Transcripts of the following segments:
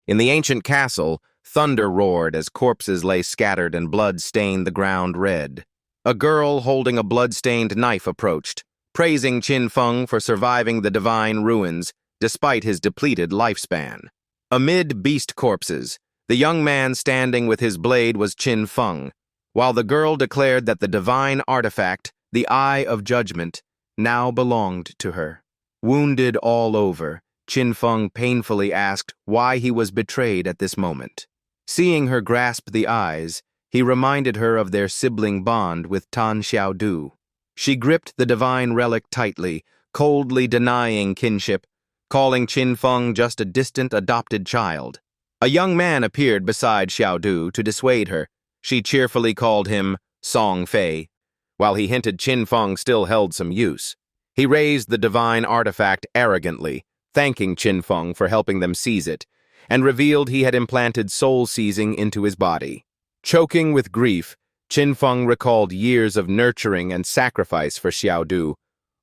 In the ancient castle, thunder roared as corpses lay scattered and blood stained the ground red. A girl holding a blood-stained knife approached, praising Qin Feng for surviving the divine ruins despite his depleted lifespan. Amid beast corpses, the young man standing with his blade was Qin Feng, while the girl declared that the divine artifact, the Eye of Judgment, now belonged to her. Wounded all over, Qin Feng painfully asked why he was betrayed at this moment. Seeing her grasp the eyes, he reminded her of their sibling bond with Tan Xiaodu. She gripped the divine relic tightly, coldly denying kinship, calling Qin Feng just a distant adopted child. A young man appeared beside Xiaodu to dissuade her. She cheerfully called him Song Fay, while he hinted Qin Feng still held some use. He raised the divine artifact arrogantly, thanking Qin Feng for helping them seize it, and revealed he had implanted soul-seizing into his body. Choking with grief, Qin Feng recalled years of nurturing and sacrifice for Xiaodu,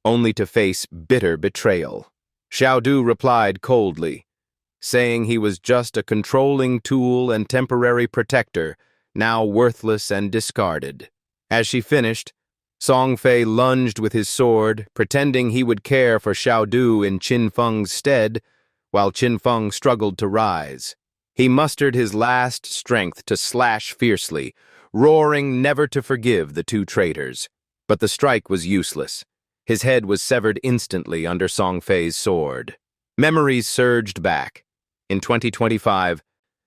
only to face bitter betrayal. Xiaodu replied coldly, saying he was just a controlling tool and temporary protector, now worthless and discarded. As she finished, Song Fei lunged with his sword, pretending he would care for Xiaodu in Qin Feng's stead, while Qin Feng struggled to rise. He mustered his last strength to slash fiercely, roaring never to forgive the two traitors. But the strike was useless. His head was severed instantly under Song Fei's sword. Memories surged back. In 2025,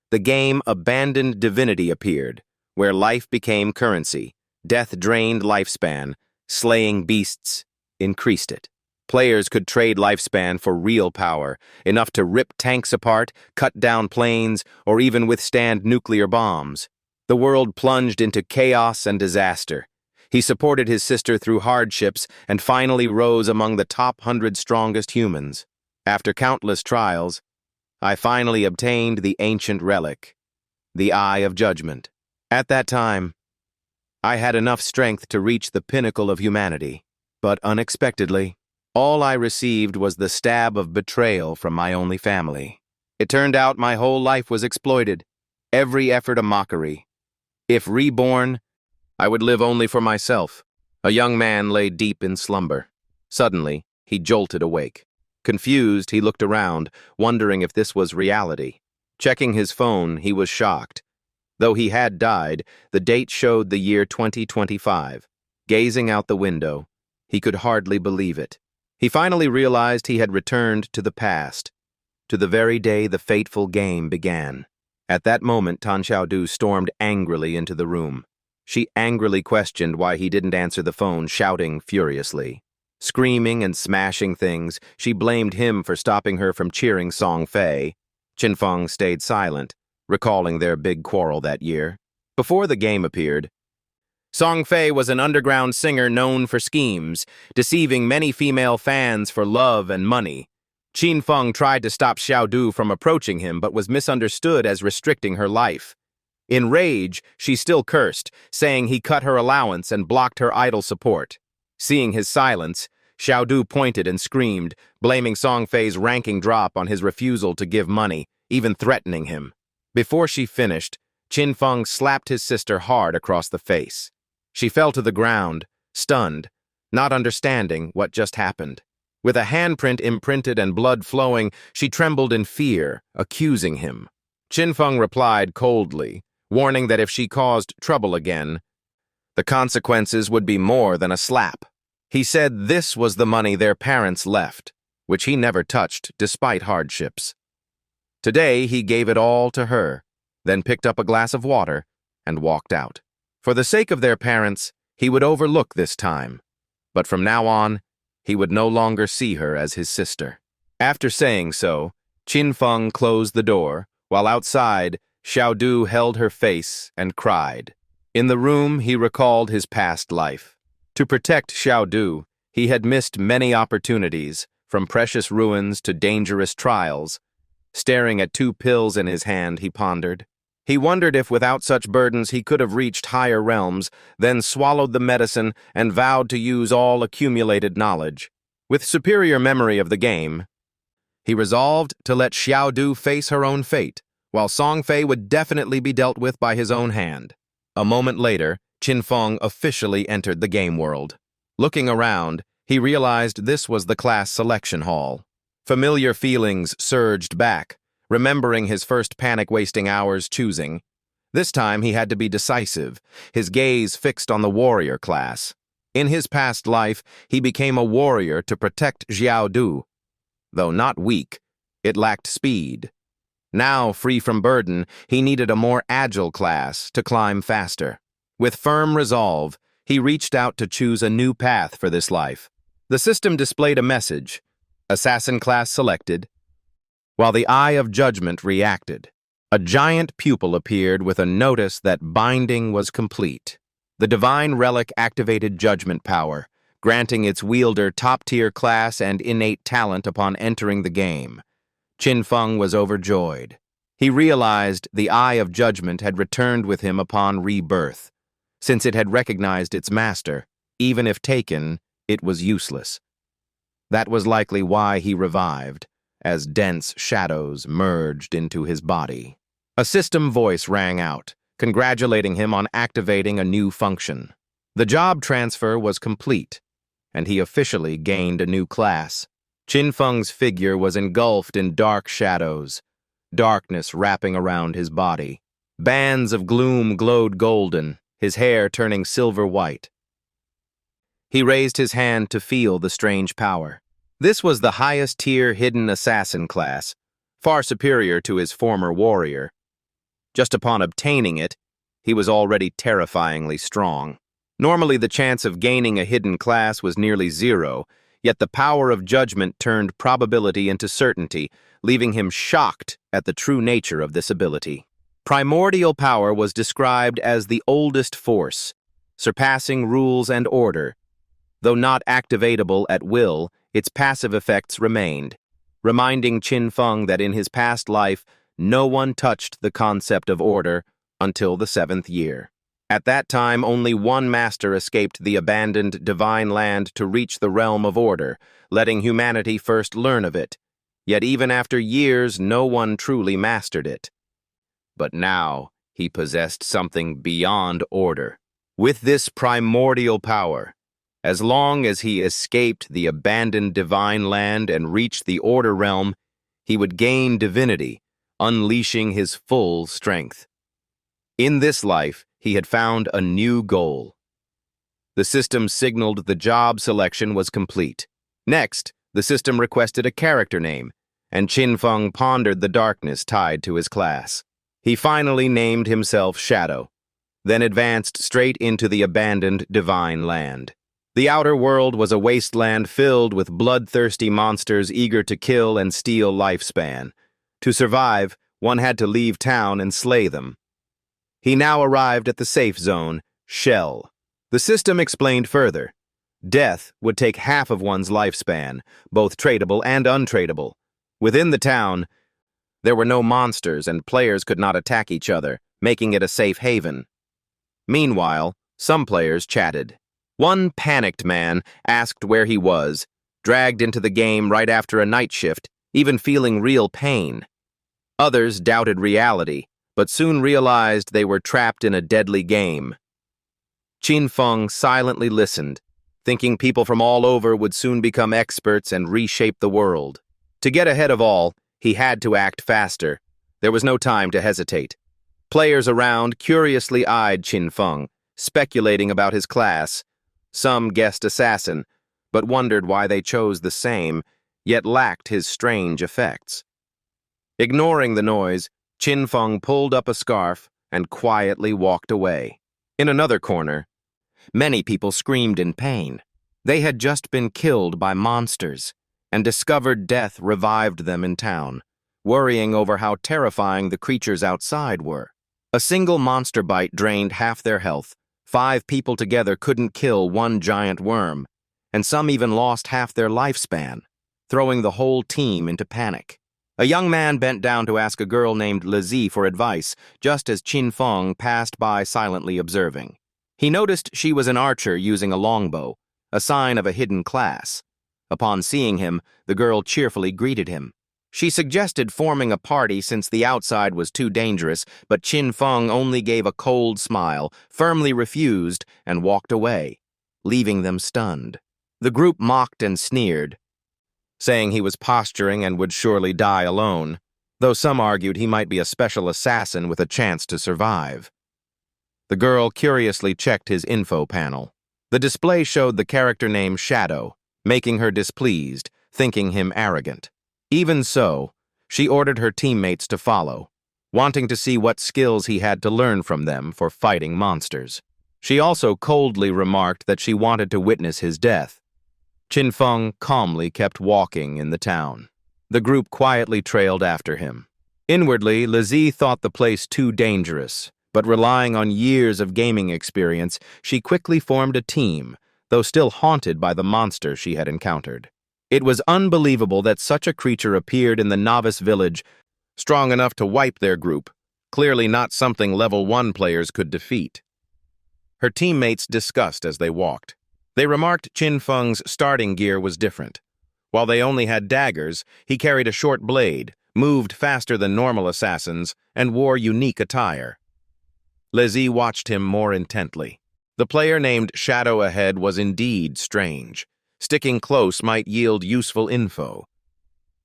the game Abandoned Divinity appeared, where life became currency, death drained lifespan, slaying beasts increased it. Players could trade lifespan for real power, enough to rip tanks apart, cut down planes, or even withstand nuclear bombs. The world plunged into chaos and disaster. He supported his sister through hardships and finally rose among the top 100 strongest humans. After countless trials, I finally obtained the ancient relic, the Eye of Judgment. At that time, I had enough strength to reach the pinnacle of humanity, but unexpectedly, all I received was the stab of betrayal from my only family. It turned out my whole life was exploited, every effort a mockery. If reborn, I would live only for myself. A young man lay deep in slumber. Suddenly, he jolted awake. Confused, he looked around, wondering if this was reality. Checking his phone, he was shocked. Though he had died, the date showed the year 2025. Gazing out the window, he could hardly believe it. He finally realized he had returned to the past, to the very day the fateful game began. At that moment, Tan Xiaodu stormed angrily into the room. She angrily questioned why he didn't answer the phone, shouting furiously. Screaming and smashing things, she blamed him for stopping her from cheering Song Fei. Qin Feng stayed silent, recalling their big quarrel that year. Before the game appeared, Song Fei was an underground singer known for schemes, deceiving many female fans for love and money. Qin Feng tried to stop Xiaodu from approaching him but was misunderstood as restricting her life. In rage, she still cursed, saying he cut her allowance and blocked her idol support. Seeing his silence, Xiaodu pointed and screamed, blaming Song Fei's ranking drop on his refusal to give money, even threatening him. Before she finished, Qin Feng slapped his sister hard across the face. She fell to the ground, stunned, not understanding what just happened. With a handprint imprinted and blood flowing, she trembled in fear, accusing him. Qin Feng replied coldly, warning that if she caused trouble again, the consequences would be more than a slap. He said this was the money their parents left, which he never touched despite hardships. Today he gave it all to her, then picked up a glass of water and walked out. For the sake of their parents, he would overlook this time, but from now on, he would no longer see her as his sister. After saying so, Qin Feng closed the door, while outside, Xiaodu held her face and cried. In the room, he recalled his past life. To protect Xiaodu, he had missed many opportunities, from precious ruins to dangerous trials. Staring at 2 pills in his hand, he pondered. He wondered if without such burdens he could have reached higher realms, then swallowed the medicine and vowed to use all accumulated knowledge. With superior memory of the game, he resolved to let Xiaodu face her own fate, while Song Fay would definitely be dealt with by his own hand. A moment later, Qin Feng officially entered the game world. Looking around, he realized this was the class selection hall. Familiar feelings surged back, remembering his first panic-wasting hours choosing. This time he had to be decisive, his gaze fixed on the warrior class. In his past life, he became a warrior to protect Xiao Du. Though not weak, it lacked speed. Now, free from burden, he needed a more agile class to climb faster. With firm resolve, he reached out to choose a new path for this life. The system displayed a message, Assassin class selected, while the Eye of Judgment reacted. A giant pupil appeared with a notice that binding was complete. The divine relic activated judgment power, granting its wielder top-tier class and innate talent upon entering the game. Qin Feng was overjoyed. He realized the Eye of Judgment had returned with him upon rebirth. Since it had recognized its master, even if taken, it was useless. That was likely why he revived, as dense shadows merged into his body. A system voice rang out, congratulating him on activating a new function. The job transfer was complete, and he officially gained a new class. Qin Feng's figure was engulfed in dark shadows, darkness wrapping around his body. Bands of gloom glowed golden, his hair turning silver-white. He raised his hand to feel the strange power. This was the highest-tier hidden assassin class, far superior to his former warrior. Just upon obtaining it, he was already terrifyingly strong. Normally, the chance of gaining a hidden class was nearly zero, yet the power of judgment turned probability into certainty, leaving him shocked at the true nature of this ability. Primordial power was described as the oldest force, surpassing rules and order. Though not activatable at will, its passive effects remained, reminding Qin Feng that in his past life, no one touched the concept of order until the 7th year. At that time, only one master escaped the abandoned divine land to reach the realm of order, letting humanity first learn of it. Yet even after years, no one truly mastered it. But now, he possessed something beyond order. With this primordial power, as long as he escaped the abandoned divine land and reached the order realm, he would gain divinity, unleashing his full strength. In this life, he had found a new goal. The system signaled the job selection was complete. Next, the system requested a character name, and Qin Feng pondered the darkness tied to his class. He finally named himself Shadow, then advanced straight into the abandoned divine land. The outer world was a wasteland filled with bloodthirsty monsters eager to kill and steal lifespan. To survive, one had to leave town and slay them. He now arrived at the safe zone, Shell. The system explained further. Death would take half of one's lifespan, both tradable and untradable. Within the town, there were no monsters and players could not attack each other, making it a safe haven. Meanwhile, some players chatted. One panicked man asked where he was, dragged into the game right after a night shift, even feeling real pain. Others doubted reality, but soon realized they were trapped in a deadly game. Qin Feng silently listened, thinking people from all over would soon become experts and reshape the world. To get ahead of all, he had to act faster. There was no time to hesitate. Players around curiously eyed Qin Feng, speculating about his class. Some guessed assassin, but wondered why they chose the same, yet lacked his strange effects. Ignoring the noise, Qin Feng pulled up a scarf and quietly walked away. In another corner, many people screamed in pain. They had just been killed by monsters, and discovered death revived them in town, worrying over how terrifying the creatures outside were. A single monster bite drained half their health. 5 people together couldn't kill one giant worm, and some even lost half their lifespan, throwing the whole team into panic. A young man bent down to ask a girl named Lizzie for advice, just as Qin Feng passed by silently observing. He noticed she was an archer using a longbow, a sign of a hidden class. Upon seeing him, the girl cheerfully greeted him. She suggested forming a party since the outside was too dangerous, but Chin Feng only gave a cold smile, firmly refused, and walked away, leaving them stunned. The group mocked and sneered, saying he was posturing and would surely die alone, though some argued he might be a special assassin with a chance to survive. The girl curiously checked his info panel. The display showed the character name Shadow, making her displeased, thinking him arrogant. Even so, she ordered her teammates to follow, wanting to see what skills he had to learn from them for fighting monsters. She also coldly remarked that she wanted to witness his death. Chin Feng calmly kept walking in the town. The group quietly trailed after him. Inwardly, Lizzie thought the place too dangerous, but relying on years of gaming experience, she quickly formed a team, though still haunted by the monster she had encountered. It was unbelievable that such a creature appeared in the novice village, strong enough to wipe their group, clearly not something level 1 players could defeat. Her teammates discussed as they walked. They remarked Chin Feng's starting gear was different. While they only had daggers, he carried a short blade, moved faster than normal assassins, and wore unique attire. Lizzie watched him more intently. The player named Shadow ahead was indeed strange. Sticking close might yield useful info.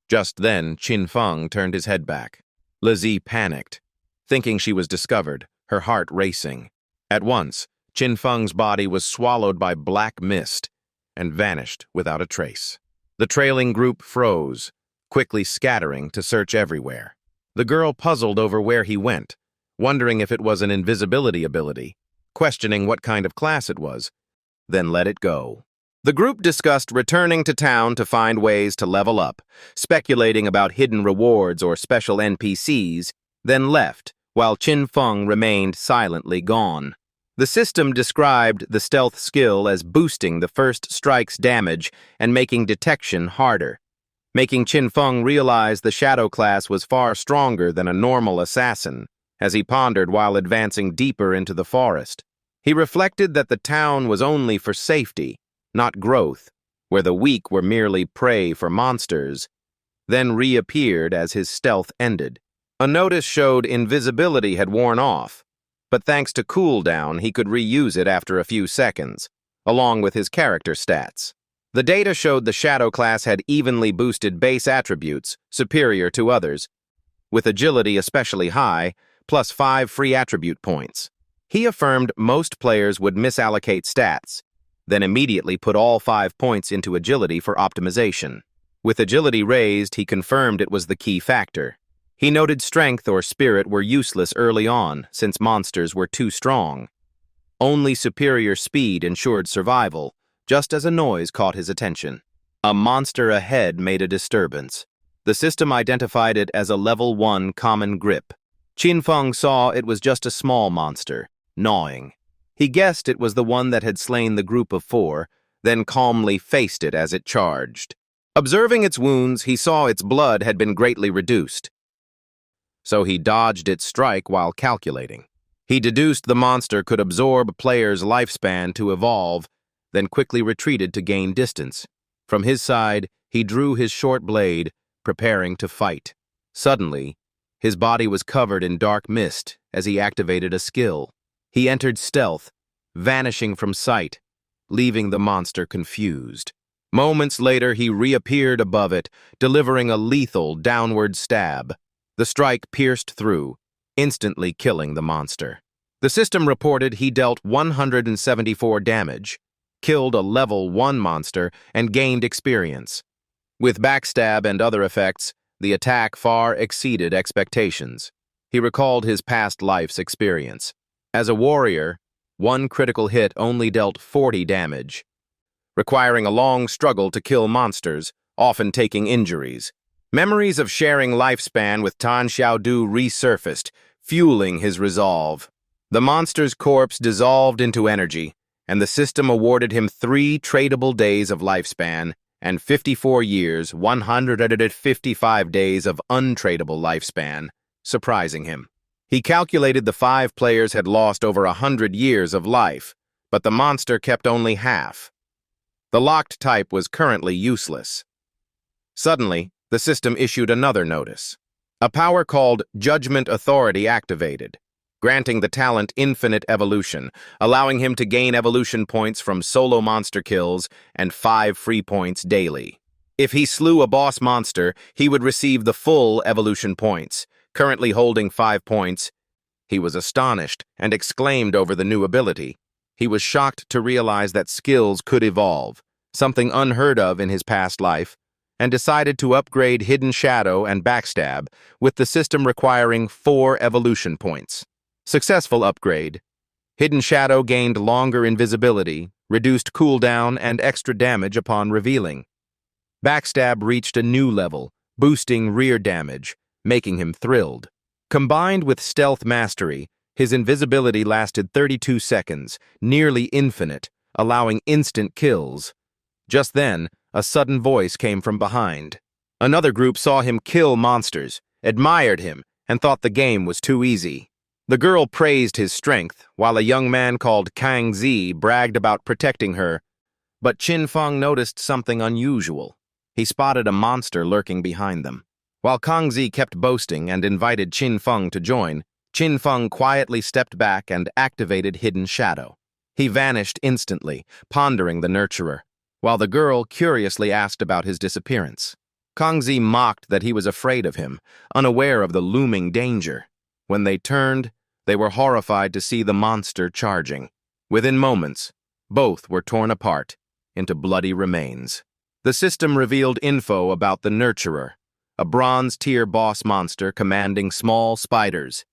Just then, Chin Feng turned his head back. Lizzie panicked, thinking she was discovered, her heart racing. At once, Chin Feng's body was swallowed by black mist and vanished without a trace. The trailing group froze, quickly scattering to search everywhere. The girl puzzled over where he went, wondering if it was an invisibility ability, questioning what kind of class it was, then let it go. The group discussed returning to town to find ways to level up, speculating about hidden rewards or special NPCs, then left, while Chin Feng remained silently gone. The system described the stealth skill as boosting the first strike's damage and making detection harder, making Chin Feng realize the shadow class was far stronger than a normal assassin, as he pondered while advancing deeper into the forest. He reflected that the town was only for safety, not growth, where the weak were merely prey for monsters, then reappeared as his stealth ended. A notice showed invisibility had worn off, but thanks to cooldown he could reuse it after a few seconds, along with his character stats. The data showed the Shadow class had evenly boosted base attributes, superior to others, with agility especially high, plus 5 free attribute points. He affirmed most players would misallocate stats, then immediately put all 5 points into agility for optimization. With agility raised, he confirmed it was the key factor. He noted strength or spirit were useless early on, since monsters were too strong. Only superior speed ensured survival, just as a noise caught his attention. A monster ahead made a disturbance. The system identified it as a level 1 common grip. Chin Feng saw it was just a small monster, gnawing. He guessed it was the one that had slain the group of 4, then calmly faced it as it charged. Observing its wounds, he saw its blood had been greatly reduced. So he dodged its strike while calculating. He deduced the monster could absorb players' lifespan to evolve, then quickly retreated to gain distance. From his side, he drew his short blade, preparing to fight. Suddenly, his body was covered in dark mist as he activated a skill. He entered stealth, vanishing from sight, leaving the monster confused. Moments later, he reappeared above it, delivering a lethal downward stab. The strike pierced through, instantly killing the monster. The system reported he dealt 174 damage, killed a level 1 monster, and gained experience. With backstab and other effects, the attack far exceeded expectations. He recalled his past life's experience. As a warrior, 1 critical hit only dealt 40 damage, requiring a long struggle to kill monsters, often taking injuries. Memories of sharing lifespan with Tan Xiaodu resurfaced, fueling his resolve. The monster's corpse dissolved into energy, and the system awarded him 3 tradable days of lifespan and 54 years, 155 days of untradable lifespan, surprising him. He calculated the 5 players had lost over 100 years of life, but the monster kept only half. The locked type was currently useless. Suddenly, The system issued another notice. A power called Judgment Authority activated, granting the talent infinite evolution, allowing him to gain evolution points from solo monster kills and 5 free points daily. If he slew a boss monster, he would receive the full evolution points, currently holding 5 points. He was astonished and exclaimed over the new ability. He was shocked to realize that skills could evolve, something unheard of in his past life, and decided to upgrade Hidden Shadow and Backstab, with the system requiring 4 evolution points. Successful upgrade. Hidden Shadow gained longer invisibility, reduced cooldown, and extra damage upon revealing. Backstab reached a new level, boosting rear damage, making him thrilled. Combined with Stealth Mastery, his invisibility lasted 32 seconds, nearly infinite, allowing instant kills. Just then, a sudden voice came from behind. Another group saw him kill monsters, admired him, and thought the game was too easy. The girl praised his strength, while a young man called Kang Zi bragged about protecting her. But Qin Feng noticed something unusual. He spotted a monster lurking behind them. While Kang Zi kept boasting and invited Qin Feng to join, Qin Feng quietly stepped back and activated Hidden Shadow. He vanished instantly, pondering the nurturer, while the girl curiously asked about his disappearance. Kang Zi mocked that he was afraid of him, unaware of the looming danger. When they turned, they were horrified to see the monster charging. Within moments, both were torn apart into bloody remains. The system revealed info about the Nurturer, a bronze-tier boss monster commanding small spiders.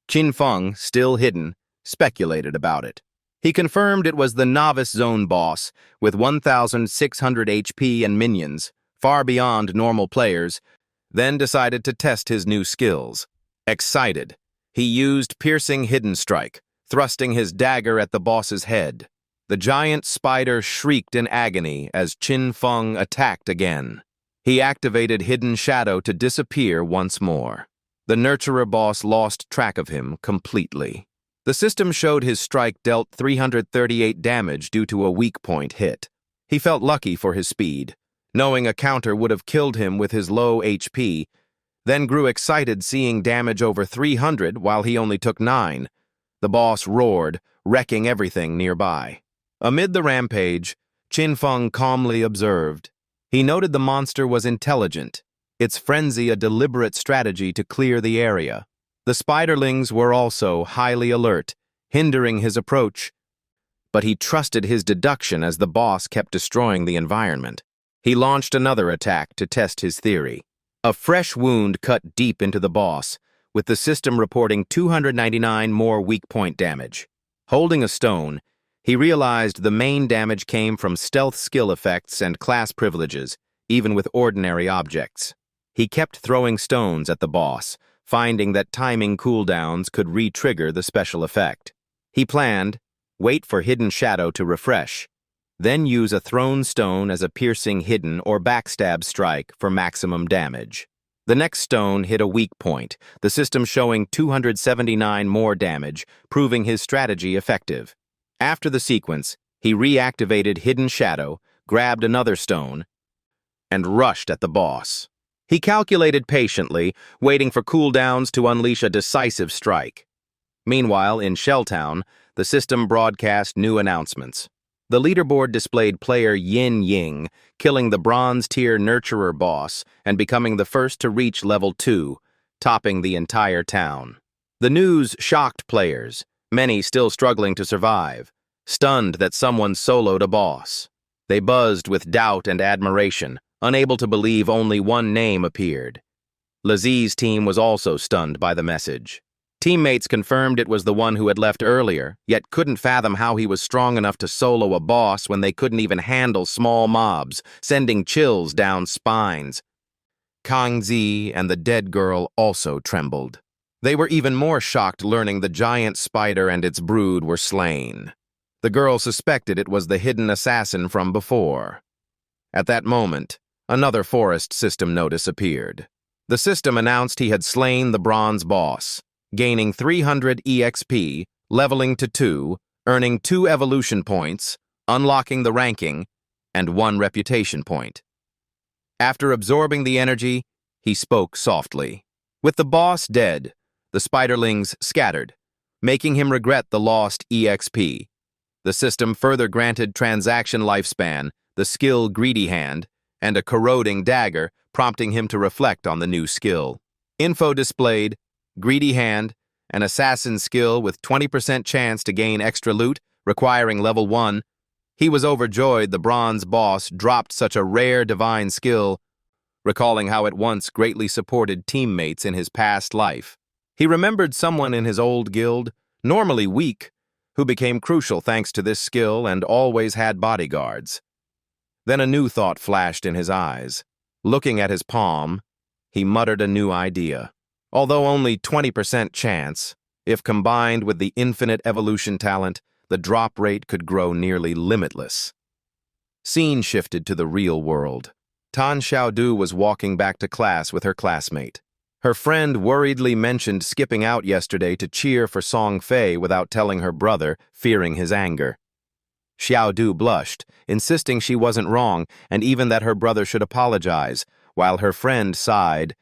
Qin Feng, still hidden, speculated about it. He confirmed it was the Novice Zone boss, with 1,600 HP and minions, far beyond normal players, then decided to test his new skills. Excited, he used Piercing Hidden Strike, thrusting his dagger at the boss's head. The giant spider shrieked in agony as Qin Feng attacked again. He activated Hidden Shadow to disappear once more. The Nurturer boss lost track of him completely. The system showed his strike dealt 338 damage due to a weak point hit. He felt lucky for his speed, knowing a counter would have killed him with his low HP, then grew excited seeing damage over 300 while he only took 9. The boss roared, wrecking everything nearby. Amid the rampage, Qin Feng calmly observed. He noted the monster was intelligent, its frenzy a deliberate strategy to clear the area. The spiderlings were also highly alert, hindering his approach. But he trusted his deduction as the boss kept destroying the environment. He launched another attack to test his theory. A fresh wound cut deep into the boss, with the system reporting 299 more weak point damage. Holding a stone, he realized the main damage came from stealth skill effects and class privileges, even with ordinary objects. He kept throwing stones at the boss, finding that timing cooldowns could re-trigger the special effect. He planned, wait for Hidden Shadow to refresh, then use a thrown stone as a piercing hidden or backstab strike for maximum damage. The next stone hit a weak point, the system showing 279 more damage, proving his strategy effective. After the sequence, he reactivated Hidden Shadow, grabbed another stone, and rushed at the boss. He calculated patiently, waiting for cooldowns to unleash a decisive strike. Meanwhile, in Shelltown, the system broadcast new announcements. The leaderboard displayed player Yin Ying, killing the bronze-tier Nurturer boss and becoming the first to reach level 2, topping the entire town. The news shocked players, many still struggling to survive, stunned that someone soloed a boss. They buzzed with doubt and admiration, unable to believe only one name appeared. Laziz's team was also stunned by the message. Teammates confirmed it was the one who had left earlier, yet couldn't fathom how he was strong enough to solo a boss when they couldn't even handle small mobs, sending chills down spines. Kang Zi and the dead girl also trembled. They were even more shocked learning the giant spider and its brood were slain. The girl suspected it was the hidden assassin from before. At that moment, another forest system notice appeared. The system announced he had slain the bronze boss, gaining 300 EXP, leveling to 2, earning 2 evolution points, unlocking the ranking, and 1 reputation point. After absorbing the energy, he spoke softly. With the boss dead, the spiderlings scattered, making him regret the lost EXP. The system further granted transaction lifespan, the skill Greedy Hand, and a corroding dagger, prompting him to reflect on the new skill. Info displayed: Greedy Hand, an assassin skill with 20% chance to gain extra loot, requiring level 1. He was overjoyed the bronze boss dropped such a rare divine skill, recalling how it once greatly supported teammates in his past life. He remembered someone in his old guild, normally weak, who became crucial thanks to this skill and always had bodyguards. Then a new thought flashed in his eyes. Looking at his palm, he muttered a new idea. Although only 20% chance, if combined with the infinite evolution talent, the drop rate could grow nearly limitless. Scene shifted to the real world. Tan Xiaodu was walking back to class with her classmate. Her friend worriedly mentioned skipping out yesterday to cheer for Song Fay without telling her brother, fearing his anger. Xiaodu blushed, insisting she wasn't wrong and even that her brother should apologize, while her friend sighed,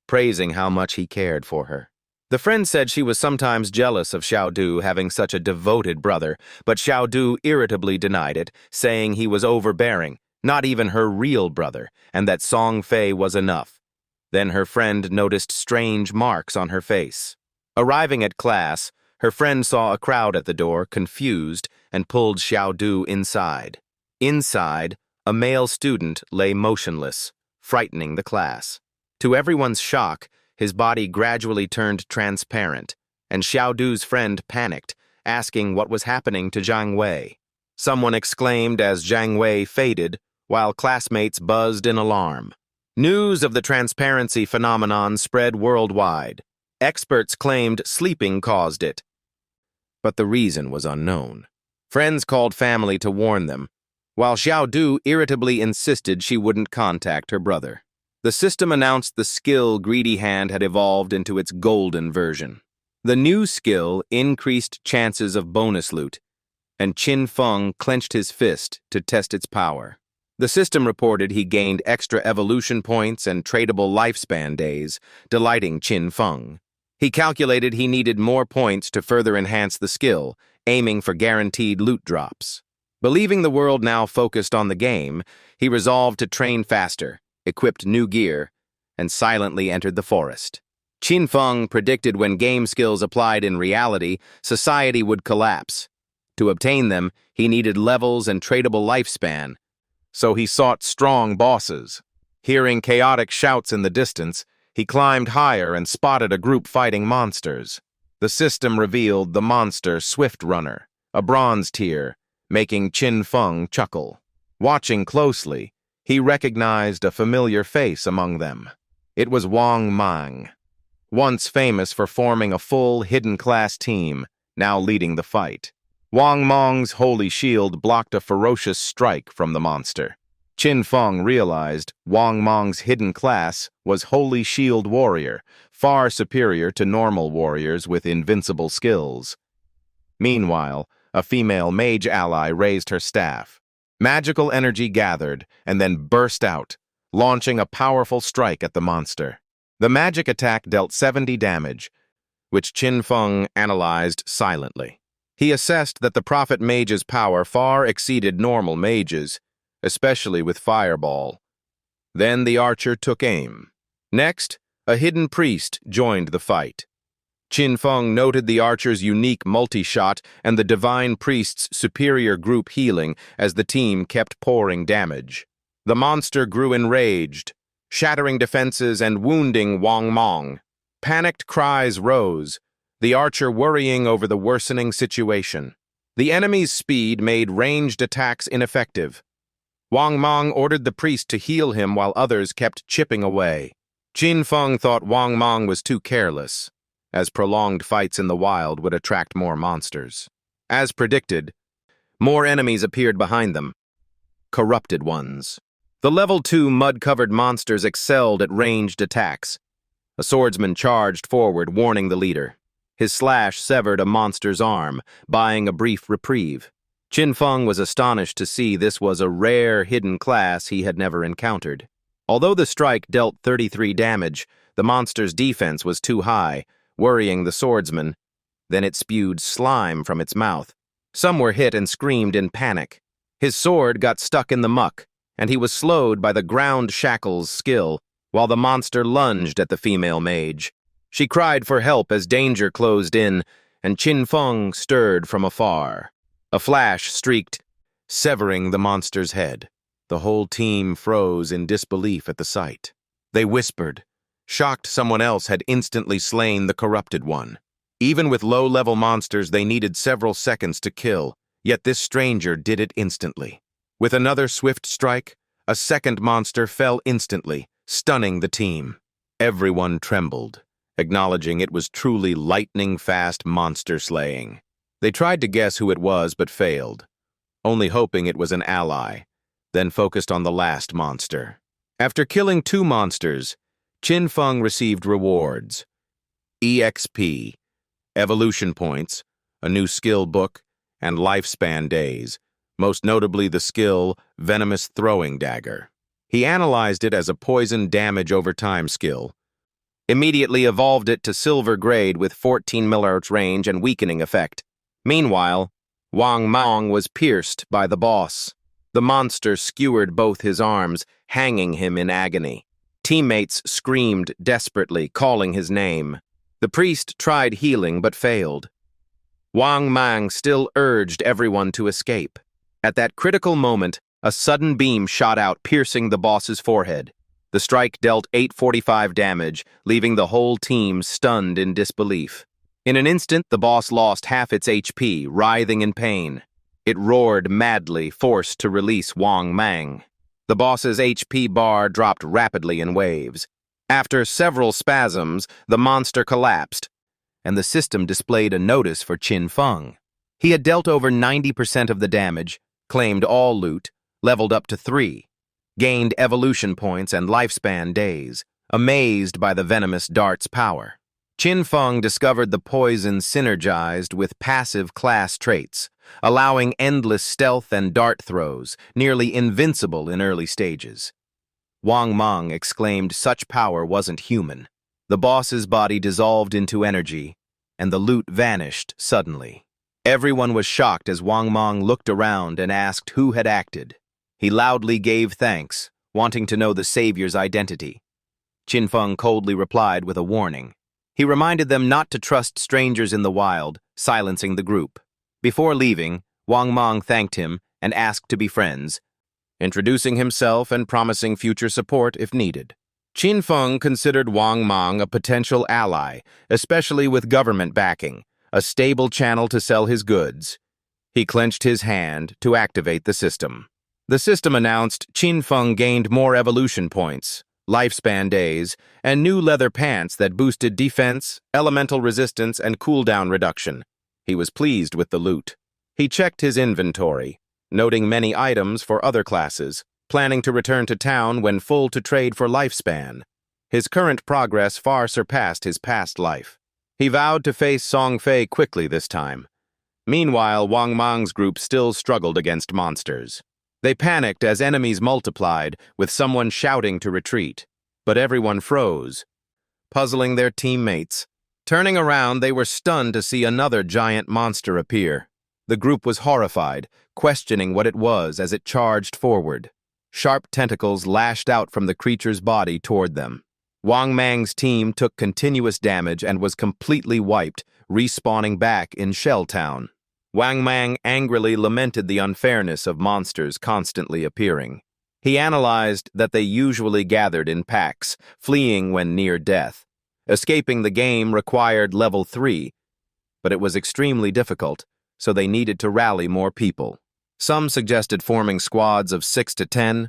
praising how much he cared for her. The friend said she was sometimes jealous of Xiaodu having such a devoted brother, but Xiaodu irritably denied it, saying he was overbearing, not even her real brother, and that Song Fay was enough. Then her friend noticed strange marks on her face. Arriving at class, her friend saw a crowd at the door, confused, and pulled Xiaodu inside. Inside, a male student lay motionless, frightening the class. To everyone's shock, his body gradually turned transparent, and Xiaodu's friend panicked, asking what was happening to Zhang Wei. Someone exclaimed as Zhang Wei faded, while classmates buzzed in alarm. News of the transparency phenomenon spread worldwide. Experts claimed sleeping caused it, but the reason was unknown. Friends called family to warn them, while Xiaodu irritably insisted she wouldn't contact her brother. The system announced the skill Greedy Hand had evolved into its golden version. The new skill increased chances of bonus loot, and Qin Feng clenched his fist to test its power. The system reported he gained extra evolution points and tradable lifespan days, delighting Qin Feng. He calculated he needed more points to further enhance the skill, aiming for guaranteed loot drops. Believing the world now focused on the game, he resolved to train faster, equipped new gear, and silently entered the forest. Qin Feng predicted when game skills applied in reality, society would collapse. To obtain them, he needed levels and tradable lifespan, so he sought strong bosses. Hearing chaotic shouts in the distance, he climbed higher and spotted a group fighting monsters. The system revealed the monster Swift Runner, a bronze tier, making Qin Feng chuckle. Watching closely, he recognized a familiar face among them. It was Wang Mang, once famous for forming a full hidden class team, now leading the fight. Wang Mang's holy shield blocked a ferocious strike from the monster. Qin Feng realized Wang Mang's hidden class was Holy Shield Warrior, far superior to normal warriors with invincible skills. Meanwhile, a female mage ally raised her staff. Magical energy gathered and then burst out, launching a powerful strike at the monster. The magic attack dealt 70 damage, which Qin Feng analyzed silently. He assessed that the prophet mage's power far exceeded normal mages, especially with fireball. Then the archer took aim. Next, a hidden priest joined the fight. Qin Feng noted the archer's unique multi-shot and the divine priest's superior group healing as the team kept pouring damage. The monster grew enraged, shattering defenses and wounding Wang Mang. Panicked cries rose, the archer worrying over the worsening situation. The enemy's speed made ranged attacks ineffective. Wang Mang ordered the priest to heal him while others kept chipping away. Qin Feng thought Wang Mang was too careless, as prolonged fights in the wild would attract more monsters. As predicted, more enemies appeared behind them, corrupted ones. The level 2 mud-covered monsters excelled at ranged attacks. A swordsman charged forward, warning the leader. His slash severed a monster's arm, buying a brief reprieve. Qin Feng was astonished to see this was a rare hidden class he had never encountered. Although the strike dealt 33 damage, the monster's defense was too high, worrying the swordsman. Then it spewed slime from its mouth. Some were hit and screamed in panic. His sword got stuck in the muck, and he was slowed by the ground shackle's skill, while the monster lunged at the female mage. She cried for help as danger closed in, and Qin Feng stirred from afar. A flash streaked, severing the monster's head. The whole team froze in disbelief at the sight. They whispered, shocked someone else had instantly slain the corrupted one. Even with low-level monsters, they needed several seconds to kill, yet this stranger did it instantly. With another swift strike, a second monster fell instantly, stunning the team. Everyone trembled, acknowledging it was truly lightning-fast monster slaying. They tried to guess who it was but failed, only hoping it was an ally, then focused on the last monster. After killing 2 monsters, Qin Feng received rewards: EXP, evolution points, a new skill book, and lifespan days, most notably the skill Venomous Throwing Dagger. He analyzed it as a poison damage over time skill, immediately evolved it to silver grade with 14 milliards range and weakening effect. Meanwhile, Wang Mang was pierced by the boss. The monster skewered both his arms, hanging him in agony. Teammates screamed desperately, calling his name. The priest tried healing but failed. Wang Mang still urged everyone to escape. At that critical moment, a sudden beam shot out, piercing the boss's forehead. The strike dealt 845 damage, leaving the whole team stunned in disbelief. In an instant, the boss lost half its HP, writhing in pain. It roared madly, forced to release Wang Mang. The boss's HP bar dropped rapidly in waves. After several spasms, the monster collapsed, and the system displayed a notice for Qin Feng. He had dealt over 90% of the damage, claimed all loot, leveled up to 3, gained evolution points and lifespan days, amazed by the venomous dart's power. Qin Feng discovered the poison synergized with passive class traits, allowing endless stealth and dart throws, nearly invincible in early stages. Wang Mang exclaimed such power wasn't human. The boss's body dissolved into energy, and the loot vanished suddenly. Everyone was shocked as Wang Mang looked around and asked who had acted. He loudly gave thanks, wanting to know the savior's identity. Qin Feng coldly replied with a warning. He reminded them not to trust strangers in the wild, silencing the group. Before leaving, Wang Mang thanked him and asked to be friends, introducing himself and promising future support if needed. Qin Feng considered Wang Mang a potential ally, especially with government backing, a stable channel to sell his goods. He clenched his hand to activate the system. The system announced Qin Feng gained more evolution points, lifespan days, and new leather pants that boosted defense, elemental resistance, and cooldown reduction. He was pleased with the loot. He checked his inventory, noting many items for other classes, planning to return to town when full to trade for lifespan. His current progress far surpassed his past life. He vowed to face Song Fay quickly this time. Meanwhile, Wang Mang's group still struggled against monsters. They panicked as enemies multiplied, with someone shouting to retreat. But everyone froze, puzzling their teammates. Turning around, they were stunned to see another giant monster appear. The group was horrified, questioning what it was as it charged forward. Sharp tentacles lashed out from the creature's body toward them. Wang Mang's team took continuous damage and was completely wiped, respawning back in Shell Town. Wang Mang angrily lamented the unfairness of monsters constantly appearing. He analyzed that they usually gathered in packs, fleeing when near death. Escaping the game required level 3, but it was extremely difficult, so they needed to rally more people. Some suggested forming squads of 6 to 10,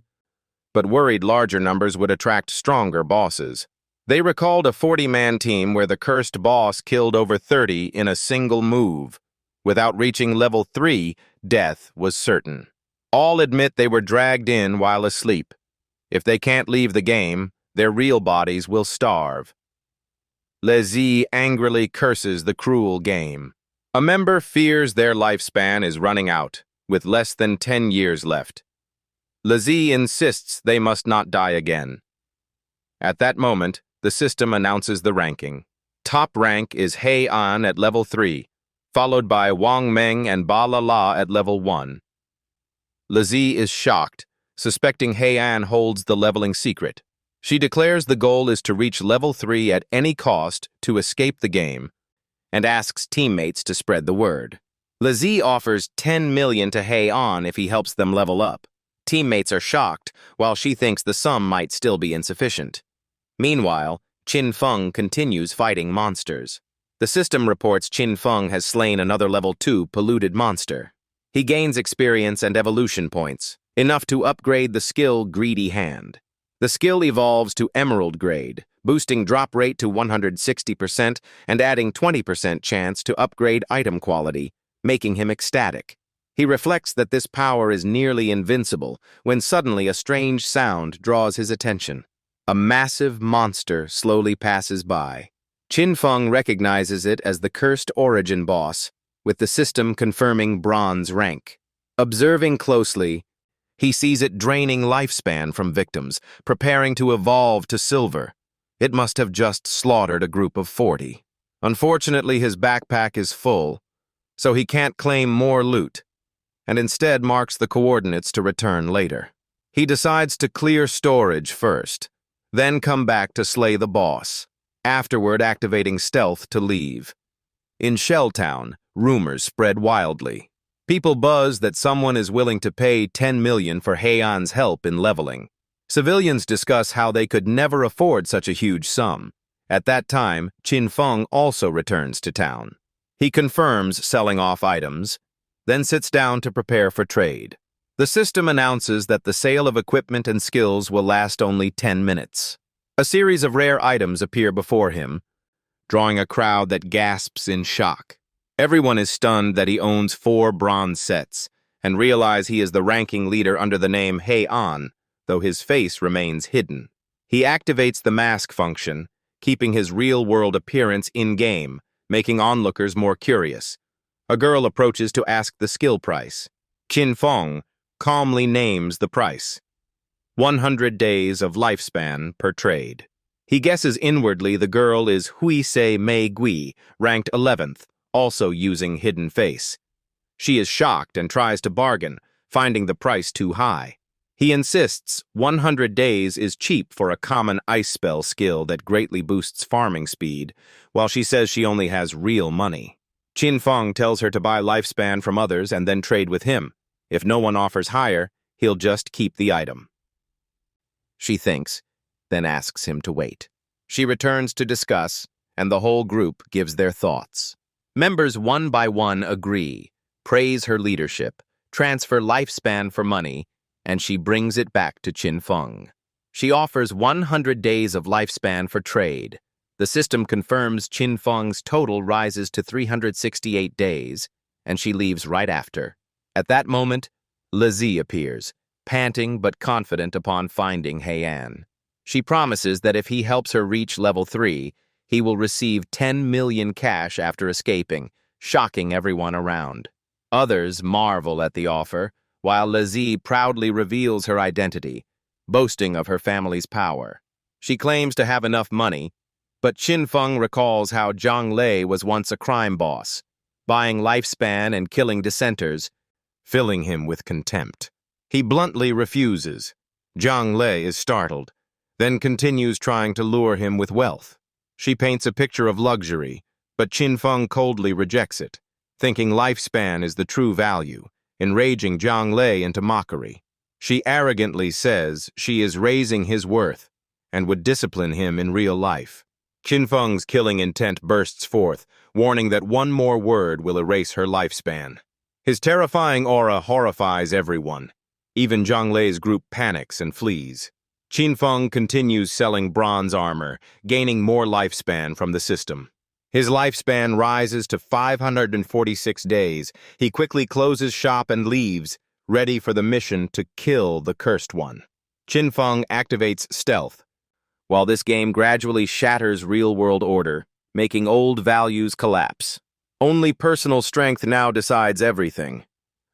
but worried larger numbers would attract stronger bosses. They recalled a 40-man team where the cursed boss killed over 30 in a single move. Without reaching level 3, death was certain. All admit they were dragged in while asleep. If they can't leave the game, their real bodies will starve. Lezi angrily curses the cruel game. A member fears their lifespan is running out, with less than 10 years left. Lezi insists they must not die again. At that moment, the system announces the ranking. Top rank is Hei An at level 3, followed by Wang Meng and Ba La La at level 1. Lazi is shocked, suspecting Hei An holds the leveling secret. She declares the goal is to reach level 3 at any cost to escape the game, and asks teammates to spread the word. Lazi offers 10 million to Hei An if he helps them level up. Teammates are shocked, while she thinks the sum might still be insufficient. Meanwhile, Qin Feng continues fighting monsters. The system reports Qin Feng has slain another level 2 polluted monster. He gains experience and evolution points, enough to upgrade the skill Greedy Hand. The skill evolves to Emerald grade, boosting drop rate to 160% and adding 20% chance to upgrade item quality, making him ecstatic. He reflects that this power is nearly invincible when suddenly a strange sound draws his attention. A massive monster slowly passes by. Qin Feng recognizes it as the Cursed Origin boss, with the system confirming bronze rank. Observing closely, he sees it draining lifespan from victims, preparing to evolve to silver. It must have just slaughtered a group of 40. Unfortunately, his backpack is full, so he can't claim more loot, and instead marks the coordinates to return later. He decides to clear storage first, then come back to slay the boss, afterward activating stealth to leave. In Shelltown, rumors spread wildly. People buzz that someone is willing to pay 10 million for Hei An's help in leveling. Civilians discuss how they could never afford such a huge sum. At that time, Qin Feng also returns to town. He confirms selling off items, then sits down to prepare for trade. The system announces that the sale of equipment and skills will last only 10 minutes. A series of rare items appear before him, drawing a crowd that gasps in shock. Everyone is stunned that he owns 4 bronze sets, and realize he is the ranking leader under the name Hei An, though his face remains hidden. He activates the mask function, keeping his real-world appearance in-game, making onlookers more curious. A girl approaches to ask the skill price. Qin Feng calmly names the price. 100 days of lifespan per trade. He guesses inwardly the girl is Huisei Mei Gui, ranked 11th, also using hidden face. She is shocked and tries to bargain, finding the price too high. He insists 100 days is cheap for a common ice spell skill that greatly boosts farming speed, while she says she only has real money. Qin Feng tells her to buy lifespan from others and then trade with him. If no one offers higher, he'll just keep the item. She thinks, then asks him to wait. She returns to discuss, and the whole group gives their thoughts. Members one by one agree, praise her leadership, transfer lifespan for money, and she brings it back to Qin Feng. She offers 100 days of lifespan for trade. The system confirms Qin Feng's total rises to 368 days, and she leaves right after. At that moment, Lazi appears, panting but confident upon finding Hei An. She promises that if he helps her reach level 3, he will receive 10 million cash after escaping, shocking everyone around. Others marvel at the offer, while Lazi proudly reveals her identity, boasting of her family's power. She claims to have enough money, but Qin Feng recalls how Zhang Lei was once a crime boss, buying lifespan and killing dissenters, filling him with contempt. He bluntly refuses. Zhang Lei is startled, then continues trying to lure him with wealth. She paints a picture of luxury, but Qin Feng coldly rejects it, thinking lifespan is the true value, enraging Zhang Lei into mockery. She arrogantly says she is raising his worth and would discipline him in real life. Qin Feng's killing intent bursts forth, warning that one more word will erase her lifespan. His terrifying aura horrifies everyone. Even Zhang Lei's group panics and flees. Qin Feng continues selling bronze armor, gaining more lifespan from the system. His lifespan rises to 546 days. He quickly closes shop and leaves, ready for the mission to kill the Cursed One. Qin Feng activates stealth, while this game gradually shatters real-world order, making old values collapse. Only personal strength now decides everything.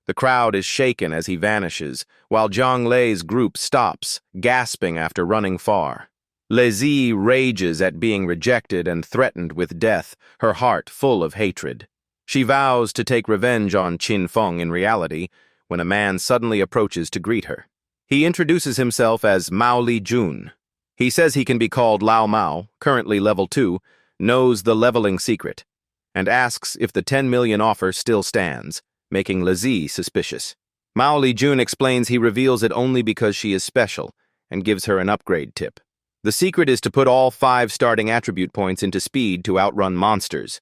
The crowd is shaken as he vanishes, while Zhang Lei's group stops, gasping after running far. Lizzie rages at being rejected and threatened with death, her heart full of hatred. She vows to take revenge on Qin Feng in reality when a man suddenly approaches to greet her. He introduces himself as Mao Li Jun. He says he can be called Lao Mao, currently level 2, knows the leveling secret, and asks if the 10 million offer still stands, making Lizzie suspicious. Mao Li Jun explains he reveals it only because she is special and gives her an upgrade tip. The secret is to put all 5 starting attribute points into speed to outrun monsters,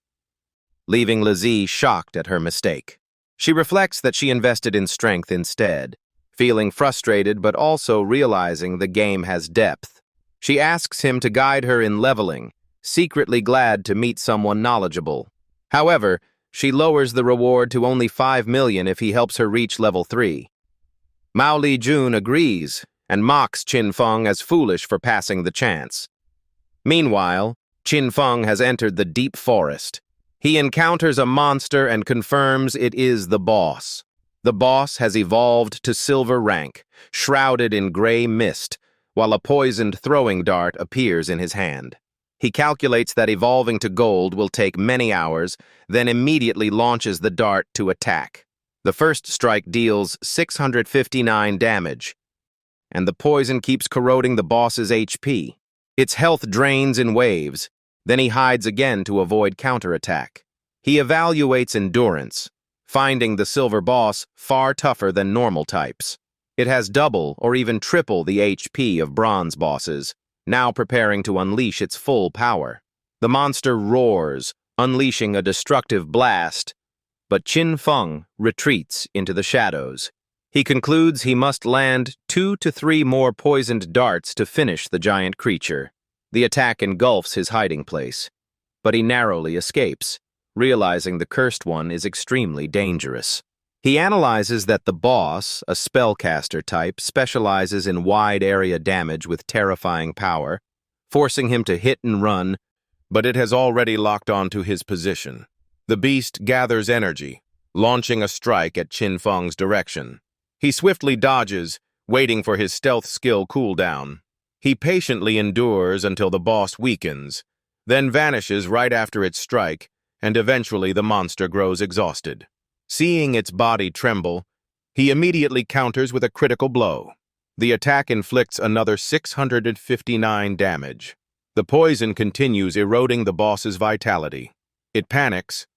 leaving Lizzie shocked at her mistake. She reflects that she invested in strength instead, feeling frustrated but also realizing the game has depth. She asks him to guide her in leveling, secretly glad to meet someone knowledgeable. However, she lowers the reward to only 5 million if he helps her reach level 3. Mao Li Jun agrees and mocks Qin Feng as foolish for passing the chance. Meanwhile, Qin Feng has entered the deep forest. He encounters a monster and confirms it is the boss. The boss has evolved to silver rank, shrouded in gray mist, while a poisoned throwing dart appears in his hand. He calculates that evolving to gold will take many hours, then immediately launches the dart to attack. The first strike deals 659 damage, and the poison keeps corroding the boss's HP. Its health drains in waves, then he hides again to avoid counterattack. He evaluates endurance, finding the silver boss far tougher than normal types. It has double or even triple the HP of bronze bosses, now preparing to unleash its full power. The monster roars, unleashing a destructive blast, but Qin Feng retreats into the shadows. He concludes he must land 2 to 3 more poisoned darts to finish the giant creature. The attack engulfs his hiding place, but he narrowly escapes, realizing the cursed one is extremely dangerous. He analyzes that the boss, a spellcaster type, specializes in wide area damage with terrifying power, forcing him to hit and run, but it has already locked onto his position. The beast gathers energy, launching a strike at Qin Feng's direction. He swiftly dodges, waiting for his stealth skill cooldown. He patiently endures until the boss weakens, then vanishes right after its strike, and eventually the monster grows exhausted. Seeing its body tremble, he immediately counters with a critical blow. The attack inflicts another 659 damage. The poison continues eroding the boss's vitality. It panics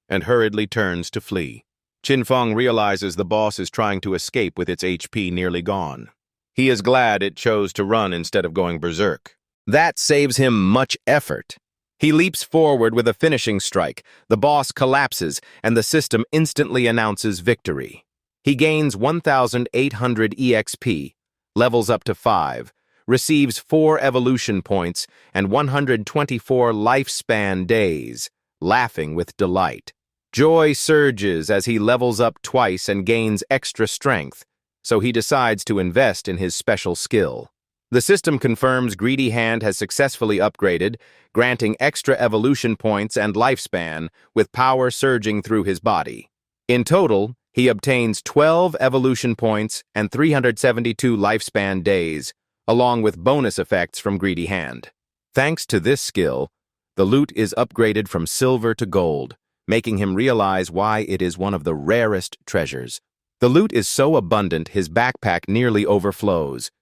and hurriedly turns to flee. Qin Feng realizes the boss is trying to escape with its HP nearly gone. He is glad it chose to run instead of going berserk. That saves him much effort. He leaps forward with a finishing strike, the boss collapses, and the system instantly announces victory. He gains 1,800 EXP, levels up to 5, receives 4 evolution points, and 124 lifespan days, laughing with delight. Joy surges as he levels up twice and gains extra strength, so he decides to invest in his special skill. The system confirms Greedy Hand has successfully upgraded, granting extra evolution points and lifespan, with power surging through his body. In total, he obtains 12 evolution points and 372 lifespan days, along with bonus effects from Greedy Hand. Thanks to this skill, the loot is upgraded from silver to gold, making him realize why it is one of the rarest treasures. The loot is so abundant his backpack nearly overflows.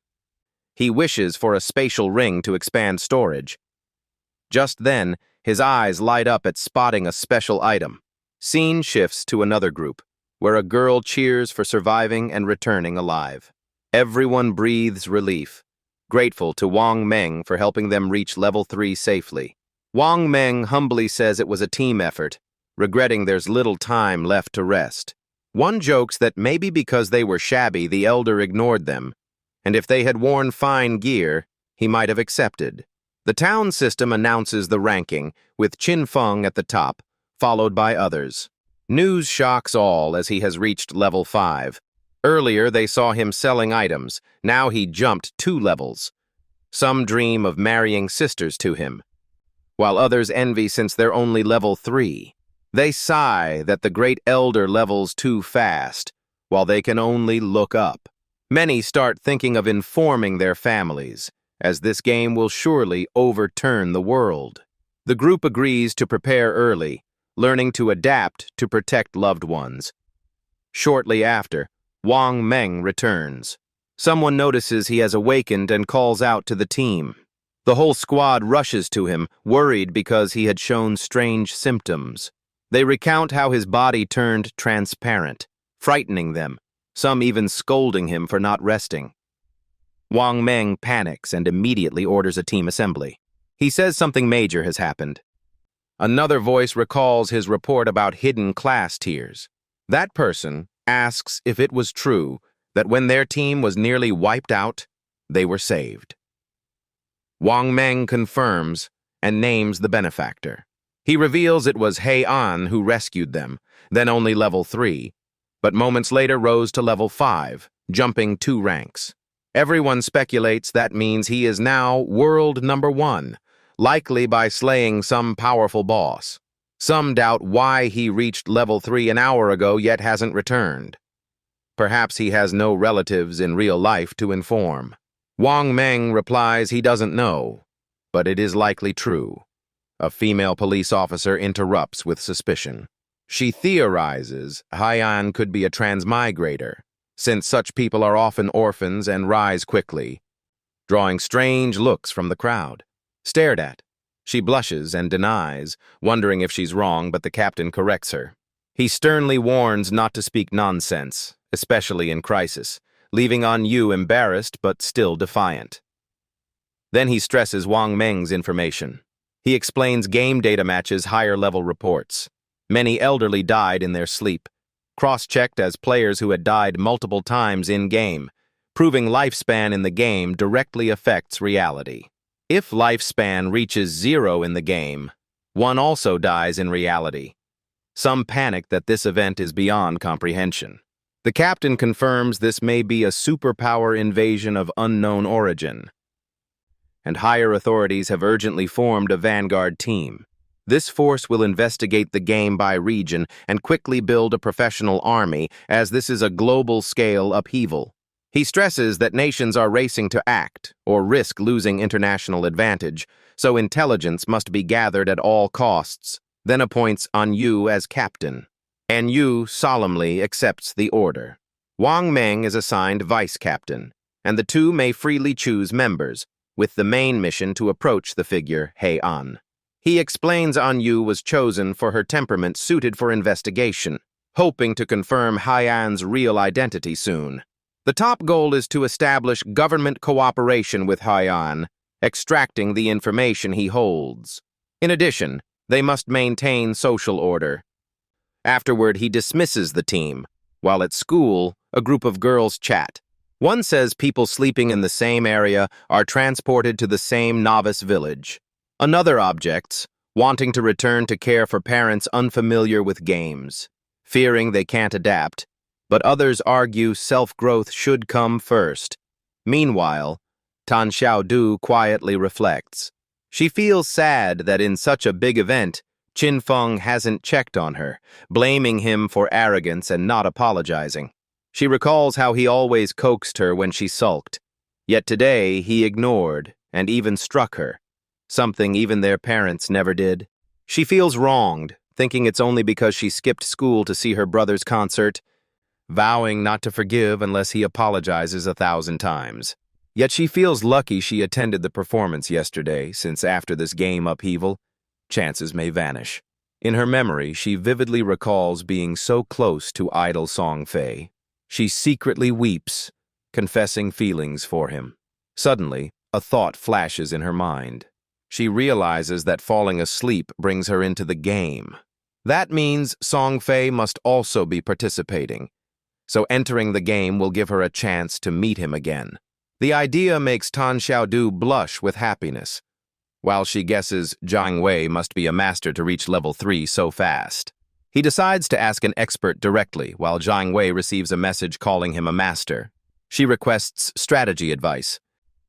He wishes for a spatial ring to expand storage. Just then, his eyes light up at spotting a special item. Scene shifts to another group, where a girl cheers for surviving and returning alive. Everyone breathes relief, grateful to Wang Meng for helping them reach level 3 safely. Wang Meng humbly says it was a team effort, regretting there's little time left to rest. One jokes that maybe because they were shabby, the elder ignored them, and if they had worn fine gear, he might have accepted. The town system announces the ranking, with Qin Feng at the top, followed by others. News shocks all as he has reached level 5. Earlier they saw him selling items, now he jumped 2 levels. Some dream of marrying sisters to him, while others envy since they're only level 3. They sigh that the great elder levels too fast, while they can only look up. Many start thinking of informing their families, as this game will surely overturn the world. The group agrees to prepare early, learning to adapt to protect loved ones. Shortly after, Wang Meng returns. Someone notices he has awakened and calls out to the team. The whole squad rushes to him, worried because he had shown strange symptoms. They recount how his body turned transparent, frightening them, some even scolding him for not resting. Wang Meng panics and immediately orders a team assembly. He says something major has happened. Another voice recalls his report about hidden class tiers. That person asks if it was true that when their team was nearly wiped out, they were saved. Wang Meng confirms and names the benefactor. He reveals it was Hei An who rescued them, then only level 3, but moments later rose to level 5, jumping 2 ranks. Everyone speculates that means he is now world number 1, likely by slaying some powerful boss. Some doubt why he reached level 3 an hour ago yet hasn't returned. Perhaps he has no relatives in real life to inform. Wang Meng replies he doesn't know, but it is likely true. A female police officer interrupts with suspicion. She theorizes Haiyan could be a transmigrator, since such people are often orphans and rise quickly. Drawing strange looks from the crowd. Stared at. She blushes and denies, wondering if she's wrong, but the captain corrects her. He sternly warns not to speak nonsense, especially in crisis, leaving An Yu embarrassed but still defiant. Then he stresses Wang Meng's information. He explains game data matches higher-level reports. Many elderly died in their sleep, cross-checked as players who had died multiple times in-game, proving lifespan in the game directly affects reality. If lifespan reaches 0 in the game, one also dies in reality. Some panic that this event is beyond comprehension. The captain confirms this may be a superpower invasion of unknown origin, and higher authorities have urgently formed a vanguard team. This force will investigate the game by region and quickly build a professional army, as this is a global-scale upheaval. He stresses that nations are racing to act or risk losing international advantage, so intelligence must be gathered at all costs, then appoints An Yu as captain. An Yu solemnly accepts the order. Wang Meng is assigned vice captain, and the two may freely choose members, with the main mission to approach the figure Hei An. He explains An Yu was chosen for her temperament suited for investigation, hoping to confirm Haiyan's real identity soon. The top goal is to establish government cooperation with Haiyan, extracting the information he holds. In addition, they must maintain social order. Afterward, he dismisses the team. While at school, a group of girls chat. One says people sleeping in the same area are transported to the same novice village. Another objects, wanting to return to care for parents unfamiliar with games, fearing they can't adapt, but others argue self-growth should come first. Meanwhile, Tan Xiaodu quietly reflects. She feels sad that in such a big event, Qin Feng hasn't checked on her, blaming him for arrogance and not apologizing. She recalls how he always coaxed her when she sulked, yet today he ignored and even struck her, something even their parents never did. She feels wronged, thinking it's only because she skipped school to see her brother's concert, vowing not to forgive unless he apologizes 1,000 times. Yet she feels lucky she attended the performance yesterday, since after this game upheaval, chances may vanish. In her memory, she vividly recalls being so close to idol Song Fay. She secretly weeps, confessing feelings for him. Suddenly, a thought flashes in her mind. She realizes that falling asleep brings her into the game. That means Song Fay must also be participating, so entering the game will give her a chance to meet him again. The idea makes Tan Xiaodu blush with happiness, while she guesses Jiang Wei must be a master to reach level 3 so fast. He decides to ask an expert directly, while Jiang Wei receives a message calling him a master. She requests strategy advice.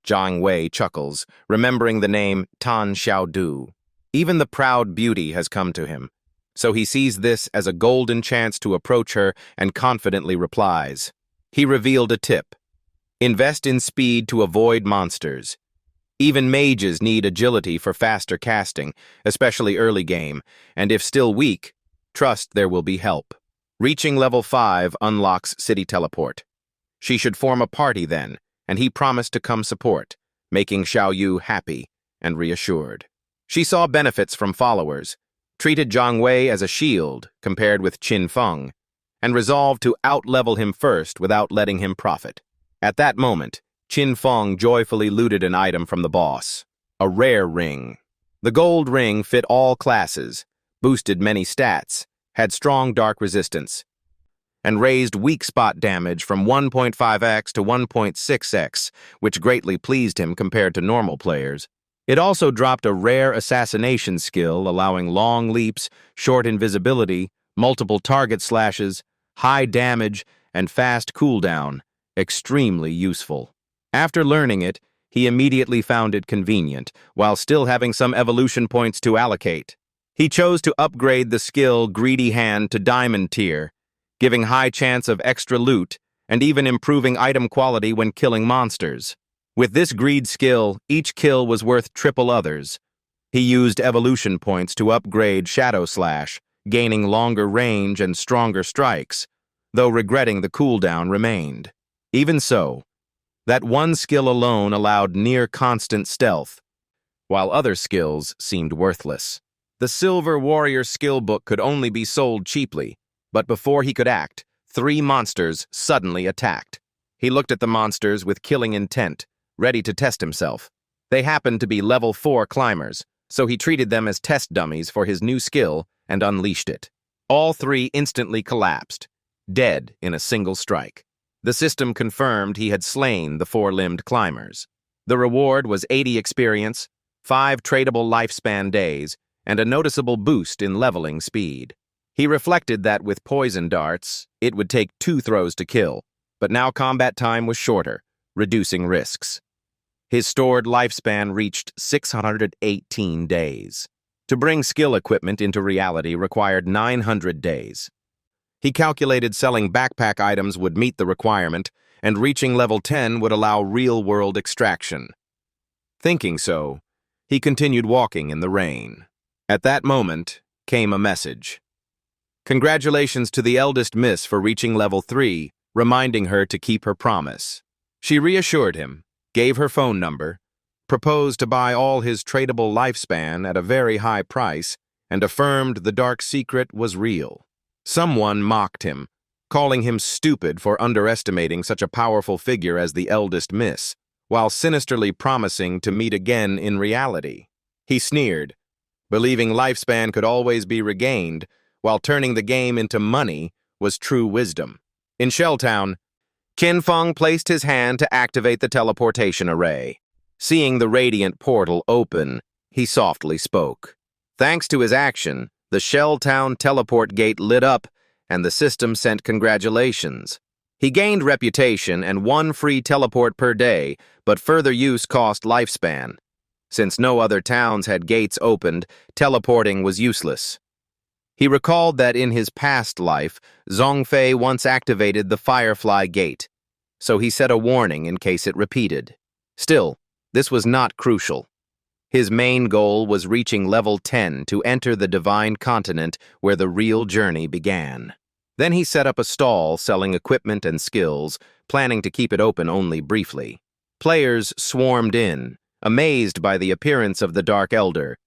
Jiang Wei chuckles, remembering the name Tan Xiaodu. Even the proud beauty has come to him, so he sees this as a golden chance to approach her and confidently replies. He revealed a tip. Invest in speed to avoid monsters. Even mages need agility for faster casting, especially early game, and if still weak, trust there will be help. Reaching level 5 unlocks City Teleport. She should form a party then, and he promised to come support, making Xiao Yu happy and reassured. She saw benefits from followers, treated Zhang Wei as a shield compared with Qin Feng, and resolved to outlevel him first without letting him profit. At that moment, Qin Feng joyfully looted an item from the boss, a rare ring. The gold ring fit all classes, boosted many stats, had strong dark resistance, and raised weak spot damage from 1.5x to 1.6x, which greatly pleased him compared to normal players. It also dropped a rare assassination skill, allowing long leaps, short invisibility, multiple target slashes, high damage, and fast cooldown, extremely useful. After learning it, he immediately found it convenient, while still having some evolution points to allocate. He chose to upgrade the skill Greedy Hand to Diamond tier, giving high chance of extra loot and even improving item quality when killing monsters. With this greed skill, each kill was worth triple others. He used evolution points to upgrade Shadow Slash, gaining longer range and stronger strikes, though regretting the cooldown remained. Even so, that one skill alone allowed near-constant stealth, while other skills seemed worthless. The Silver Warrior skill book could only be sold cheaply, but before he could act, 3 monsters suddenly attacked. He looked at the monsters with killing intent, ready to test himself. They happened to be level 4 climbers, so he treated them as test dummies for his new skill and unleashed it. All 3 instantly collapsed, dead in a single strike. The system confirmed he had slain the 4-limbed climbers. The reward was 80 experience, 5 tradable lifespan days, and a noticeable boost in leveling speed. He reflected that with poison darts, it would take 2 throws to kill, but now combat time was shorter, reducing risks. His stored lifespan reached 618 days. To bring skill equipment into reality required 900 days. He calculated selling backpack items would meet the requirement, and reaching level 10 would allow real-world extraction. Thinking so, he continued walking in the rain. At that moment came a message. Congratulations to the eldest miss for reaching level 3, reminding her to keep her promise. She reassured him, gave her phone number, proposed to buy all his tradable lifespan at a very high price, and affirmed the dark secret was real. Someone mocked him, calling him stupid for underestimating such a powerful figure as the eldest miss, while sinisterly promising to meet again in reality. He sneered, believing lifespan could always be regained, while turning the game into money was true wisdom. In Shelltown, Qin Feng placed his hand to activate the teleportation array. Seeing the radiant portal open, he softly spoke. Thanks to his action, the Shelltown teleport gate lit up, and the system sent congratulations. He gained reputation and 1 free teleport per day, but further use cost lifespan. Since no other towns had gates opened, teleporting was useless. He recalled that in his past life, Song Fay once activated the Firefly Gate, so he set a warning in case it repeated. Still, this was not crucial. His main goal was reaching level 10 to enter the Divine Continent where the real journey began. Then he set up a stall selling equipment and skills, planning to keep it open only briefly. Players swarmed in, amazed by the appearance of the Dark Elder,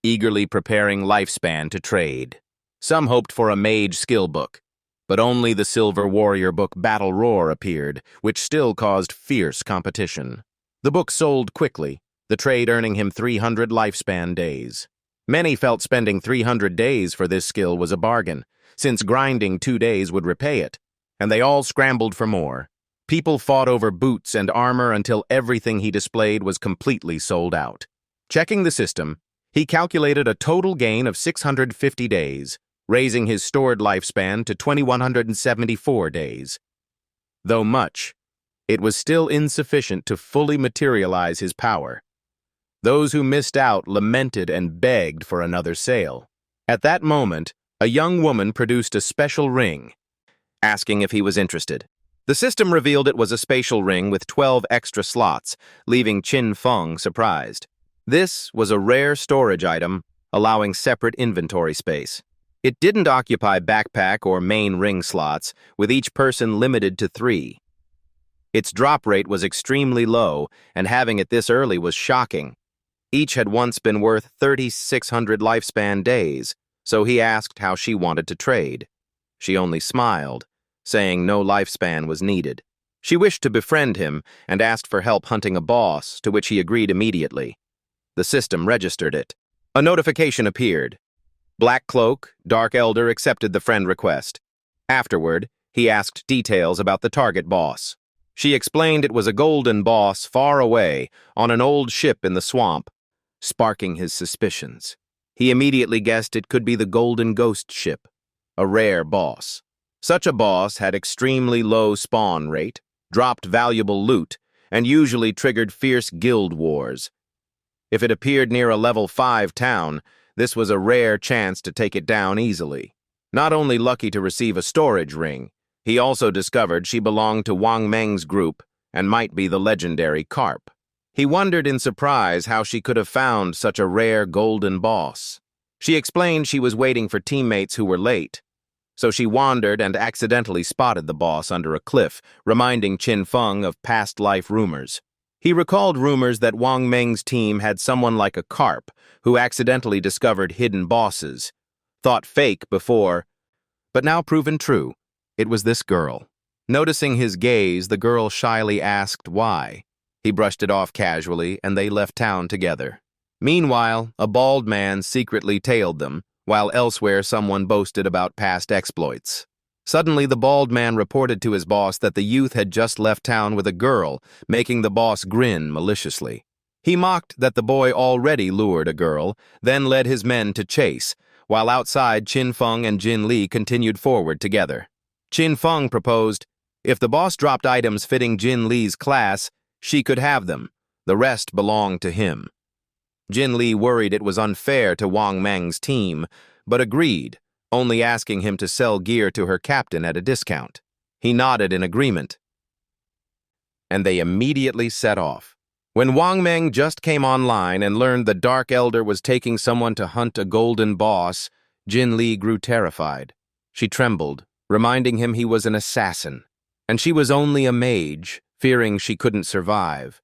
eagerly preparing lifespan to trade. Some hoped for a mage skill book, but only the Silver Warrior book Battle Roar appeared, which still caused fierce competition. The book sold quickly, the trade earning him 300 lifespan days. Many felt spending 300 days for this skill was a bargain, since grinding 2 days would repay it, and they all scrambled for more. People fought over boots and armor until everything he displayed was completely sold out. Checking the system, he calculated a total gain of 650 days, raising his stored lifespan to 2,174 days. Though much, it was still insufficient to fully materialize his power. Those who missed out lamented and begged for another sale. At that moment, a young woman produced a special ring, asking if he was interested. The system revealed it was a spatial ring with 12 extra slots, leaving Qin Feng surprised. This was a rare storage item, allowing separate inventory space. It didn't occupy backpack or main ring slots, with each person limited to 3. Its drop rate was extremely low, and having it this early was shocking. Each had once been worth 3,600 lifespan days, so he asked how she wanted to trade. She only smiled, saying no lifespan was needed. She wished to befriend him and asked for help hunting a boss, to which he agreed immediately. The system registered it. A notification appeared. Black Cloak, Dark Elder accepted the friend request. Afterward, he asked details about the target boss. She explained it was a golden boss far away on an old ship in the swamp, sparking his suspicions. He immediately guessed it could be the Golden Ghost ship, a rare boss. Such a boss had extremely low spawn rate, dropped valuable loot, and usually triggered fierce guild wars. If it appeared near a level 5 town, this was a rare chance to take it down easily. Not only lucky to receive a storage ring, he also discovered she belonged to Wang Meng's group and might be the legendary Carp. He wondered in surprise how she could have found such a rare golden boss. She explained she was waiting for teammates who were late, so she wandered and accidentally spotted the boss under a cliff, reminding Qin Feng of past life rumors. He recalled rumors that Wang Meng's team had someone like a Carp who accidentally discovered hidden bosses, thought fake before, but now proven true. It was this girl. Noticing his gaze, the girl shyly asked why. He brushed it off casually, and they left town together. Meanwhile, a bald man secretly tailed them, while elsewhere someone boasted about past exploits. Suddenly, the bald man reported to his boss that the youth had just left town with a girl, making the boss grin maliciously. He mocked that the boy already lured a girl, then led his men to chase, while outside Qin Feng and Jin Li continued forward together. Qin Feng proposed, if the boss dropped items fitting Jin Li's class, she could have them. The rest belonged to him. Jin Li worried it was unfair to Wang Meng's team, but agreed, only asking him to sell gear to her captain at a discount. He nodded in agreement, and they immediately set off. When Wang Meng just came online and learned the Dark Elder was taking someone to hunt a golden boss, Jin Li grew terrified. She trembled, reminding him he was an assassin, and she was only a mage, fearing she couldn't survive.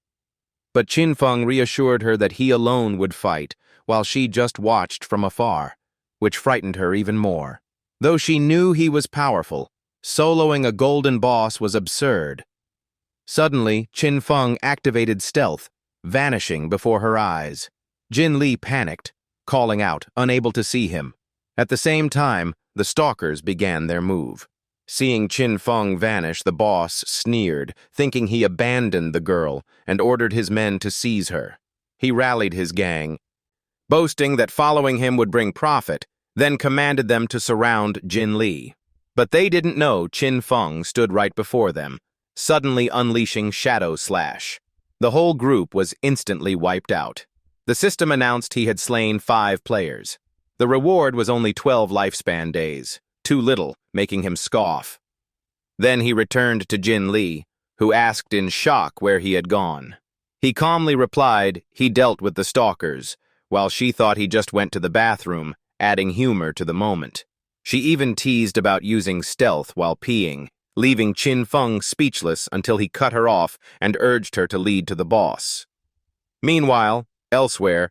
But Qin Feng reassured her that he alone would fight, while she just watched from afar, which frightened her even more. Though she knew he was powerful, soloing a golden boss was absurd. Suddenly, Qin Feng activated stealth, vanishing before her eyes. Jin Li panicked, calling out, unable to see him. At the same time, the stalkers began their move. Seeing Qin Feng vanish, the boss sneered, thinking he abandoned the girl, and ordered his men to seize her. He rallied his gang, boasting that following him would bring profit, then commanded them to surround Jin Li. But they didn't know Qin Feng stood right before them, suddenly unleashing Shadow Slash. The whole group was instantly wiped out. The system announced he had slain 5 players. The reward was only 12 lifespan days, too little, making him scoff. Then he returned to Jin Li, who asked in shock where he had gone. He calmly replied he dealt with the stalkers, while she thought he just went to the bathroom, adding humor to the moment. She even teased about using stealth while peeing, leaving Qin Feng speechless until he cut her off and urged her to lead to the boss. Meanwhile, elsewhere,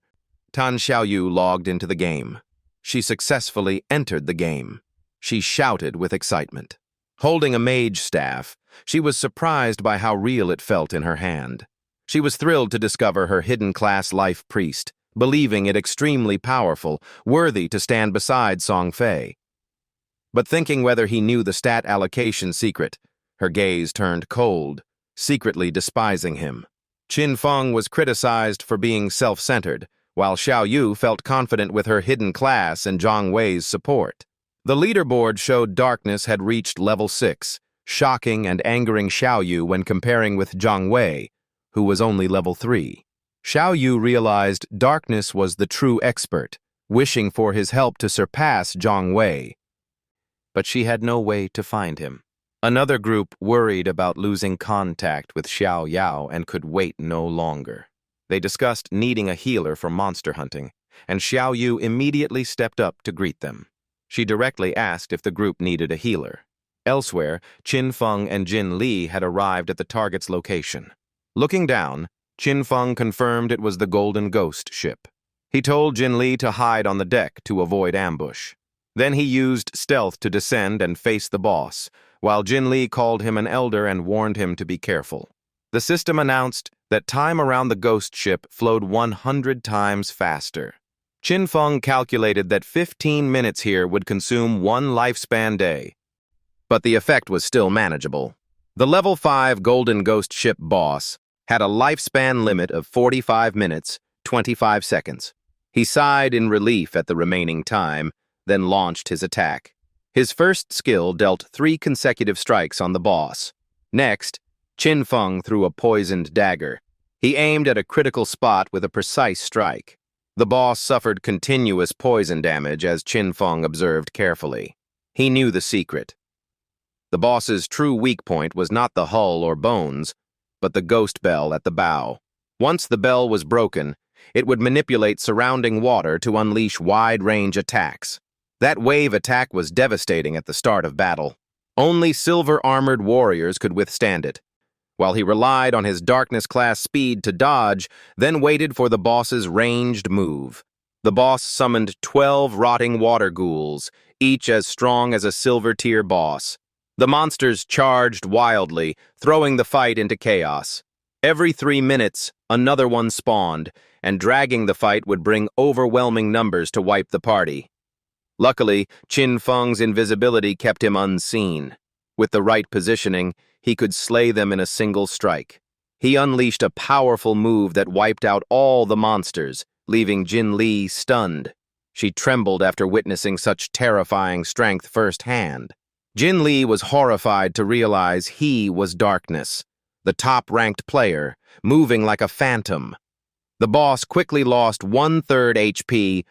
Tan Xiaoyu logged into the game. She successfully entered the game. She shouted with excitement. Holding a mage staff, she was surprised by how real it felt in her hand. She was thrilled to discover her hidden class life priest, believing it extremely powerful, worthy to stand beside Song Fay. But thinking whether he knew the stat allocation secret, her gaze turned cold, secretly despising him. Qin Feng was criticized for being self-centered, while Xiaoyu felt confident with her hidden class and Zhang Wei's support. The leaderboard showed Darkness had reached level 6, shocking and angering Xiaoyu when comparing with Zhang Wei, who was only level 3. Xiaoyu realized Darkness was the true expert, wishing for his help to surpass Zhang Wei. But she had no way to find him. Another group worried about losing contact with Xiao Yao and could wait no longer. They discussed needing a healer for monster hunting, and Xiao Yu immediately stepped up to greet them. She directly asked if the group needed a healer. Elsewhere, Qin Feng and Jin Li had arrived at the target's location. Looking down, Qin Feng confirmed it was the Golden Ghost ship. He told Jin Li to hide on the deck to avoid ambush. Then he used stealth to descend and face the boss, while Jin Li called him an elder and warned him to be careful. The system announced that time around the ghost ship flowed 100 times faster. Qin Feng calculated that 15 minutes here would consume one lifespan day. But the effect was still manageable. The Level 5 Golden Ghost ship boss had a lifespan limit of 45 minutes, 25 seconds. He sighed in relief at the remaining time, then launched his attack. His first skill dealt 3 consecutive strikes on the boss. Next, Qin Feng threw a poisoned dagger. He aimed at a critical spot with a precise strike. The boss suffered continuous poison damage as Qin Feng observed carefully. He knew the secret. The boss's true weak point was not the hull or bones, but the ghost bell at the bow. Once the bell was broken, it would manipulate surrounding water to unleash wide-range attacks. That wave attack was devastating at the start of battle. Only silver-armored warriors could withstand it, while he relied on his darkness-class speed to dodge, then waited for the boss's ranged move. The boss summoned 12 rotting water ghouls, each as strong as a silver-tier boss. The monsters charged wildly, throwing the fight into chaos. Every 3 minutes, another one spawned, and dragging the fight would bring overwhelming numbers to wipe the party. Luckily, Qin Feng's invisibility kept him unseen. With the right positioning, he could slay them in a single strike. He unleashed a powerful move that wiped out all the monsters, leaving Jin Li stunned. She trembled after witnessing such terrifying strength firsthand. Jin Li was horrified to realize he was darkness, the top-ranked player, moving like a phantom. The boss quickly lost 1/3 HP,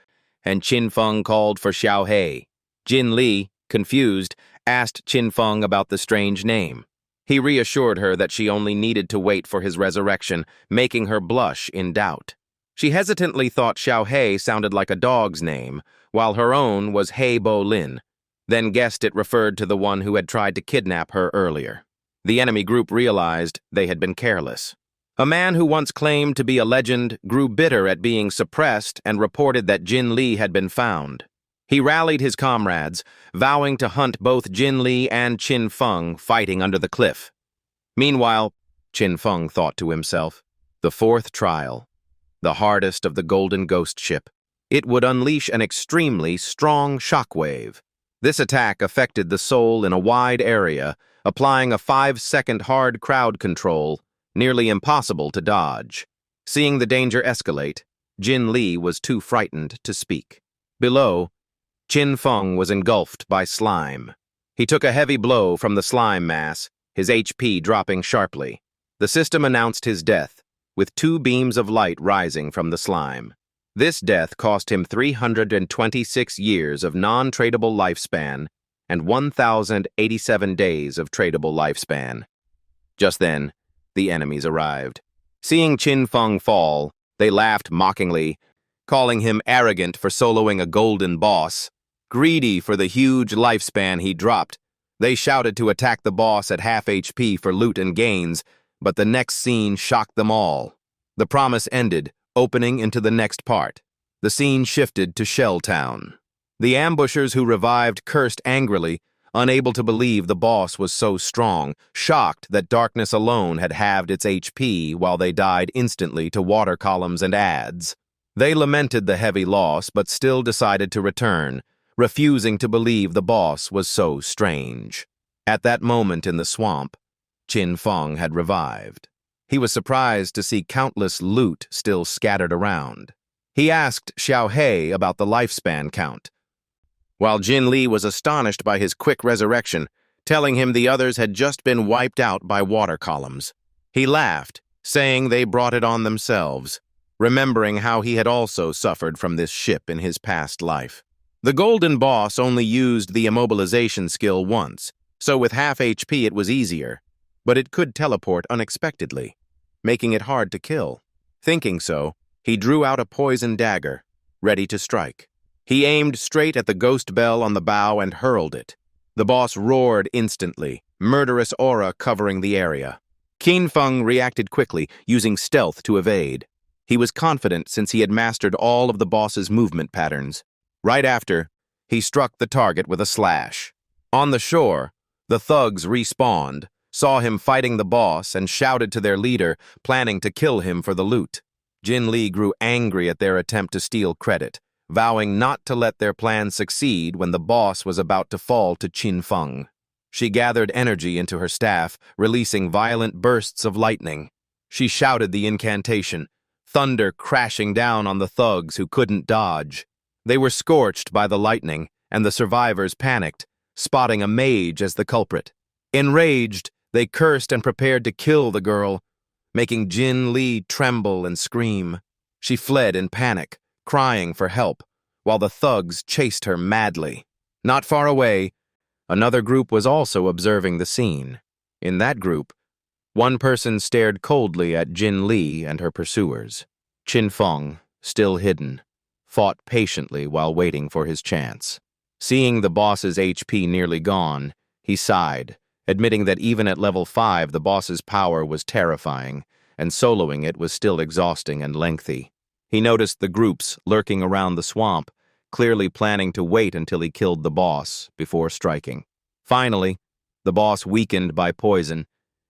and Qin Feng called for Xiao He. Jin Li, confused, asked Qin Feng about the strange name. He reassured her that she only needed to wait for his resurrection, making her blush in doubt. She hesitantly thought Xiao He sounded like a dog's name, while her own was He Bo Lin, then guessed it referred to the one who had tried to kidnap her earlier. The enemy group realized they had been careless. A man who once claimed to be a legend grew bitter at being suppressed and reported that Jin Li had been found. He rallied his comrades, vowing to hunt both Jin Li and Qin Feng fighting under the cliff. Meanwhile, Qin Feng thought to himself, the 4th trial, the hardest of the Golden Ghost ship. It would unleash an extremely strong shockwave. This attack affected the soul in a wide area, applying a 5-second hard crowd control, nearly impossible to dodge. Seeing the danger escalate, Jin Li was too frightened to speak. Below, Qin Feng was engulfed by slime. He took a heavy blow from the slime mass, his HP dropping sharply. The system announced his death, with 2 beams of light rising from the slime. This death cost him 326 years of non-tradable lifespan and 1,087 days of tradable lifespan. Just then, the enemies arrived. Seeing Qin Feng fall, they laughed mockingly, calling him arrogant for soloing a golden boss. Greedy for the huge lifespan he dropped, they shouted to attack the boss at half HP for loot and gains, but the next scene shocked them all. The promise ended, opening into the next part. The scene shifted to Shell Town. The ambushers who revived cursed angrily, unable to believe the boss was so strong, shocked that darkness alone had halved its HP while they died instantly to water columns and ads. They lamented the heavy loss but still decided to return, refusing to believe the boss was so strange. At that moment in the swamp, Qin Feng had revived. He was surprised to see countless loot still scattered around. He asked Xiao He about the lifespan count, while Jin Li was astonished by his quick resurrection, telling him the others had just been wiped out by water columns. He laughed, saying they brought it on themselves, remembering how he had also suffered from this ship in his past life. The Golden Boss only used the immobilization skill once, So with half HP it was easier, but it could teleport unexpectedly, making it hard to kill. Thinking so, he drew out a poison dagger, ready to strike. He aimed straight at the ghost bell on the bow and hurled it. The boss roared instantly, murderous aura covering the area. Qin Feng reacted quickly, using stealth to evade. He was confident since he had mastered all of the boss's movement patterns. Right after, he struck the target with a slash. On the shore, the thugs respawned, saw him fighting the boss, and shouted to their leader, planning to kill him for the loot. Jin Li grew angry at their attempt to steal credit, vowing not to let their plan succeed when the boss was about to fall to Qin Feng. She gathered energy into her staff, releasing violent bursts of lightning. She shouted the incantation, thunder crashing down on the thugs who couldn't dodge. They were scorched by the lightning, and the survivors panicked, spotting a mage as the culprit. Enraged, they cursed and prepared to kill the girl, making Jin Li tremble and scream. She fled in panic, crying for help, while the thugs chased her madly. Not far away, another group was also observing the scene. In that group, one person stared coldly at Jin Li and her pursuers. Qin Feng, still hidden, fought patiently while waiting for his chance. Seeing the boss's HP nearly gone, he sighed, admitting that even at level 5 the boss's power was terrifying, and soloing it was still exhausting and lengthy. He noticed the groups lurking around the swamp, clearly planning to wait until he killed the boss before striking. Finally, the boss weakened by poison.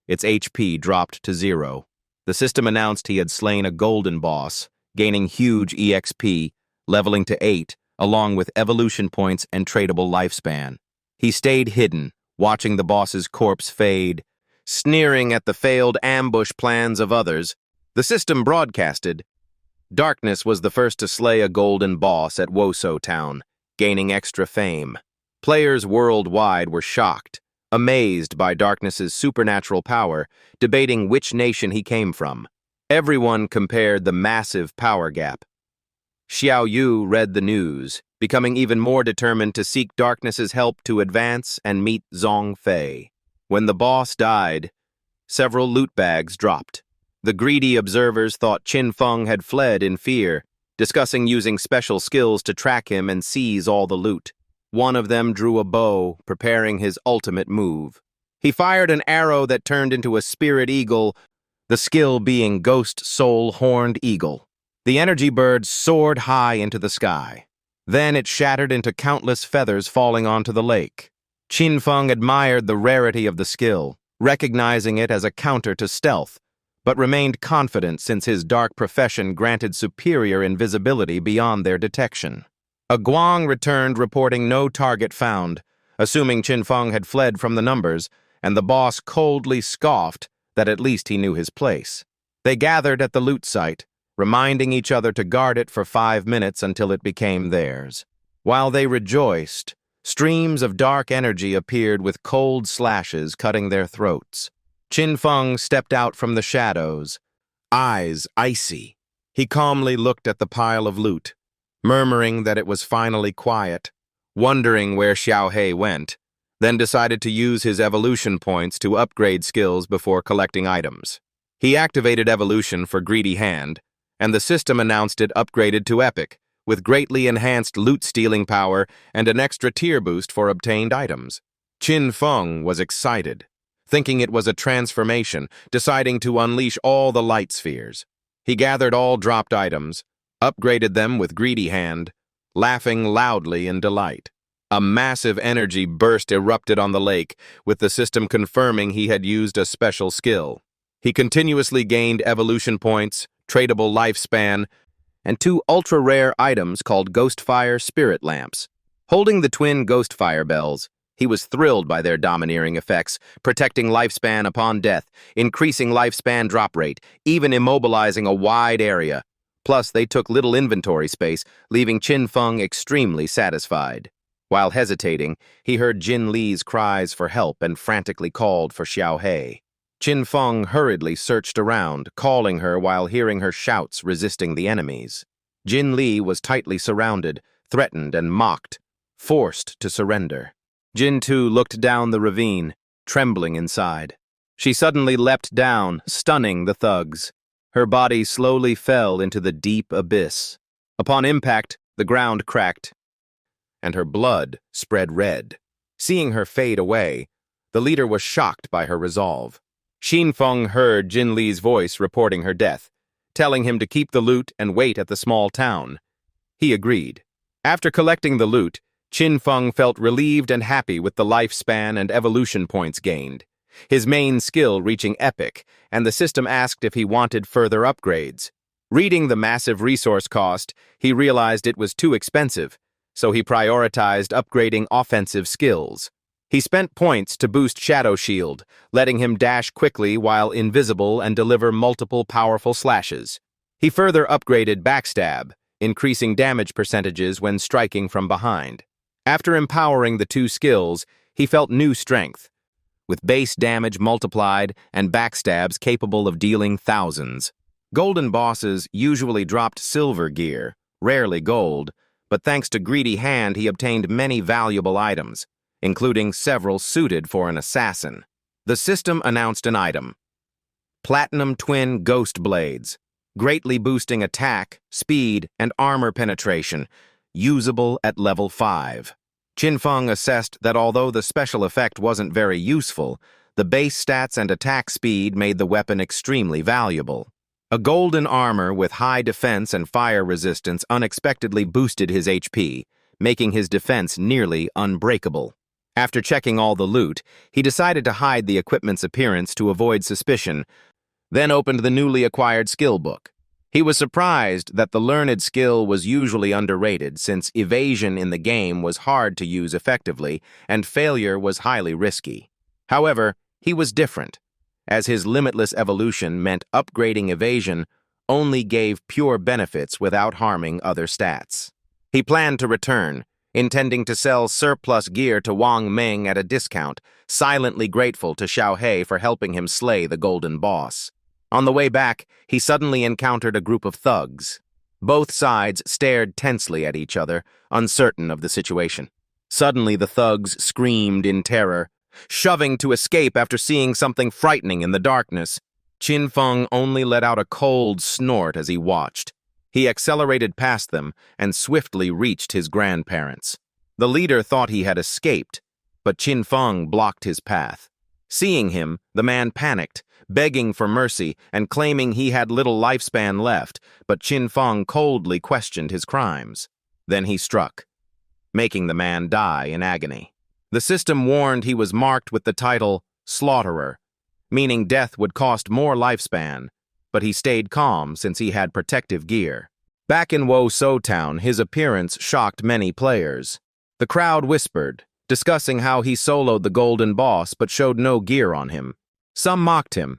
Its HP dropped to 0. The system announced he had slain a golden boss, gaining huge EXP, leveling to 8, along with evolution points and tradable lifespan. He stayed hidden, watching the boss's corpse fade, sneering at the failed ambush plans of others. The system broadcasted, Darkness was the first to slay a golden boss at Woso Town, gaining extra fame. Players worldwide were shocked, amazed by Darkness's supernatural power, debating which nation he came from. Everyone compared the massive power gap. Xiao Yu read the news, becoming even more determined to seek Darkness's help to advance and meet Song Fay. When the boss died, several loot bags dropped. The greedy observers thought Qin Feng had fled in fear, discussing using special skills to track him and seize all the loot. One of them drew a bow, preparing his ultimate move. He fired an arrow that turned into a spirit eagle, the skill being Ghost Soul Horned Eagle. The energy bird soared high into the sky. Then it shattered into countless feathers falling onto the lake. Qin Feng admired the rarity of the skill, recognizing it as a counter to stealth, but remained confident since his dark profession granted superior invisibility beyond their detection. A Guang returned reporting no target found, assuming Qin Feng had fled from the numbers, and the boss coldly scoffed that at least he knew his place. They gathered at the loot site, reminding each other to guard it for 5 minutes until it became theirs. While they rejoiced, streams of dark energy appeared with cold slashes cutting their throats. Qin Feng stepped out from the shadows, eyes icy. He calmly looked at the pile of loot, murmuring that it was finally quiet, wondering where Xiao He went, then decided to use his evolution points to upgrade skills before collecting items. He activated evolution for Greedy Hand, and the system announced it upgraded to Epic, with greatly enhanced loot-stealing power and an extra tier boost for obtained items. Qin Feng was excited, thinking it was a transformation, deciding to unleash all the light spheres. He gathered all dropped items, upgraded them with Greedy Hand, laughing loudly in delight. A massive energy burst erupted on the lake, with the system confirming he had used a special skill. He continuously gained evolution points, tradable lifespan, and 2 ultra-rare items called Ghostfire Spirit Lamps. Holding the twin Ghostfire bells, he was thrilled by their domineering effects, protecting lifespan upon death, increasing lifespan drop rate, even immobilizing a wide area. Plus, they took little inventory space, leaving Qin Feng extremely satisfied. While hesitating, he heard Jin Li's cries for help and frantically called for Xiao He. Qin Feng hurriedly searched around, calling her while hearing her shouts resisting the enemies. Jin Li was tightly surrounded, threatened and mocked, forced to surrender. Jin-Tu looked down the ravine, trembling inside. She suddenly leapt down, stunning the thugs. Her body slowly fell into the deep abyss. Upon impact, the ground cracked, and her blood spread red. Seeing her fade away, the leader was shocked by her resolve. Xin Feng heard Jin Li's voice reporting her death, telling him to keep the loot and wait at the small town. He agreed. After collecting the loot, Qin Feng felt relieved and happy with the lifespan and evolution points gained, his main skill reaching epic, and the system asked if he wanted further upgrades. Reading the massive resource cost, he realized it was too expensive, so he prioritized upgrading offensive skills. He spent points to boost Shadow Shield, letting him dash quickly while invisible and deliver multiple powerful slashes. He further upgraded Backstab, increasing damage percentages when striking from behind. After empowering the two skills, he felt new strength, with base damage multiplied and backstabs capable of dealing thousands. Golden bosses usually dropped silver gear, rarely gold, but thanks to Greedy Hand he obtained many valuable items, including several suited for an assassin. The system announced an item: Platinum Twin Ghost Blades, greatly boosting attack, speed, and armor penetration, usable at level 5. Qin Feng assessed that although the special effect wasn't very useful, the base stats and attack speed made the weapon extremely valuable. A golden armor with high defense and fire resistance unexpectedly boosted his HP, making his defense nearly unbreakable. After checking all the loot, he decided to hide the equipment's appearance to avoid suspicion, then opened the newly acquired skill book. He was surprised that the learned skill was usually underrated, since evasion in the game was hard to use effectively and failure was highly risky. However, he was different, as his limitless evolution meant upgrading evasion only gave pure benefits without harming other stats. He planned to return, intending to sell surplus gear to Wang Ming at a discount, silently grateful to Xiao He for helping him slay the golden boss. On the way back, he suddenly encountered a group of thugs. Both sides stared tensely at each other, uncertain of the situation. Suddenly, the thugs screamed in terror, shoving to escape after seeing something frightening in the darkness. Qin Feng only let out a cold snort as he watched. He accelerated past them and swiftly reached his grandparents. The leader thought he had escaped, but Qin Feng blocked his path. Seeing him, the man panicked, begging for mercy and claiming he had little lifespan left, but Qin Feng coldly questioned his crimes. Then he struck, making the man die in agony. The system warned he was marked with the title Slaughterer, meaning death would cost more lifespan, but he stayed calm since he had protective gear. Back in Wo So Town, his appearance shocked many players. The crowd whispered, discussing how he soloed the golden boss but showed no gear on him. Some mocked him,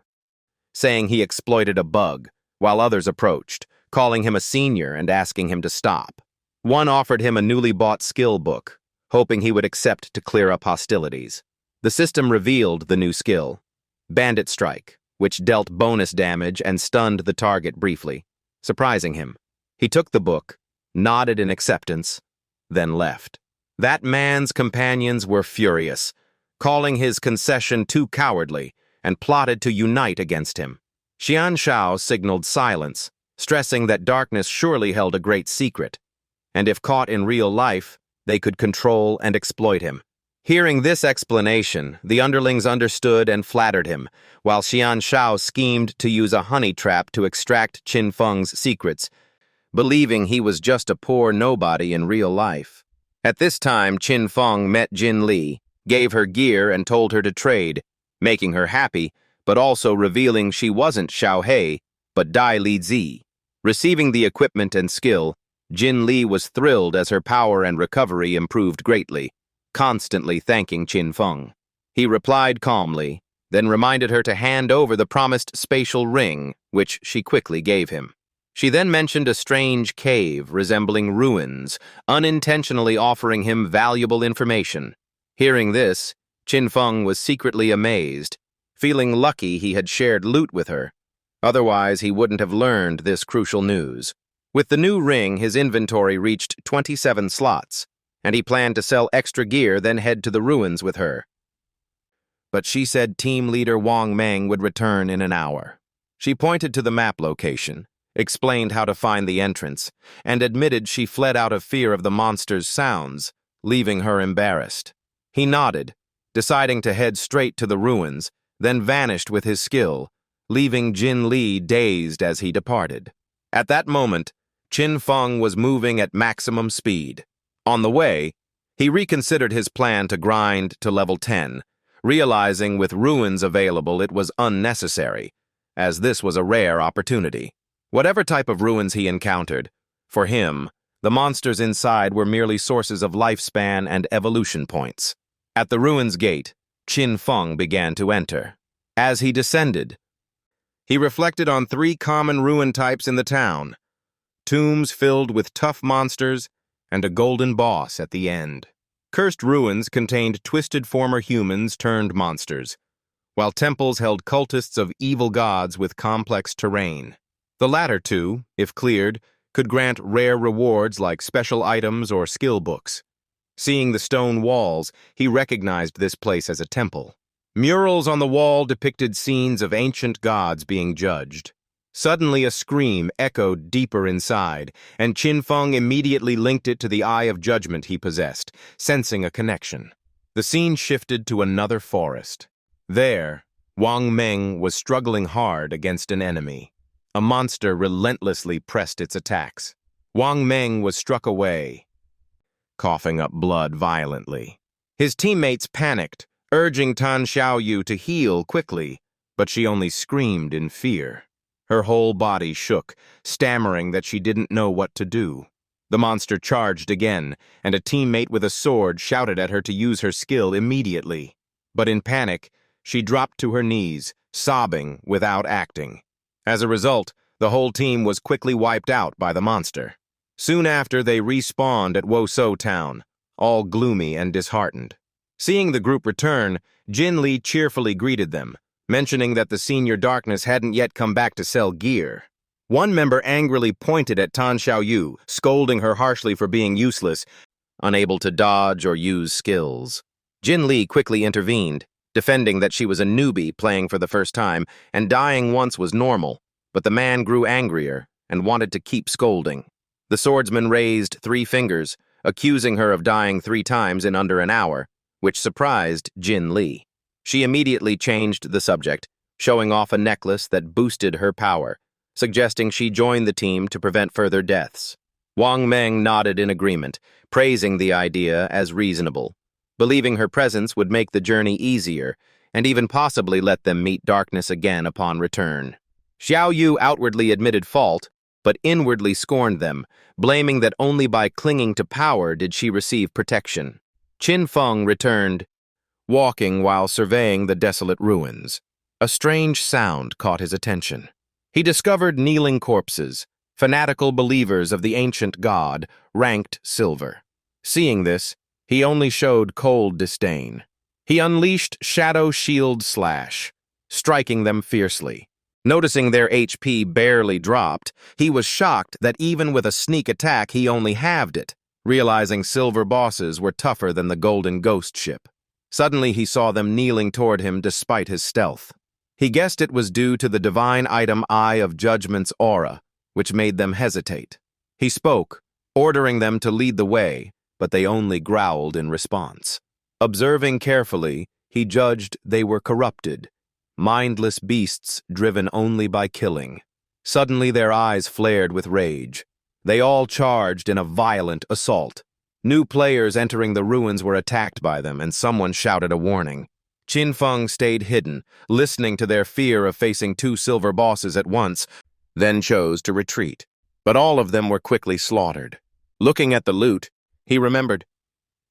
saying he exploited a bug, while others approached, calling him a senior and asking him to stop. One offered him a newly bought skill book, hoping he would accept to clear up hostilities. The system revealed the new skill, Bandit Strike, which dealt bonus damage and stunned the target briefly, surprising him. He took the book, nodded in acceptance, then left. That man's companions were furious, calling his concession too cowardly, and plotted to unite against him. Xian Shao signaled silence, stressing that darkness surely held a great secret, and if caught in real life, they could control and exploit him. Hearing this explanation, the underlings understood and flattered him, while Xian Shao schemed to use a honey trap to extract Qin Feng's secrets, believing he was just a poor nobody in real life. At this time, Qin Feng met Jin Li, gave her gear and told her to trade, making her happy, but also revealing she wasn't Xiao He, but Dai Li Zi. Receiving the equipment and skill, Jin Li was thrilled as her power and recovery improved greatly, constantly thanking Qin Feng. He replied calmly, then reminded her to hand over the promised spatial ring, which she quickly gave him. She then mentioned a strange cave resembling ruins, unintentionally offering him valuable information. Hearing this, Qin Feng was secretly amazed, feeling lucky he had shared loot with her. Otherwise, he wouldn't have learned this crucial news. With the new ring, his inventory reached 27 slots, and he planned to sell extra gear, then head to the ruins with her. But she said team leader Wang Meng would return in an hour. She pointed to the map location, explained how to find the entrance, and admitted she fled out of fear of the monster's sounds, leaving her embarrassed. He nodded, deciding to head straight to the ruins, then vanished with his skill, leaving Jin Li dazed as he departed. At that moment, Qin Feng was moving at maximum speed. On the way, he reconsidered his plan to grind to level 10, realizing with ruins available it was unnecessary, as this was a rare opportunity. Whatever type of ruins he encountered, for him, the monsters inside were merely sources of lifespan and evolution points. At the ruins gate, Qin Feng began to enter. As he descended, he reflected on 3 common ruin types in the town: tombs filled with tough monsters and a golden boss at the end. Cursed ruins contained twisted former humans turned monsters, while temples held cultists of evil gods with complex terrain. The latter 2, if cleared, could grant rare rewards like special items or skill books. Seeing the stone walls, he recognized this place as a temple. Murals on the wall depicted scenes of ancient gods being judged. Suddenly a scream echoed deeper inside, and Qin Feng immediately linked it to the eye of judgment he possessed, sensing a connection. The scene shifted to another forest. There, Wang Meng was struggling hard against an enemy. A monster relentlessly pressed its attacks. Wang Meng was struck away, coughing up blood violently. His teammates panicked, urging Tan Xiaoyu to heal quickly, but she only screamed in fear. Her whole body shook, stammering that she didn't know what to do. The monster charged again, and a teammate with a sword shouted at her to use her skill immediately. But in panic, she dropped to her knees, sobbing without acting. As a result, the whole team was quickly wiped out by the monster. Soon after, they respawned at Woso Town, all gloomy and disheartened. Seeing the group return, Jin Li cheerfully greeted them, mentioning that the Senior Darkness hadn't yet come back to sell gear. One member angrily pointed at Tan Xiaoyu, scolding her harshly for being useless, unable to dodge or use skills. Jin Li quickly intervened, defending that she was a newbie playing for the first time, and dying once was normal, but the man grew angrier and wanted to keep scolding. The swordsman raised 3 fingers, accusing her of dying 3 times in under an hour, which surprised Jin Li. She immediately changed the subject, showing off a necklace that boosted her power, suggesting she join the team to prevent further deaths. Wang Meng nodded in agreement, praising the idea as reasonable, believing her presence would make the journey easier and even possibly let them meet darkness again upon return. Xiao Yu outwardly admitted fault, but inwardly scorned them, blaming that only by clinging to power did she receive protection. Qin Feng returned, walking while surveying the desolate ruins. A strange sound caught his attention. He discovered kneeling corpses, fanatical believers of the ancient god, ranked silver. Seeing this, he only showed cold disdain. He unleashed Shadow Shield Slash, striking them fiercely. Noticing their HP barely dropped, he was shocked that even with a sneak attack he only halved it, realizing silver bosses were tougher than the golden ghost ship. Suddenly he saw them kneeling toward him despite his stealth. He guessed it was due to the divine item Eye of Judgment's aura, which made them hesitate. He spoke, ordering them to lead the way, but they only growled in response. Observing carefully, he judged they were corrupted, mindless beasts driven only by killing. Suddenly their eyes flared with rage. They all charged in a violent assault. New players entering the ruins were attacked by them, and someone shouted a warning. Qin Feng stayed hidden, listening to their fear of facing 2 silver bosses at once, then chose to retreat. But all of them were quickly slaughtered. Looking at the loot, he remembered.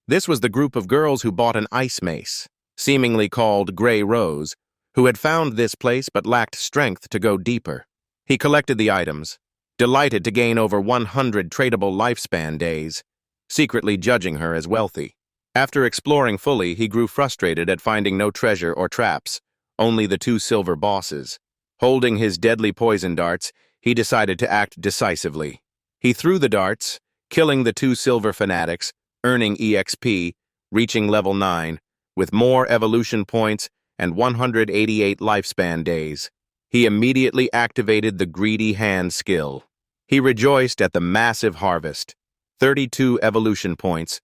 This was the group of girls who bought an ice mace, seemingly called Grey Rose, who had found this place but lacked strength to go deeper. He collected the items, delighted to gain over 100 tradable lifespan days, secretly judging her as wealthy. After exploring fully, he grew frustrated at finding no treasure or traps, only the 2 silver bosses. Holding his deadly poison darts, he decided to act decisively. He threw the darts, killing the 2 silver fanatics, earning EXP, reaching level 9, with more evolution points and 188 lifespan days. He immediately activated the Greedy Hand skill. He rejoiced at the massive harvest, 32 evolution points,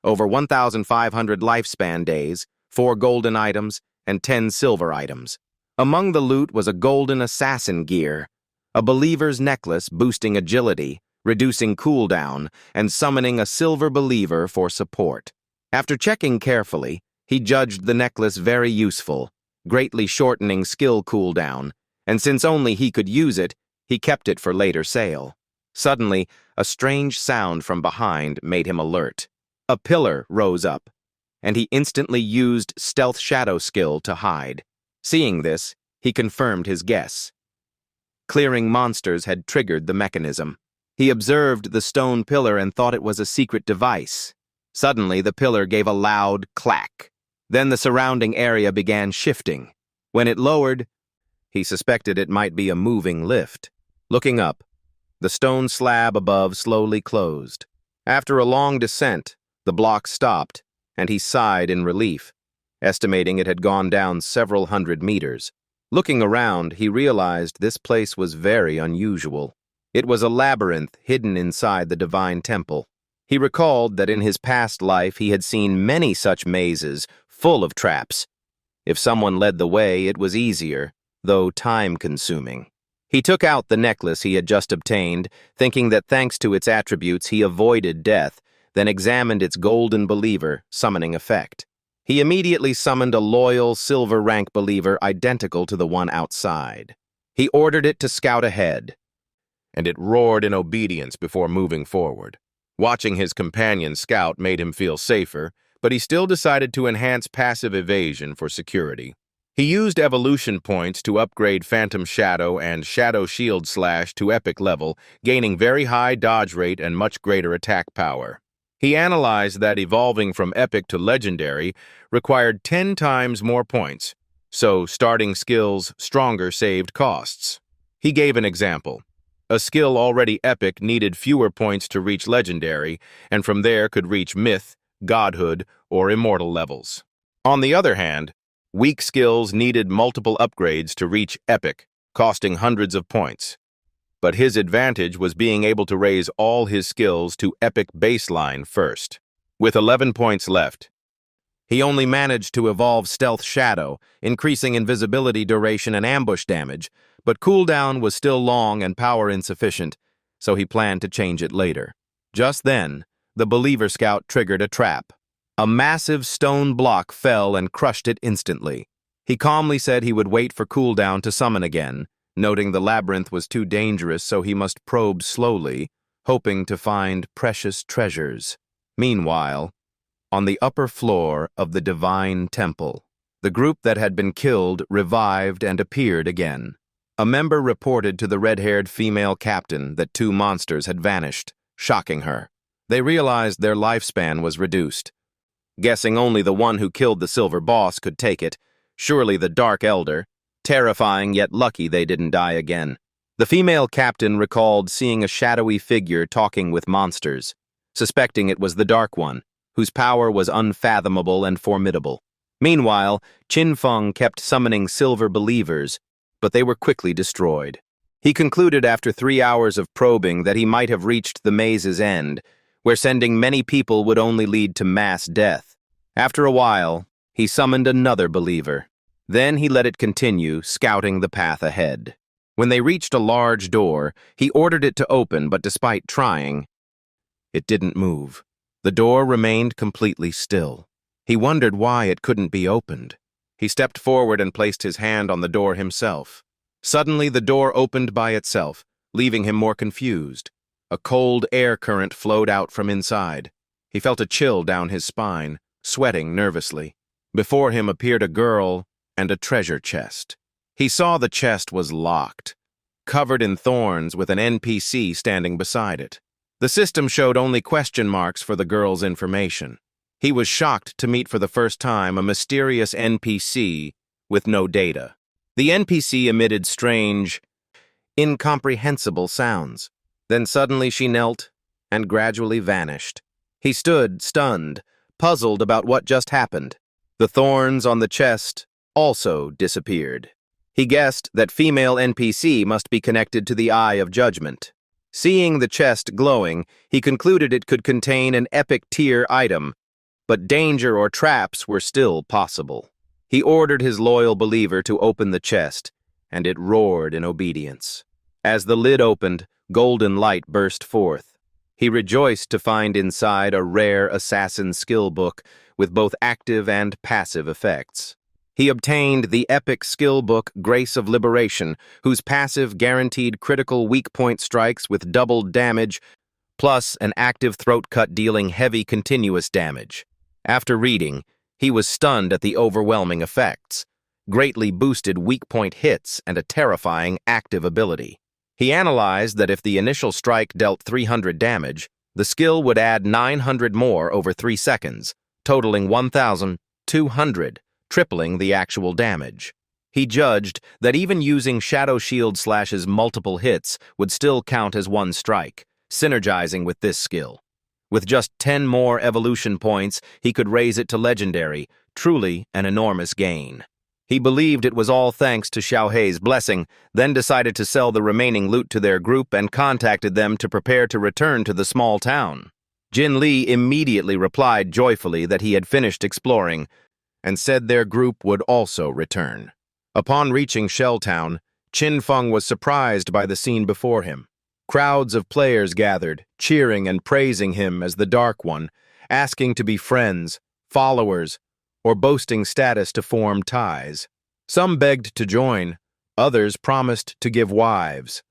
over 1,500 lifespan days, 4 golden items, and 10 silver items. Among the loot was a golden assassin gear, a believer's necklace boosting agility, reducing cooldown, and summoning a silver believer for support. After checking carefully, he judged the necklace very useful, greatly shortening skill cooldown, and since only he could use it, he kept it for later sale. Suddenly, a strange sound from behind made him alert. A pillar rose up, and he instantly used Stealth Shadow skill to hide. Seeing this, he confirmed his guess. Clearing monsters had triggered the mechanism. He observed the stone pillar and thought it was a secret device. Suddenly, the pillar gave a loud clack. Then the surrounding area began shifting. When it lowered, he suspected it might be a moving lift. Looking up, the stone slab above slowly closed. After a long descent, the block stopped, and he sighed in relief, estimating it had gone down several hundred meters. Looking around, he realized this place was very unusual. It was a labyrinth hidden inside the divine temple. He recalled that in his past life he had seen many such mazes, full of traps. If someone led the way, it was easier, though time-consuming. He took out the necklace he had just obtained, thinking that thanks to its attributes he avoided death, then examined its golden believer, summoning effect. He immediately summoned a loyal silver rank believer identical to the one outside. He ordered it to scout ahead, and it roared in obedience before moving forward. Watching his companion scout made him feel safer, but he still decided to enhance passive evasion for security. He used evolution points to upgrade Phantom Shadow and Shadow Shield Slash to epic level, gaining very high dodge rate and much greater attack power. He analyzed that evolving from epic to legendary required 10 times more points, so starting skills stronger saved costs. He gave an example. A skill already epic needed fewer points to reach legendary, and from there could reach myth, godhood, or immortal levels. On the other hand, weak skills needed multiple upgrades to reach epic, costing hundreds of points. But his advantage was being able to raise all his skills to epic baseline first. With 11 points left, he only managed to evolve Stealth Shadow, increasing invisibility duration and ambush damage, but cooldown was still long and power insufficient, so he planned to change it later. Just then, the Believer Scout triggered a trap. A massive stone block fell and crushed it instantly. He calmly said he would wait for cooldown to summon again, noting the labyrinth was too dangerous so he must probe slowly, hoping to find precious treasures. Meanwhile, on the upper floor of the Divine Temple, the group that had been killed revived and appeared again. A member reported to the red-haired female captain that 2 monsters had vanished, shocking her. They realized their lifespan was reduced. Guessing only the one who killed the Silver Boss could take it, surely the Dark Elder. Terrifying, yet lucky they didn't die again. The female captain recalled seeing a shadowy figure talking with monsters, suspecting it was the Dark One, whose power was unfathomable and formidable. Meanwhile, Qin Feng kept summoning silver believers, but they were quickly destroyed. He concluded after 3 hours of probing that he might have reached the maze's end, where sending many people would only lead to mass death. After a while, he summoned another believer. Then he let it continue, scouting the path ahead. When they reached a large door, he ordered it to open, but despite trying, it didn't move. The door remained completely still. He wondered why it couldn't be opened. He stepped forward and placed his hand on the door himself. Suddenly, the door opened by itself, leaving him more confused. A cold air current flowed out from inside. He felt a chill down his spine, sweating nervously. Before him appeared a girl and a treasure chest. He saw the chest was locked, covered in thorns with an NPC standing beside it. The system showed only question marks for the girl's information. He was shocked to meet for the first time a mysterious NPC with no data. The NPC emitted strange, incomprehensible sounds. Then suddenly she knelt and gradually vanished. He stood, stunned, puzzled about what just happened. The thorns on the chest also disappeared. He guessed that female NPC must be connected to the Eye of Judgment. Seeing the chest glowing, he concluded it could contain an epic tier item, but danger or traps were still possible. He ordered his loyal believer to open the chest, and it roared in obedience. As the lid opened, golden light burst forth. He rejoiced to find inside a rare assassin skill book with both active and passive effects. He obtained the epic skill book Grace of Liberation, whose passive guaranteed critical weak point strikes with doubled damage, plus an active throat cut dealing heavy continuous damage. After reading, he was stunned at the overwhelming effects, greatly boosted weak point hits and a terrifying active ability. He analyzed that if the initial strike dealt 300 damage, the skill would add 900 more over 3 seconds, totaling 1,200, tripling the actual damage. He judged that even using Shadow Shield Slash's multiple hits would still count as one strike, synergizing with this skill. With just 10 more evolution points, he could raise it to legendary, truly an enormous gain. He believed it was all thanks to Xiao Hei's blessing, then decided to sell the remaining loot to their group and contacted them to prepare to return to the small town. Jin Li immediately replied joyfully that he had finished exploring, and said their group would also return. Upon reaching Shell Town, Qin Feng was surprised by the scene before him. Crowds of players gathered, cheering and praising him as the Dark One, asking to be friends, followers, or boasting status to form ties. Some begged to join, others promised to give wives,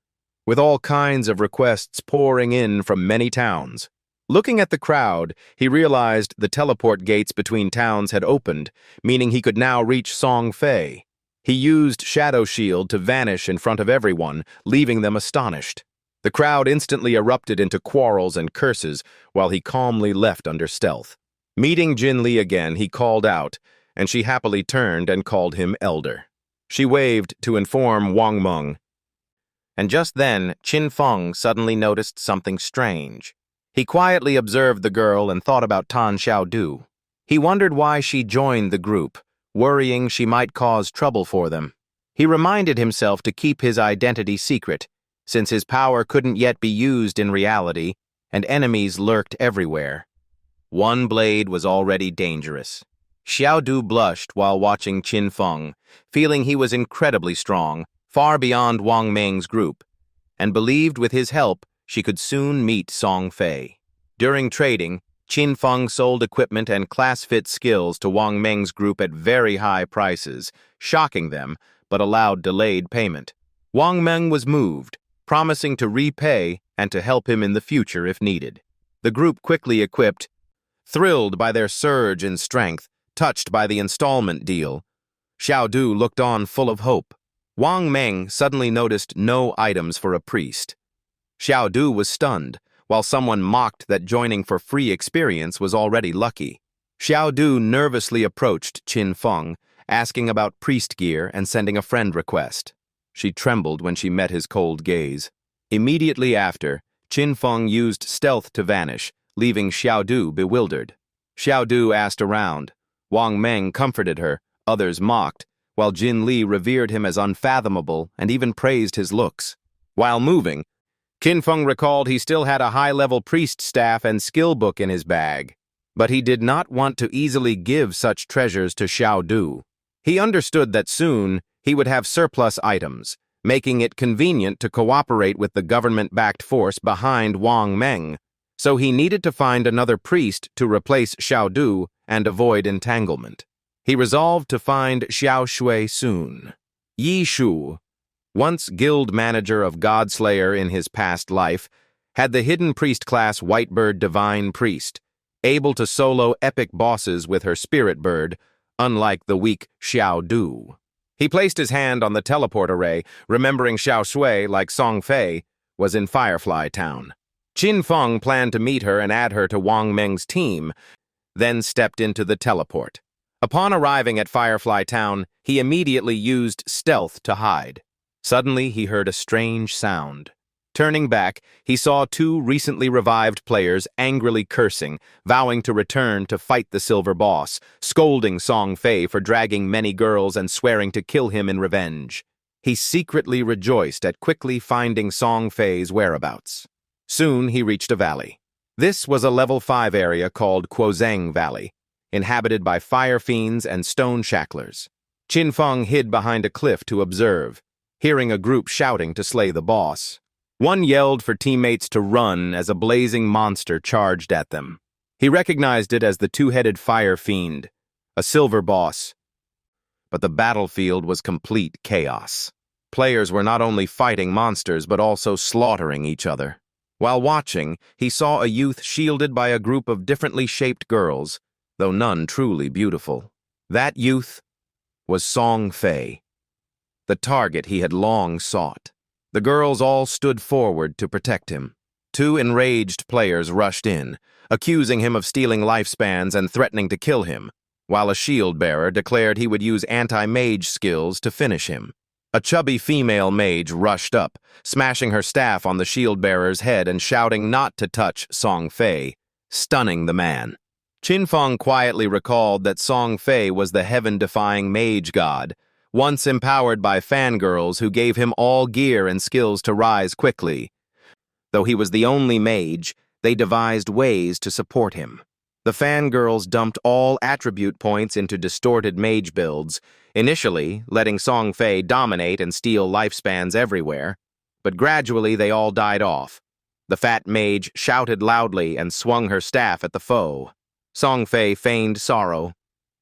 with all kinds of requests pouring in from many towns. Looking at the crowd, he realized the teleport gates between towns had opened, meaning he could now reach Song Fay. He used Shadow Shield to vanish in front of everyone, leaving them astonished. The crowd instantly erupted into quarrels and curses, while he calmly left under stealth. Meeting Jin Li again, he called out, and she happily turned and called him Elder. She waved to inform Wang Meng. And just then, Qin Feng suddenly noticed something strange. He quietly observed the girl and thought about Tan Xiaodu. He wondered why she joined the group, worrying she might cause trouble for them. He reminded himself to keep his identity secret, since his power couldn't yet be used in reality, and enemies lurked everywhere. One blade was already dangerous. Xiaodu blushed while watching Qin Feng, feeling he was incredibly strong, far beyond Wang Meng's group, and believed with his help she could soon meet Song Fay. During trading, Qin Feng sold equipment and class-fit skills to Wang Meng's group at very high prices, shocking them, but allowed delayed payment. Wang Meng was moved, promising to repay and to help him in the future if needed. The group quickly equipped, thrilled by their surge in strength, touched by the installment deal. Xiaodu looked on full of hope. Wang Meng suddenly noticed no items for a priest. Xiaodu was stunned, while someone mocked that joining for free experience was already lucky. Xiaodu nervously approached Qin Feng, asking about priest gear and sending a friend request. She trembled when she met his cold gaze. Immediately after, Qin Feng used stealth to vanish, leaving Xiaodu bewildered. Xiaodu asked around. Wang Meng comforted her, others mocked, while Jin Li revered him as unfathomable and even praised his looks. While moving, Qin Feng recalled he still had a high-level priest staff and skill book in his bag, but he did not want to easily give such treasures to Xiaodu. He understood that soon he would have surplus items, making it convenient to cooperate with the government-backed force behind Wang Meng, so he needed to find another priest to replace Xiaodu and avoid entanglement. He resolved to find Xiao Shui soon. Yi Shu, once guild manager of Godslayer in his past life, had the hidden priest class Whitebird Divine Priest, able to solo epic bosses with her spirit bird, unlike the weak Xiaodu. He placed his hand on the teleport array, remembering Xiao Shui, like Song Fay, was in Firefly Town. Qin Feng planned to meet her and add her to Wang Meng's team, then stepped into the teleport. Upon arriving at Firefly Town, he immediately used stealth to hide. Suddenly, he heard a strange sound. Turning back, he saw two recently revived players angrily cursing, vowing to return to fight the silver boss, scolding Song Fay for dragging many girls and swearing to kill him in revenge. He secretly rejoiced at quickly finding Song Fay's whereabouts. Soon he reached a valley. This was a level 5 area called Quozeng Valley, inhabited by fire fiends and stone shacklers. Qin Feng hid behind a cliff to observe, hearing a group shouting to slay the boss. One yelled for teammates to run as a blazing monster charged at them. He recognized it as the two-headed fire fiend, a silver boss. But the battlefield was complete chaos. Players were not only fighting monsters but also slaughtering each other. While watching, he saw a youth shielded by a group of differently shaped girls, though none truly beautiful. That youth was Song Fay, the target he had long sought. The girls all stood forward to protect him. Two enraged players rushed in, accusing him of stealing lifespans and threatening to kill him, while a shield-bearer declared he would use anti-mage skills to finish him. A chubby female mage rushed up, smashing her staff on the shield-bearer's head and shouting not to touch Song Fay, stunning the man. Qin Feng quietly recalled that Song Fay was the heaven-defying mage god, once empowered by fangirls who gave him all gear and skills to rise quickly. Though he was the only mage, they devised ways to support him. The fangirls dumped all attribute points into distorted mage builds, initially letting Song Fay dominate and steal lifespans everywhere, but gradually they all died off. The fat mage shouted loudly and swung her staff at the foe. Song Fay feigned sorrow,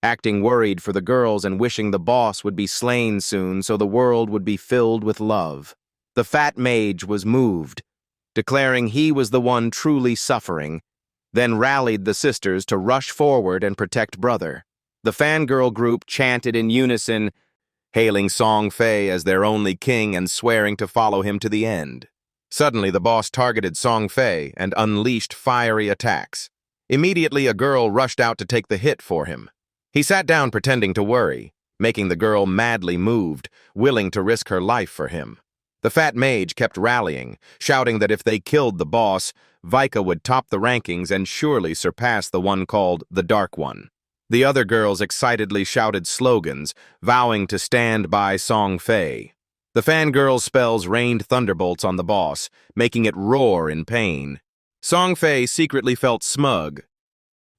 acting worried for the girls and wishing the boss would be slain soon so the world would be filled with love. The fat mage was moved, declaring he was the one truly suffering, then rallied the sisters to rush forward and protect brother. The fangirl group chanted in unison, hailing Song Fay as their only king and swearing to follow him to the end. Suddenly, the boss targeted Song Fay and unleashed fiery attacks. Immediately, a girl rushed out to take the hit for him. He sat down pretending to worry, making the girl madly moved, willing to risk her life for him. The fat mage kept rallying, shouting that if they killed the boss, Vika would top the rankings and surely surpass the one called the Dark One. The other girls excitedly shouted slogans, vowing to stand by Song Fay. The fangirl's spells rained thunderbolts on the boss, making it roar in pain. Song Fay secretly felt smug,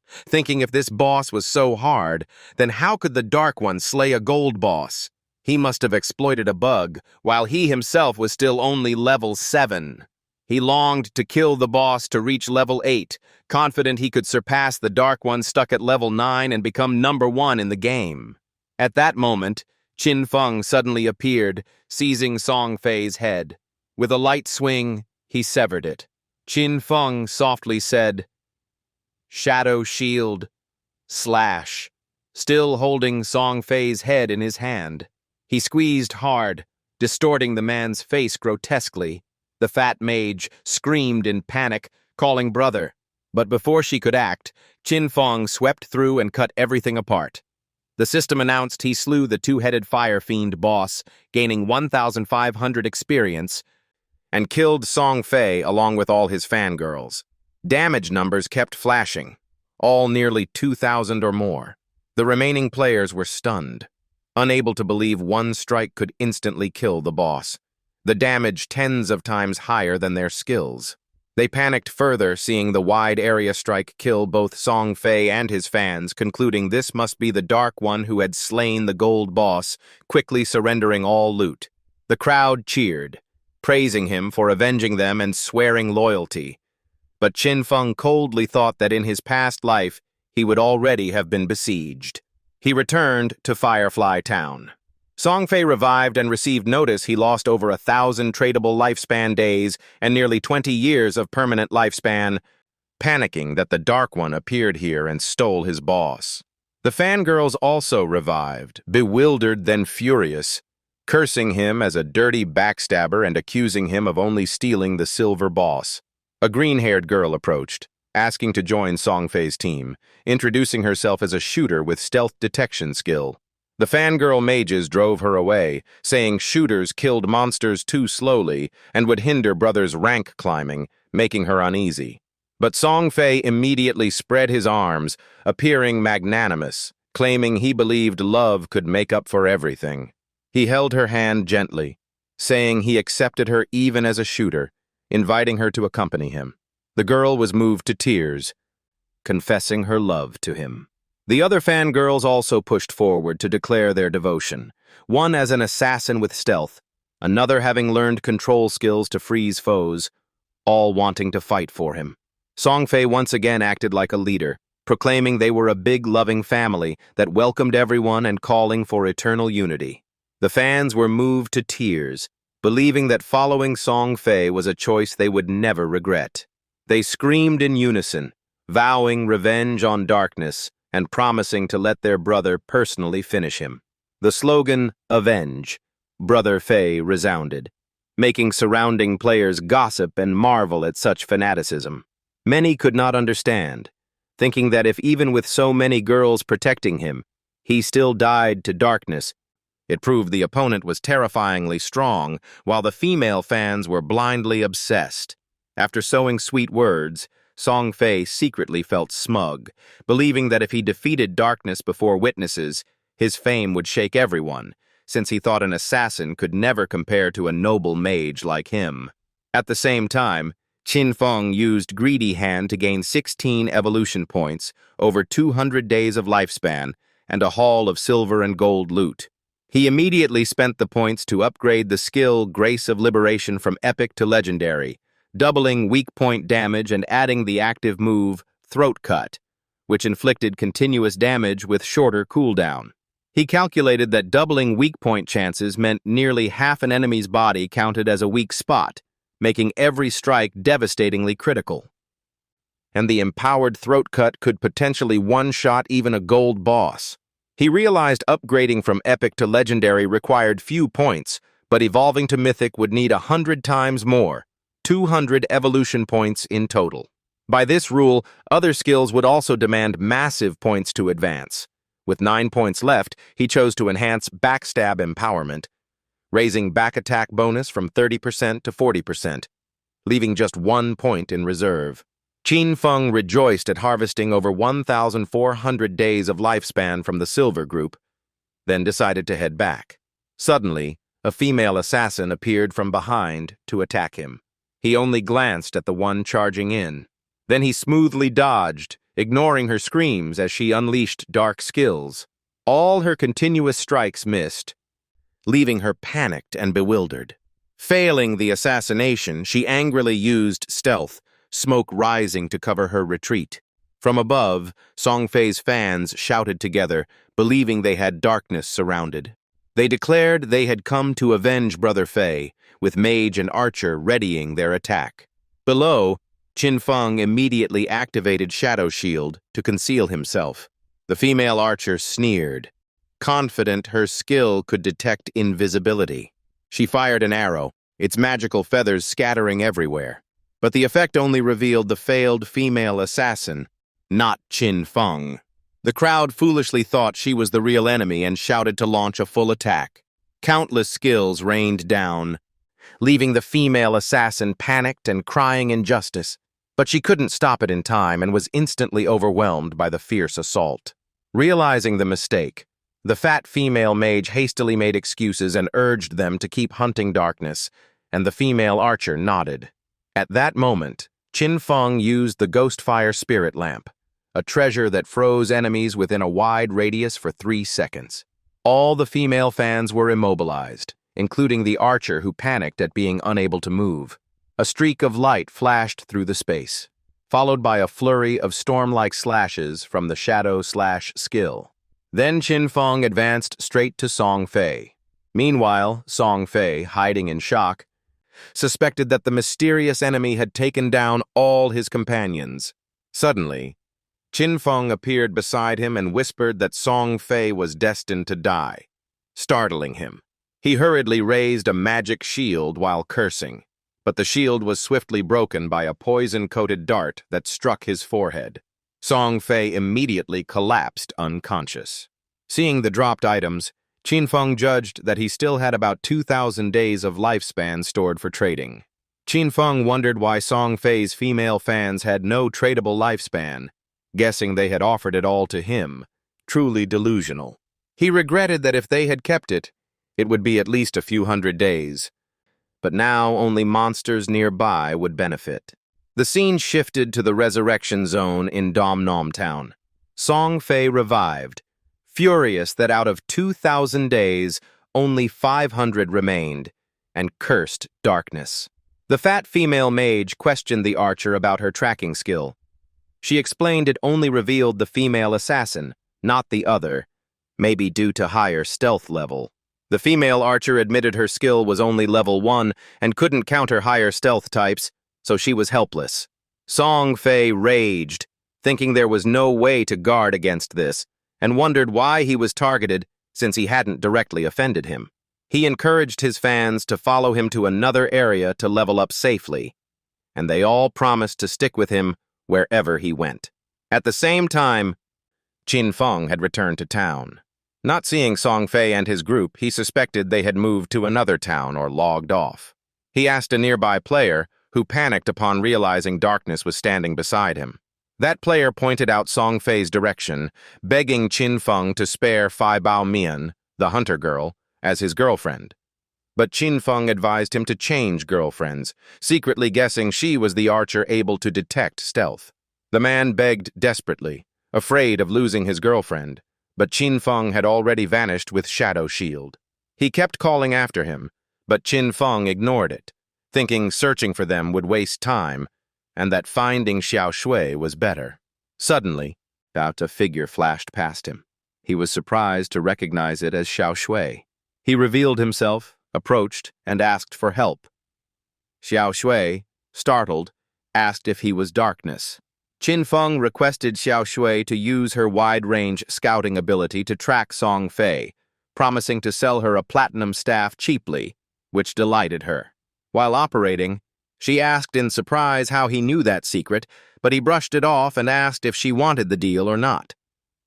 thinking if this boss was so hard, then how could the Dark One slay a gold boss? He must have exploited a bug, while he himself was still only level 7. He longed to kill the boss to reach level 8, confident he could surpass the Dark One stuck at level 9 and become #1 in the game. At that moment, Qin Feng suddenly appeared, seizing Song Fay's head. With a light swing, he severed it. Qin Feng softly said, "Shadow Shield, slash," still holding Song Fay's head in his hand. He squeezed hard, distorting the man's face grotesquely. The fat mage screamed in panic, calling brother. But before she could act, Qin Feng swept through and cut everything apart. The system announced he slew the two-headed fire fiend boss, gaining 1,500 experience, and killed Song Fay along with all his fangirls. Damage numbers kept flashing, all nearly 2,000 or more. The remaining players were stunned, unable to believe one strike could instantly kill the boss, the damage tens of times higher than their skills. They panicked further, seeing the wide area strike kill both Song Fay and his fans, concluding this must be the Dark One who had slain the gold boss, quickly surrendering all loot. The crowd cheered, praising him for avenging them and swearing loyalty. But Qin Feng coldly thought that in his past life, he would already have been besieged. He returned to Firefly Town. Song Fay revived and received notice he lost over 1,000 tradable lifespan days and nearly 20 years of permanent lifespan, panicking that the Dark One appeared here and stole his boss. The fangirls also revived, bewildered then furious, cursing him as a dirty backstabber and accusing him of only stealing the silver boss. A green-haired girl approached, asking to join Song Fay's team, introducing herself as a shooter with stealth detection skill. The fangirl mages drove her away, saying shooters killed monsters too slowly and would hinder brothers' rank climbing, making her uneasy. But Song Fay immediately spread his arms, appearing magnanimous, claiming he believed love could make up for everything. He held her hand gently, saying he accepted her even as a shooter, inviting her to accompany him. The girl was moved to tears, confessing her love to him. The other fangirls also pushed forward to declare their devotion, one as an assassin with stealth, another having learned control skills to freeze foes, all wanting to fight for him. Song Fay once again acted like a leader, proclaiming they were a big, loving family that welcomed everyone and calling for eternal unity. The fans were moved to tears, believing that following Song Fay was a choice they would never regret. They screamed in unison, vowing revenge on darkness and promising to let their brother personally finish him. The slogan, "Avenge, Brother Fay," resounded, making surrounding players gossip and marvel at such fanaticism. Many could not understand, thinking that if even with so many girls protecting him, he still died to darkness, it proved the opponent was terrifyingly strong, while the female fans were blindly obsessed. After sowing sweet words, Song Fay secretly felt smug, believing that if he defeated darkness before witnesses, his fame would shake everyone, since he thought an assassin could never compare to a noble mage like him. At the same time, Qin Feng used Greedy Hand to gain 16 evolution points, over 200 days of lifespan, and a haul of silver and gold loot. He immediately spent the points to upgrade the skill Grace of Liberation from Epic to Legendary, doubling weak point damage and adding the active move Throat Cut, which inflicted continuous damage with shorter cooldown. He calculated that doubling weak point chances meant nearly half an enemy's body counted as a weak spot, making every strike devastatingly critical. And the empowered Throat Cut could potentially one-shot even a gold boss. He realized upgrading from Epic to Legendary required few points, but evolving to Mythic would need 100 times more, 200 evolution points in total. By this rule, other skills would also demand massive points to advance. With 9 points left, he chose to enhance Backstab Empowerment, raising back attack bonus from 30% to 40%, leaving just 1 point in reserve. Qin Feng rejoiced at harvesting over 1,400 days of lifespan from the Silver Group, then decided to head back. Suddenly, a female assassin appeared from behind to attack him. He only glanced at the one charging in. Then he smoothly dodged, ignoring her screams as she unleashed dark skills. All her continuous strikes missed, leaving her panicked and bewildered. Failing the assassination, she angrily used stealth, smoke rising to cover her retreat. From above, Song Fay's fans shouted together, believing they had darkness surrounded. They declared they had come to avenge Brother Fay, with mage and archer readying their attack. Below, Qin Feng immediately activated Shadow Shield to conceal himself. The female archer sneered, confident her skill could detect invisibility. She fired an arrow, its magical feathers scattering everywhere. But the effect only revealed the failed female assassin, not Qin Feng. The crowd foolishly thought she was the real enemy and shouted to launch a full attack. Countless skills rained down, leaving the female assassin panicked and crying injustice. But she couldn't stop it in time and was instantly overwhelmed by the fierce assault. Realizing the mistake, the fat female mage hastily made excuses and urged them to keep hunting darkness, and the female archer nodded. At that moment, Qin Feng used the Ghostfire Spirit Lamp, a treasure that froze enemies within a wide radius for 3 seconds. All the female fans were immobilized, including the archer who panicked at being unable to move. A streak of light flashed through the space, followed by a flurry of storm-like slashes from the Shadow Slash skill. Then Qin Feng advanced straight to Song Fay. Meanwhile, Song Fay, hiding in shock, suspected that the mysterious enemy had taken down all his companions. Suddenly, Qin Feng appeared beside him and whispered that Song Fay was destined to die, startling him. He hurriedly raised a magic shield while cursing, but the shield was swiftly broken by a poison-coated dart that struck his forehead. Song Fay immediately collapsed unconscious. Seeing the dropped items, Qin Feng judged that he still had about 2,000 days of lifespan stored for trading. Qin Feng wondered why Song Fei's female fans had no tradable lifespan, guessing they had offered it all to him. Truly delusional. He regretted that if they had kept it, it would be at least a few hundred days. But now only monsters nearby would benefit. The scene shifted to the resurrection zone in Dom Nom Town. Song Fei revived, furious that out of 2,000 days, only 500 remained, and cursed darkness. The fat female mage questioned the archer about her tracking skill. She explained it only revealed the female assassin, not the other, maybe due to higher stealth level. The female archer admitted her skill was only level 1 and couldn't counter higher stealth types, so she was helpless. Song Fei raged, thinking there was no way to guard against this, and wondered why he was targeted since he hadn't directly offended him. He encouraged his fans to follow him to another area to level up safely, and they all promised to stick with him wherever he went. At the same time, Qin Feng had returned to town. Not seeing Song Fei and his group, he suspected they had moved to another town or logged off. He asked a nearby player, who panicked upon realizing darkness was standing beside him. That player pointed out Song Fei's direction, begging Qin Feng to spare Fai Bao Mian, the hunter girl, as his girlfriend. But Qin Feng advised him to change girlfriends, secretly guessing she was the archer able to detect stealth. The man begged desperately, afraid of losing his girlfriend, but Qin Feng had already vanished with Shadow Shield. He kept calling after him, but Qin Feng ignored it, thinking searching for them would waste time, and that finding Xiao Shui was better. Suddenly, a figure flashed past him. He was surprised to recognize it as Xiao Shui. He revealed himself, approached, and asked for help. Xiao Shui, startled, asked if he was darkness. Qin Feng requested Xiao Shui to use her wide-range scouting ability to track Song Fei, promising to sell her a platinum staff cheaply, which delighted her. While operating, she asked in surprise how he knew that secret, but he brushed it off and asked if she wanted the deal or not.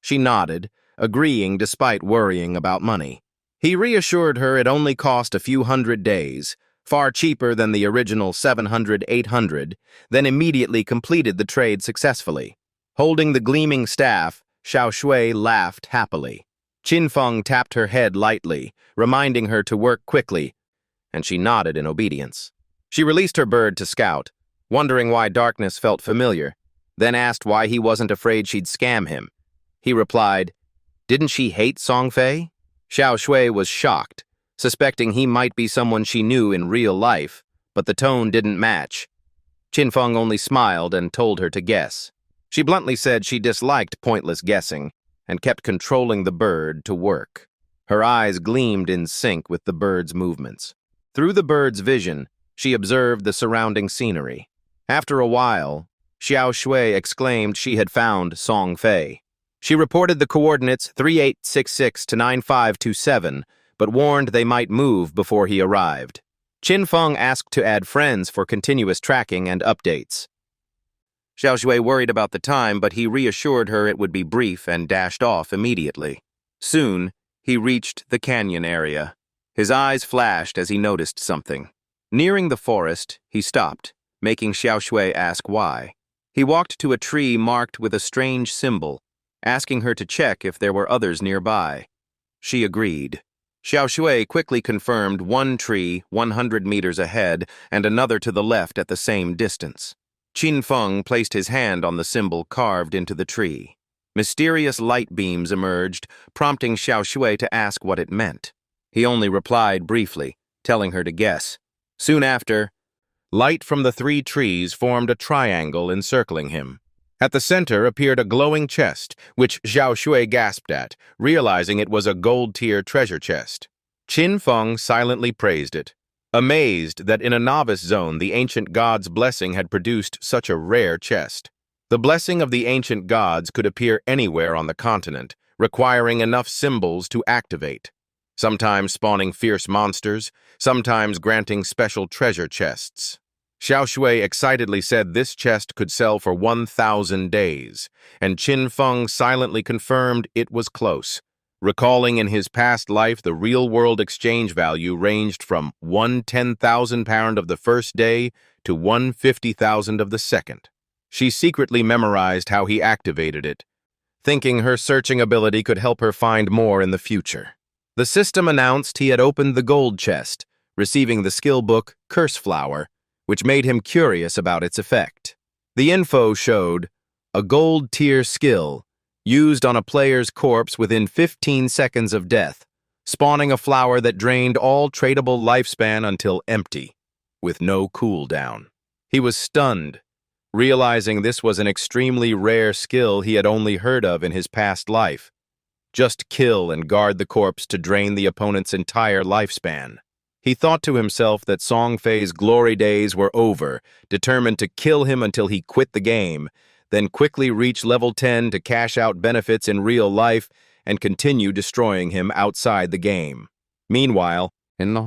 She nodded, agreeing despite worrying about money. He reassured her it only cost a few hundred days, far cheaper than the original 700-800, then immediately completed the trade successfully. Holding the gleaming staff, Xiao Shui laughed happily. Qin Feng tapped her head lightly, reminding her to work quickly, and she nodded in obedience. She released her bird to scout, wondering why darkness felt familiar, then asked why he wasn't afraid she'd scam him. He replied, "Didn't she hate Song Fei?" Xiao Shui was shocked, suspecting he might be someone she knew in real life, but the tone didn't match. Qin Feng only smiled and told her to guess. She bluntly said she disliked pointless guessing and kept controlling the bird to work. Her eyes gleamed in sync with the bird's movements. Through the bird's vision, she observed the surrounding scenery. After a while, Xiao Shui exclaimed she had found Song Fei. She reported the coordinates 3866 to 9527, but warned they might move before he arrived. Qin Feng asked to add friends for continuous tracking and updates. Xiao Shui worried about the time, but he reassured her it would be brief and dashed off immediately. Soon, he reached the canyon area. His eyes flashed as he noticed something. Nearing the forest, he stopped, making Xiao Shui ask why. He walked to a tree marked with a strange symbol, asking her to check if there were others nearby. She agreed. Xiao Shui quickly confirmed one tree 100 meters ahead and another to the left at the same distance. Qin Feng placed his hand on the symbol carved into the tree. Mysterious light beams emerged, prompting Xiao Shui to ask what it meant. He only replied briefly, telling her to guess. Soon after, light from the 3 trees formed a triangle encircling him. At the center appeared a glowing chest, which Xiao Shui gasped at, realizing it was a gold-tier treasure chest. Qin Feng silently praised it, amazed that in a novice zone the ancient god's blessing had produced such a rare chest. The blessing of the ancient gods could appear anywhere on the continent, requiring enough symbols to activate, sometimes spawning fierce monsters, sometimes granting special treasure chests. Xiao Shui excitedly said this chest could sell for 1,000 days, and Qin Feng silently confirmed it was close. recalling in his past life the real-world exchange value ranged from £110,000 of the first day to £150,000 of the second. She secretly memorized how he activated it, thinking her searching ability could help her find more in the future. The system announced he had opened the gold chest, receiving the skill book Curse Flower, which made him curious about its effect. The info showed a gold tier skill used on a player's corpse within 15 seconds of death, spawning a flower that drained all tradable lifespan until empty, with no cooldown. He was stunned, realizing this was an extremely rare skill he had only heard of in his past life. Just kill and guard the corpse to drain the opponent's entire lifespan. He thought to himself that Song Fay's glory days were over, determined to kill him until he quit the game, then quickly reach level 10 to cash out benefits in real life and continue destroying him outside the game. Meanwhile,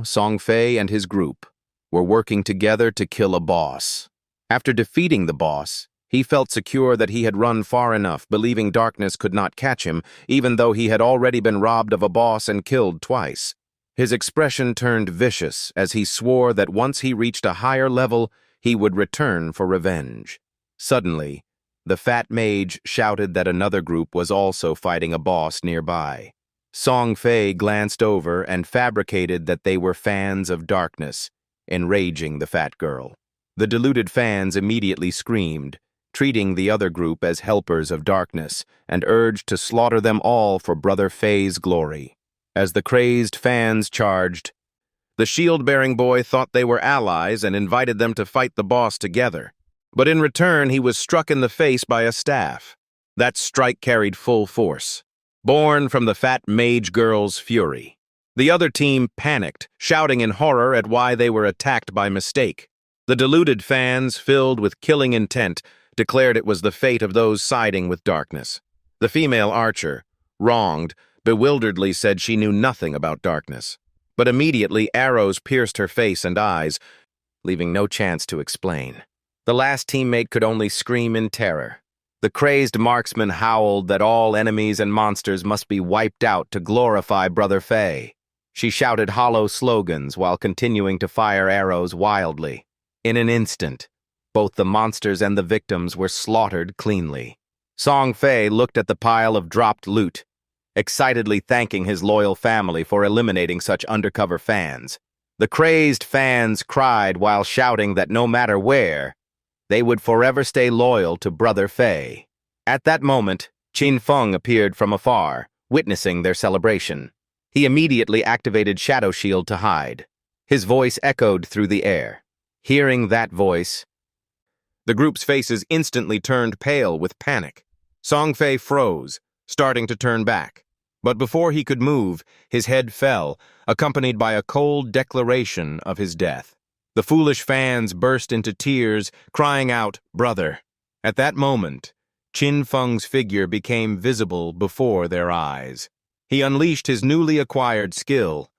Song Fay and his group were working together to kill a boss. After defeating the boss, he felt secure that he had run far enough, believing darkness could not catch him, even though he had already been robbed of a boss and killed twice. His expression turned vicious as he swore that once he reached a higher level, he would return for revenge. Suddenly, the fat mage shouted that another group was also fighting a boss nearby. Song Fay glanced over and fabricated that they were fans of darkness, enraging the fat girl. The deluded fans immediately screamed, treating the other group as helpers of darkness, and urged to slaughter them all for Brother Fay's glory. As the crazed fans charged, the shield-bearing boy thought they were allies and invited them to fight the boss together. But in return, he was struck in the face by a staff. That strike carried full force, born from the fat mage girl's fury. The other team panicked, shouting in horror at why they were attacked by mistake. The deluded fans, filled with killing intent, declared it was the fate of those siding with darkness. The female archer, wronged, bewilderedly said she knew nothing about darkness. But immediately arrows pierced her face and eyes, leaving no chance to explain. The last teammate could only scream in terror. The crazed marksman howled that all enemies and monsters must be wiped out to glorify Brother Fay. She shouted hollow slogans while continuing to fire arrows wildly. In an instant, both the monsters and the victims were slaughtered cleanly. Song Fay looked at the pile of dropped loot, excitedly thanking his loyal family for eliminating such undercover fans. The crazed fans cried while shouting that no matter where, they would forever stay loyal to Brother Fay. At that moment, Qin Feng appeared from afar, witnessing their celebration. He immediately activated Shadow Shield to hide. His voice echoed through the air. Hearing that voice, the group's faces instantly turned pale with panic. Song Fay froze, starting to turn back. But before he could move, his head fell, accompanied by a cold declaration of his death. The foolish fans burst into tears, crying out, "Brother!" At that moment, Qin Feng's figure became visible before their eyes. He unleashed his newly acquired skill,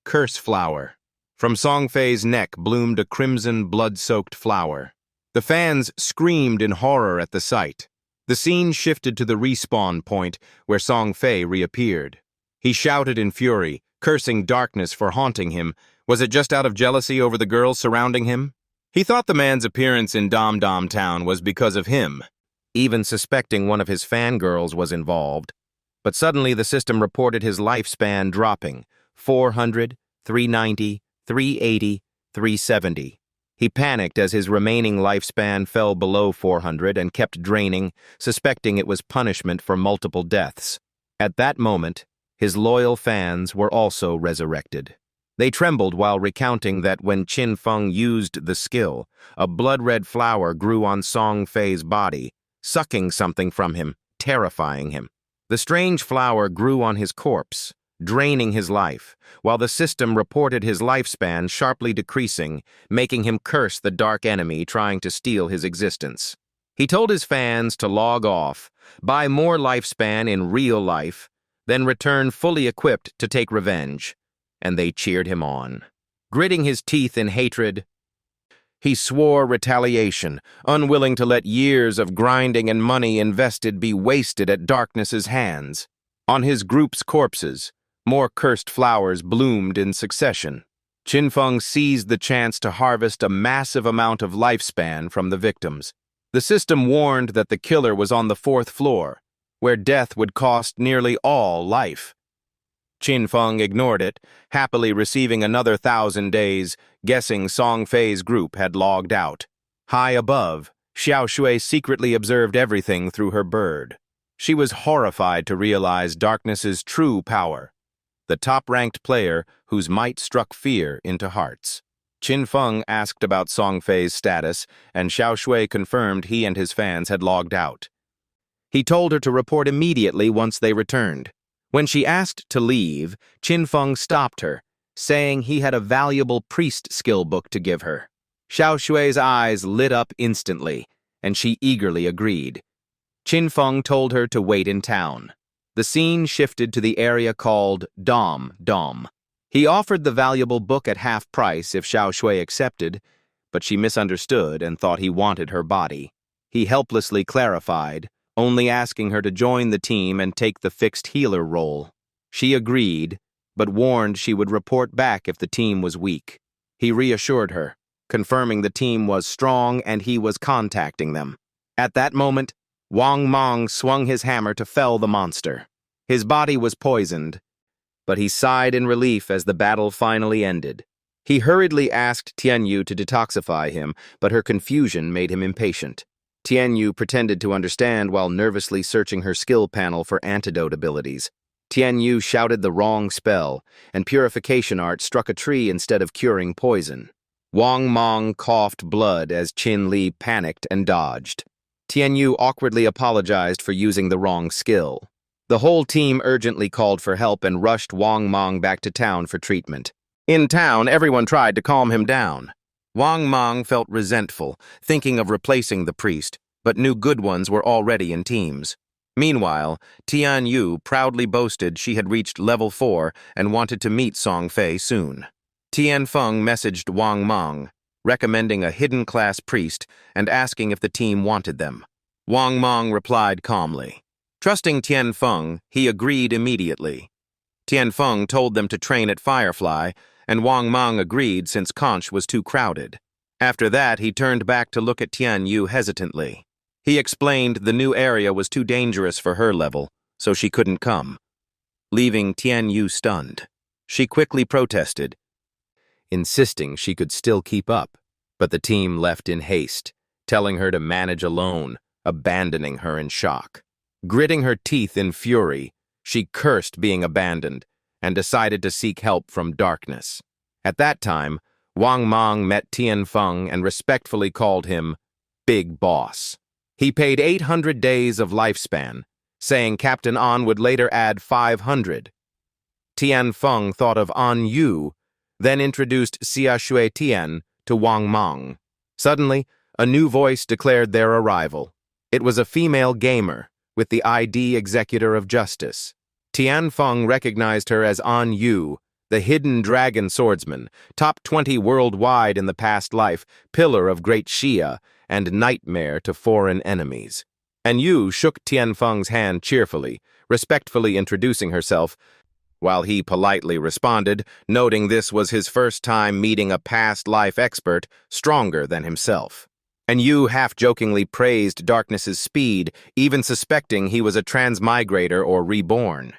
Curse Flower. From Song Fay's neck bloomed a crimson, blood-soaked flower. The fans screamed in horror at the sight. The scene shifted to the respawn point, where Song Fay reappeared. He shouted in fury, cursing darkness for haunting him. Was it just out of jealousy over the girls surrounding him? He thought the man's appearance in Dom Dom Town was because of him, even suspecting one of his fangirls was involved. But suddenly the system reported his lifespan dropping, 400, 390, 380, 370. He panicked as his remaining lifespan fell below 400 and kept draining, suspecting it was punishment for multiple deaths. At that moment, his loyal fans were also resurrected. They trembled while recounting that when Qin Feng used the skill, a blood-red flower grew on Song Fay's body, sucking something from him, terrifying him. The strange flower grew on his corpse, draining his life, while the system reported his lifespan sharply decreasing, making him curse the dark enemy trying to steal his existence. He told his fans to log off, buy more lifespan in real life, then return fully equipped to take revenge. And they cheered him on. Gritting his teeth in hatred, he swore retaliation, unwilling to let years of grinding and money invested be wasted at darkness's hands. On his group's corpses, more cursed flowers bloomed in succession. Qin Feng seized the chance to harvest a massive amount of lifespan from the victims. The system warned that the killer was on the 4th floor, where death would cost nearly all life. Qin Feng ignored it, happily receiving another 1,000 days, guessing Song Fei's group had logged out. High above, Xiao Shui secretly observed everything through her bird. She was horrified to realize darkness's true power, the top-ranked player whose might struck fear into hearts. Qin Feng asked about Song Fei's status, and Xiao Shui confirmed he and his fans had logged out. He told her to report immediately once they returned. When she asked to leave, Qin Feng stopped her, saying he had a valuable priest skill book to give her. Xiao Shui's eyes lit up instantly, and she eagerly agreed. Qin Feng told her to wait in town. The scene shifted to the area called Dom. He offered the valuable book at half price if Xiao Shui accepted, but she misunderstood and thought he wanted her body. He helplessly clarified, only asking her to join the team and take the fixed healer role. She agreed, but warned she would report back if the team was weak. He reassured her, confirming the team was strong and he was contacting them. At that moment, Wang Mong swung his hammer to fell the monster. His body was poisoned, but he sighed in relief as the battle finally ended. He hurriedly asked Tianyu to detoxify him, but her confusion made him impatient. Tianyu pretended to understand while nervously searching her skill panel for antidote abilities. Tianyu shouted the wrong spell, and purification art struck a tree instead of curing poison. Wang Mong coughed blood as Qin Li panicked and dodged. Tianyu awkwardly apologized for using the wrong skill. The whole team urgently called for help and rushed Wang Mong back to town for treatment. In town, everyone tried to calm him down. Wang Mong felt resentful, thinking of replacing the priest, but new good ones were already in teams. Meanwhile, Tianyu proudly boasted she had reached level 4 and wanted to meet Song Fei soon. Tian Feng messaged Wang Mong, recommending a hidden class priest and asking if the team wanted them. Wang Mong replied calmly. Trusting Tian Feng, he agreed immediately. Tian Feng told them to train at Firefly, and Wang Mong agreed since Conch was too crowded. After that, he turned back to look at Tianyu hesitantly. He explained the new area was too dangerous for her level, so she couldn't come, leaving Tianyu stunned. She quickly protested, insisting she could still keep up, but the team left in haste, telling her to manage alone, abandoning her in shock. Gritting her teeth in fury, she cursed being abandoned and decided to seek help from darkness. At that time, Wang Mong met Tian Feng and respectfully called him Big Boss. He paid 800 days of lifespan, saying Captain An would later add 500. Tian Feng thought of An Yu, then introduced Xia Shui Tian to Wang Mong. Suddenly, a new voice declared their arrival. It was a female gamer, with the ID Executor of Justice. Tian Feng recognized her as An Yu, the hidden dragon swordsman, top 20 worldwide in the past life, pillar of Great Xia, and nightmare to foreign enemies. An Yu shook Tian Feng's hand cheerfully, respectfully introducing herself, while he politely responded, noting this was his first time meeting a past life expert stronger than himself. And Yu half-jokingly praised Darkness's speed, even suspecting he was a transmigrator or reborn.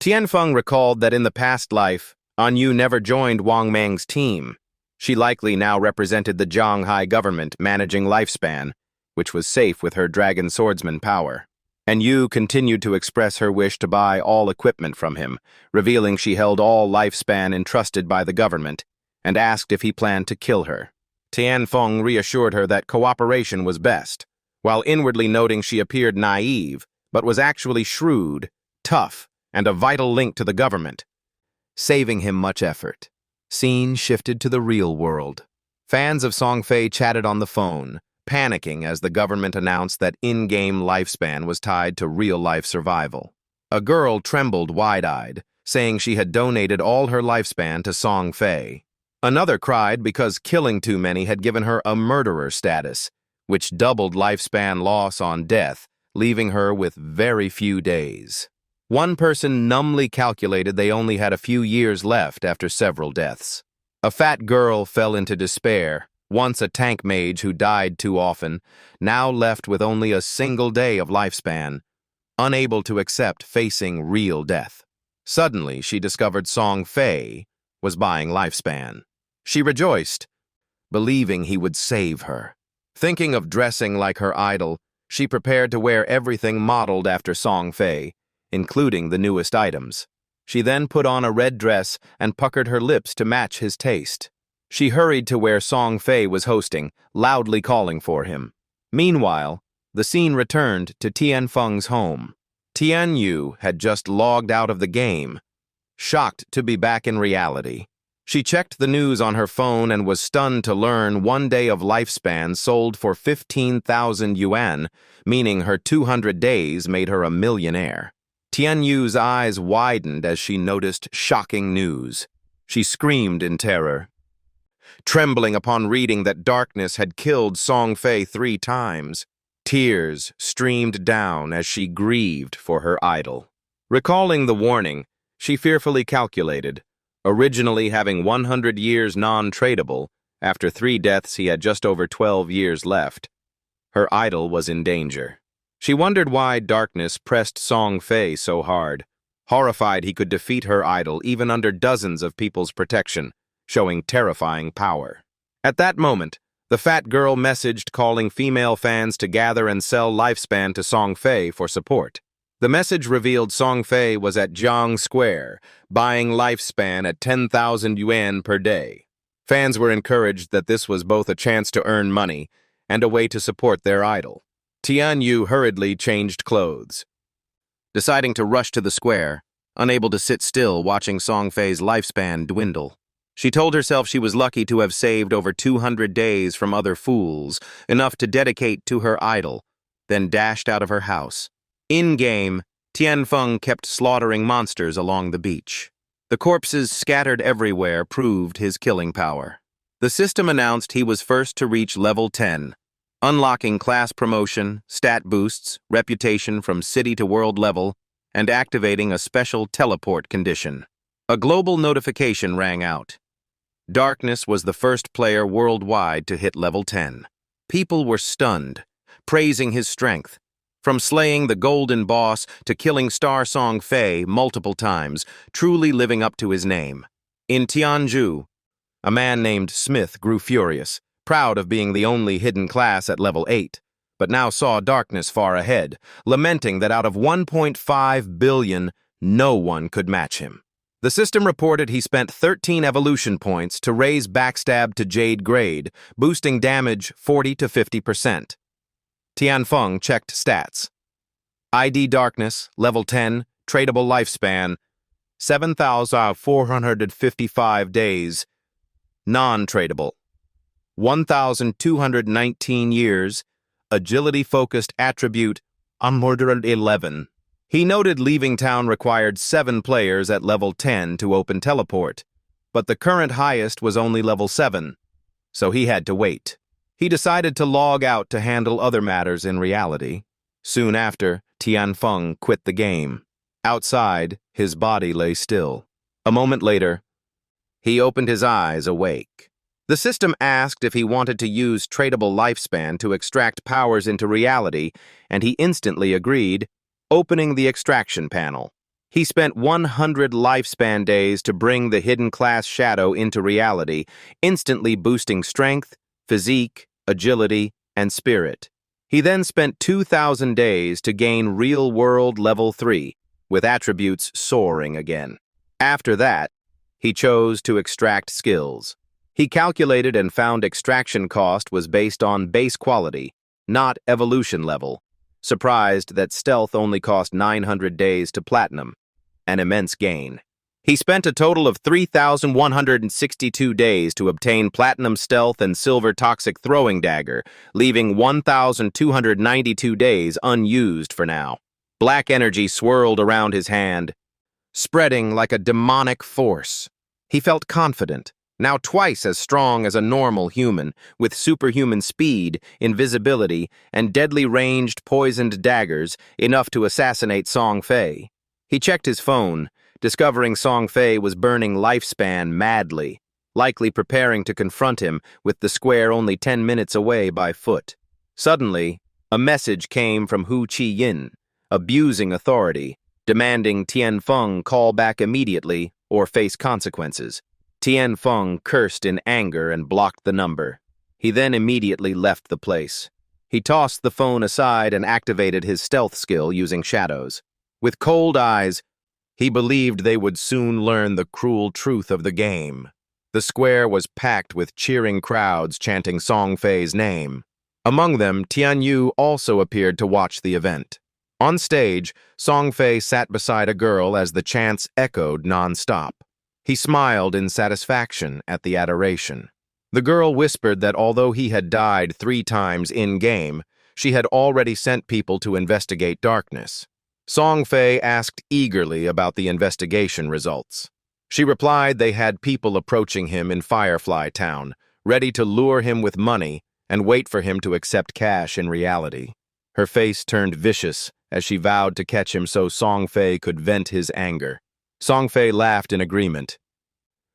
Tian Feng recalled that in the past life, An Yu never joined Wang Mang's team. She likely now represented the Zhanghai government managing lifespan, which was safe with her dragon swordsman power. And Yu continued to express her wish to buy all equipment from him, revealing she held all lifespan entrusted by the government, and asked if he planned to kill her. Tian Feng reassured her that cooperation was best, while inwardly noting she appeared naive, but was actually shrewd, tough, and a vital link to the government, saving him much effort. Scene shifted to the real world. Fans of Song Fay chatted on the phone, panicking as the government announced that in-game lifespan was tied to real-life survival. A girl trembled wide-eyed, saying she had donated all her lifespan to Song Fay. Another cried because killing too many had given her a murderer status, which doubled lifespan loss on death, leaving her with very few days. One person numbly calculated they only had a few years left after several deaths. A fat girl fell into despair, once a tank mage who died too often, now left with only a single day of lifespan, unable to accept facing real death. Suddenly, she discovered Song Fay was buying lifespan. She rejoiced, believing he would save her. Thinking of dressing like her idol, she prepared to wear everything modeled after Song Fay, including the newest items. She then put on a red dress and puckered her lips to match his taste. She hurried to where Song Fay was hosting, loudly calling for him. Meanwhile, the scene returned to Tian Feng's home. Tian Yu had just logged out of the game, shocked to be back in reality. She checked the news on her phone and was stunned to learn 1 day of lifespan sold for 15,000 yuan, meaning her 200 days made her a millionaire. Tian Yu's eyes widened as she noticed shocking news. She screamed in terror, trembling upon reading that darkness had killed Song Fay 3 times. Tears streamed down as she grieved for her idol. Recalling the warning, she fearfully calculated, originally having 100 years non-tradable, after 3 deaths he had just over 12 years left. Her idol was in danger. She wondered why darkness pressed Song Fay so hard, horrified he could defeat her idol even under dozens of people's protection, showing terrifying power. At that moment, the fat girl messaged calling female fans to gather and sell lifespan to Song Fay for support. The message revealed Song Fay was at Jiang Square, buying lifespan at 10,000 yuan per day. Fans were encouraged that this was both a chance to earn money and a way to support their idol. Tian Yu hurriedly changed clothes, deciding to rush to the square, unable to sit still watching Song Fay's lifespan dwindle. She told herself she was lucky to have saved over 200 days from other fools, enough to dedicate to her idol, then dashed out of her house. In-game, Tian Feng kept slaughtering monsters along the beach. The corpses scattered everywhere proved his killing power. The system announced he was first to reach level 10, unlocking class promotion, stat boosts, reputation from city to world level, and activating a special teleport condition. A global notification rang out. Darkness was the first player worldwide to hit level 10. People were stunned, praising his strength. From slaying the golden boss to killing Star Song Fay multiple times, truly living up to his name. In Tianzhu, a man named Smith grew furious, proud of being the only hidden class at level 8, but now saw darkness far ahead, lamenting that out of 1.5 billion, no one could match him. The system reported he spent 13 evolution points to raise backstab to Jade grade, boosting damage 40 to 50%. Tian Feng checked stats. ID Darkness, level 10, tradable lifespan, 7,455 days, non-tradable, 1,219 years, agility-focused attribute, unmurdered 11. He noted leaving town required 7 players at level 10 to open teleport, but the current highest was only level 7, so he had to wait. He decided to log out to handle other matters in reality. Soon after, Tian Feng quit the game. Outside, his body lay still. A moment later, he opened his eyes awake. The system asked if he wanted to use tradable lifespan to extract powers into reality, and he instantly agreed, opening the extraction panel. He spent 100 lifespan days to bring the hidden class shadow into reality, instantly boosting strength, physique, agility, and spirit. He then spent 2,000 days to gain real-world level 3, with attributes soaring again. After that, he chose to extract skills. He calculated and found extraction cost was based on base quality, not evolution level. Surprised that stealth only cost 900 days to platinum, an immense gain. He spent a total of 3,162 days to obtain platinum stealth and silver toxic throwing dagger, leaving 1,292 days unused for now. Black energy swirled around his hand, spreading like a demonic force. He felt confident, now twice as strong as a normal human, with superhuman speed, invisibility, and deadly ranged poisoned daggers, enough to assassinate Song Fay. He checked his phone, discovering Song Fay was burning lifespan madly, likely preparing to confront him with the square only 10 minutes away by foot. Suddenly, a message came from Hu Chi-yin, abusing authority, demanding Tian Feng call back immediately or face consequences. Tian Feng cursed in anger and blocked the number. He then immediately left the place. He tossed the phone aside and activated his stealth skill using shadows. With cold eyes, he believed they would soon learn the cruel truth of the game. The square was packed with cheering crowds chanting Song Fay's name. Among them, Tian Yu also appeared to watch the event. On stage, Song Fay sat beside a girl as the chants echoed non-stop. He smiled in satisfaction at the adoration. The girl whispered that although he had died 3 times in-game, she had already sent people to investigate darkness. Song Fay asked eagerly about the investigation results. She replied they had people approaching him in Firefly Town, ready to lure him with money and wait for him to accept cash in reality. Her face turned vicious as she vowed to catch him so Song Fay could vent his anger. Song Fay laughed in agreement,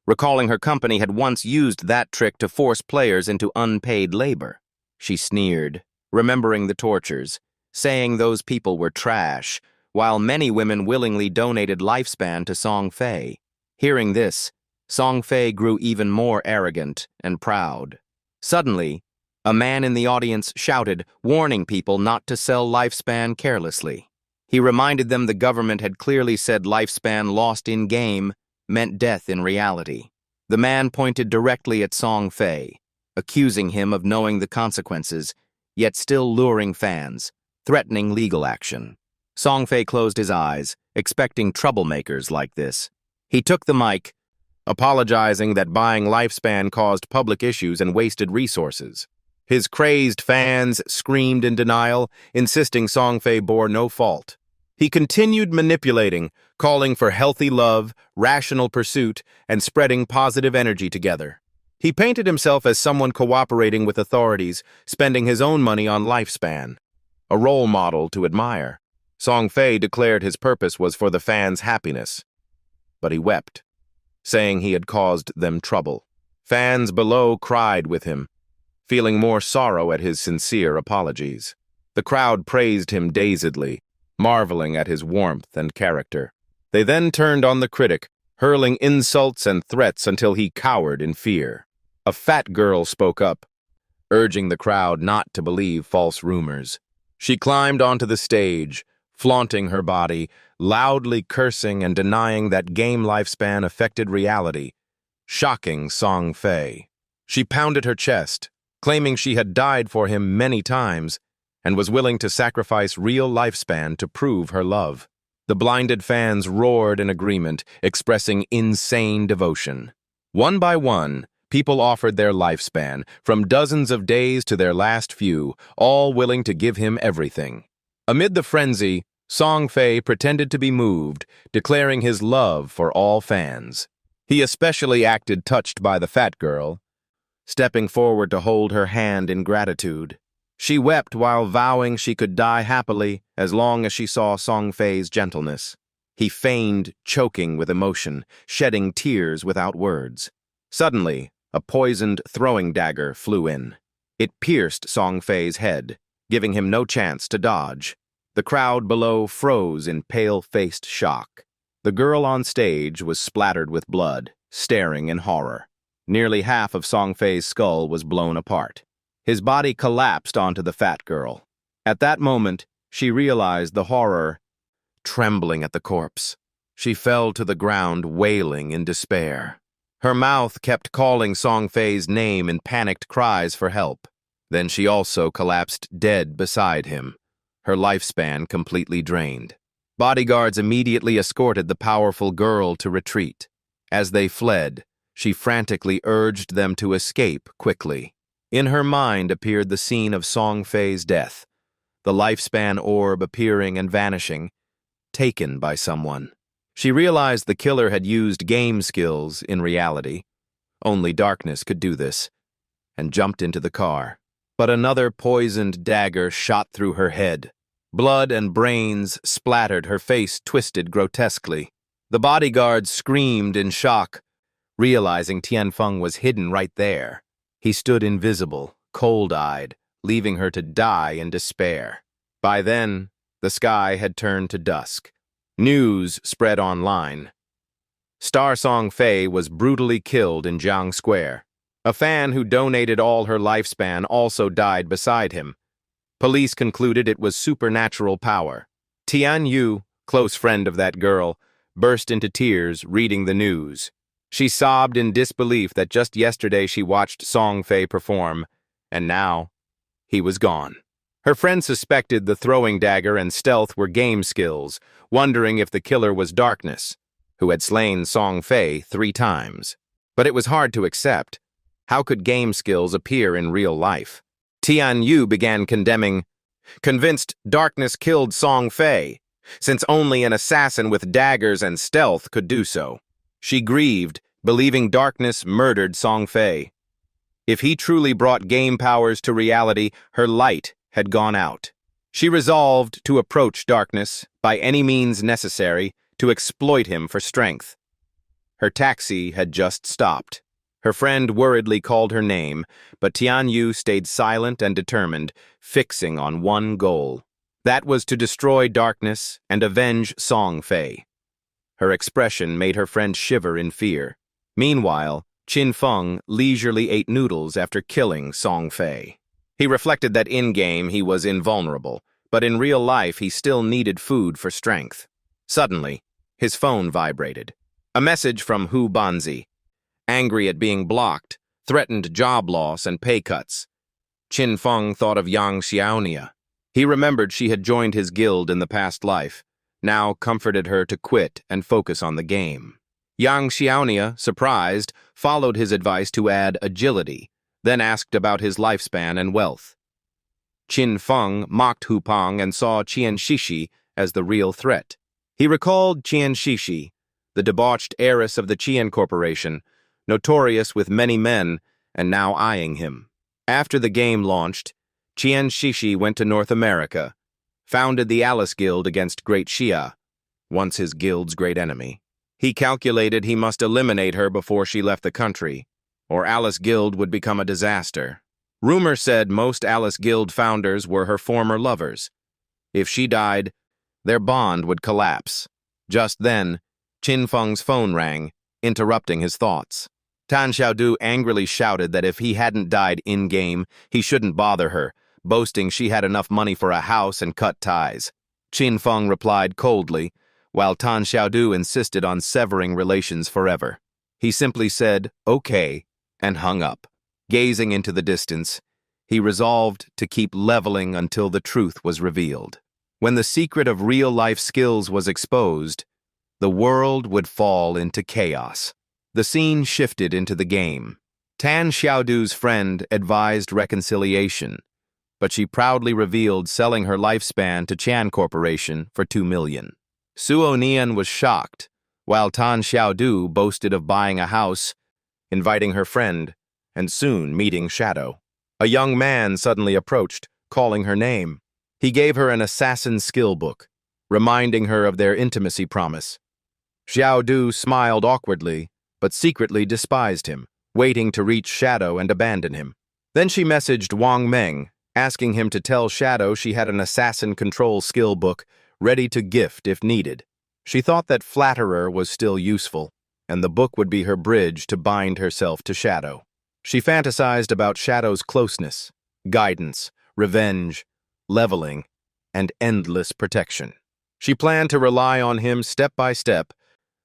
recalling her company had once used that trick to force players into unpaid labor. She sneered, remembering the tortures, saying those people were trash, while many women willingly donated lifespan to Song Fay. Hearing this, Song Fay grew even more arrogant and proud. Suddenly, a man in the audience shouted, warning people not to sell lifespan carelessly. He reminded them the government had clearly said lifespan lost in-game meant death in reality. The man pointed directly at Song Fay, accusing him of knowing the consequences, yet still luring fans, threatening legal action. Song Fay closed his eyes, expecting troublemakers like this. He took the mic, apologizing that buying lifespan caused public issues and wasted resources. His crazed fans screamed in denial, insisting Song Fay bore no fault. He continued manipulating, calling for healthy love, rational pursuit, and spreading positive energy together. He painted himself as someone cooperating with authorities, spending his own money on lifespan, a role model to admire. Song Fay declared his purpose was for the fans' happiness, but he wept, saying he had caused them trouble. Fans below cried with him, feeling more sorrow at his sincere apologies. The crowd praised him dazedly, marveling at his warmth and character. They then turned on the critic, hurling insults and threats until he cowered in fear. A fat girl spoke up, urging the crowd not to believe false rumors. She climbed onto the stage, flaunting her body, loudly cursing and denying that game lifespan affected reality, shocking Song Fay. She pounded her chest, claiming she had died for him many times and was willing to sacrifice real lifespan to prove her love. The blinded fans roared in agreement, expressing insane devotion. One by one, people offered their lifespan, from dozens of days to their last few, all willing to give him everything. Amid the frenzy, Song Fay pretended to be moved, declaring his love for all fans. He especially acted touched by the fat girl, stepping forward to hold her hand in gratitude. She wept while vowing she could die happily as long as she saw Song Fay's gentleness. He feigned choking with emotion, shedding tears without words. Suddenly, a poisoned throwing dagger flew in. It pierced Song Fay's head, giving him no chance to dodge. The crowd below froze in pale-faced shock. The girl on stage was splattered with blood, staring in horror. Nearly half of Song Fay's skull was blown apart. His body collapsed onto the fat girl. At that moment, she realized the horror, trembling at the corpse. She fell to the ground, wailing in despair. Her mouth kept calling Song Fay's name in panicked cries for help. Then she also collapsed dead beside him, her lifespan completely drained. Bodyguards immediately escorted the powerful girl to retreat. As they fled, she frantically urged them to escape quickly. In her mind appeared the scene of Song Fay's death, the lifespan orb appearing and vanishing, taken by someone. She realized the killer had used game skills in reality. Only darkness could do this, and jumped into the car. But another poisoned dagger shot through her head. Blood and brains splattered, her face twisted grotesquely. The bodyguards screamed in shock, realizing Tianfeng was hidden right there. He stood invisible, cold-eyed, leaving her to die in despair. By then, the sky had turned to dusk. News spread online. Song Fay was brutally killed in Jiang Square. A fan who donated all her lifespan also died beside him. Police concluded it was supernatural power. Tian Yu, close friend of that girl, burst into tears reading the news. She sobbed in disbelief that just yesterday she watched Song Fay perform, and now he was gone. Her friend suspected the throwing dagger and stealth were game skills, wondering if the killer was Darkness, who had slain Song Fay 3 times. But it was hard to accept. How could game skills appear in real life? Tian Yu began condemning, convinced Darkness killed Song Fay, since only an assassin with daggers and stealth could do so. She grieved, believing Darkness murdered Song Fay. If he truly brought game powers to reality, her light had gone out. She resolved to approach Darkness by any means necessary to exploit him for strength. Her taxi had just stopped. Her friend worriedly called her name, but Tian Yu stayed silent and determined, fixing on one goal. That was to destroy Darkness and avenge Song Fay. Her expression made her friend shiver in fear. Meanwhile, Qin Feng leisurely ate noodles after killing Song Fay. He reflected that in-game he was invulnerable, but in real life he still needed food for strength. Suddenly, his phone vibrated. A message from Hu Banzi. Angry at being blocked, threatened job loss and pay cuts. Qin Feng thought of Yang Xiaonia. He remembered she had joined his guild in the past life, now comforted her to quit and focus on the game. Yang Xiaonia, surprised, followed his advice to add agility, then asked about his lifespan and wealth. Qin Feng mocked Hu Peng and saw Qian Shishi as the real threat. He recalled Qian Shishi, the debauched heiress of the Qian Corporation, notorious with many men, and now eyeing him. After the game launched, Qian Shishi went to North America, founded the Alice Guild against Great Xia, once his guild's great enemy. He calculated he must eliminate her before she left the country, or Alice Guild would become a disaster. Rumor said most Alice Guild founders were her former lovers. If she died, their bond would collapse. Just then, Qin Feng's phone rang, interrupting his thoughts. Tan Xiaodu angrily shouted that if he hadn't died in-game, he shouldn't bother her, boasting she had enough money for a house and cut ties. Qin Feng replied coldly, while Tan Xiaodu insisted on severing relations forever. He simply said, "Okay," and hung up. Gazing into the distance, he resolved to keep leveling until the truth was revealed. When the secret of real-life skills was exposed, the world would fall into chaos. The scene shifted into the game. Tan Xiaodu's friend advised reconciliation, but she proudly revealed selling her lifespan to Chan Corporation for 2 million. Suo Nian was shocked, while Tan Xiaodu boasted of buying a house, inviting her friend, and soon meeting Shadow. A young man suddenly approached, calling her name. He gave her an assassin skill book, reminding her of their intimacy promise. Xiaodu smiled awkwardly, but secretly despised him, waiting to reach Shadow and abandon him. Then she messaged Wang Meng, asking him to tell Shadow she had an assassin control skill book ready to gift if needed. She thought that Flatterer was still useful, and the book would be her bridge to bind herself to Shadow. She fantasized about Shadow's closeness, guidance, revenge, leveling, and endless protection. She planned to rely on him step by step,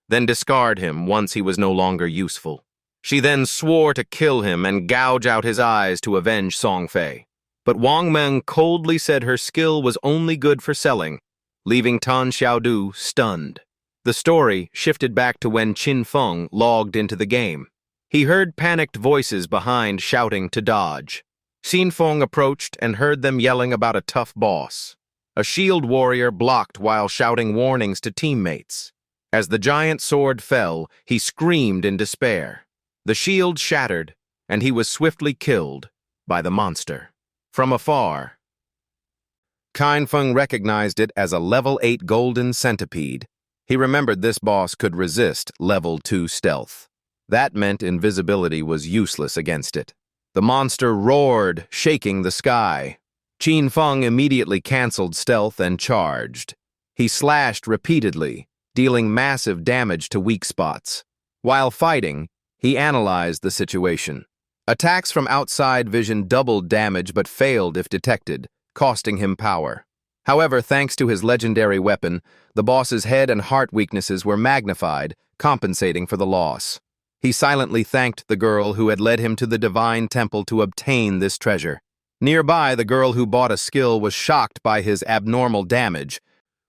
then discard him once he was no longer useful. She then swore to kill him and gouge out his eyes to avenge Song Fay. But Wang Meng coldly said her skill was only good for selling, leaving Tan Xiaodu stunned. The story shifted back to when Qin Feng logged into the game. He heard panicked voices behind shouting to dodge. Qin Feng approached and heard them yelling about a tough boss. A shield warrior blocked while shouting warnings to teammates. As the giant sword fell, he screamed in despair. The shield shattered, and he was swiftly killed by the monster. From afar, Kind Feng recognized it as a level 8 golden centipede. He remembered this boss could resist level 2 stealth. That meant invisibility was useless against it. The monster roared, shaking the sky. Qin Feng immediately canceled stealth and charged. He slashed repeatedly, dealing massive damage to weak spots. While fighting, he analyzed the situation. Attacks from outside vision doubled damage but failed if detected, costing him power. However, thanks to his legendary weapon, the boss's head and heart weaknesses were magnified, compensating for the loss. He silently thanked the girl who had led him to the divine temple to obtain this treasure. Nearby, the girl who bought a skill was shocked by his abnormal damage,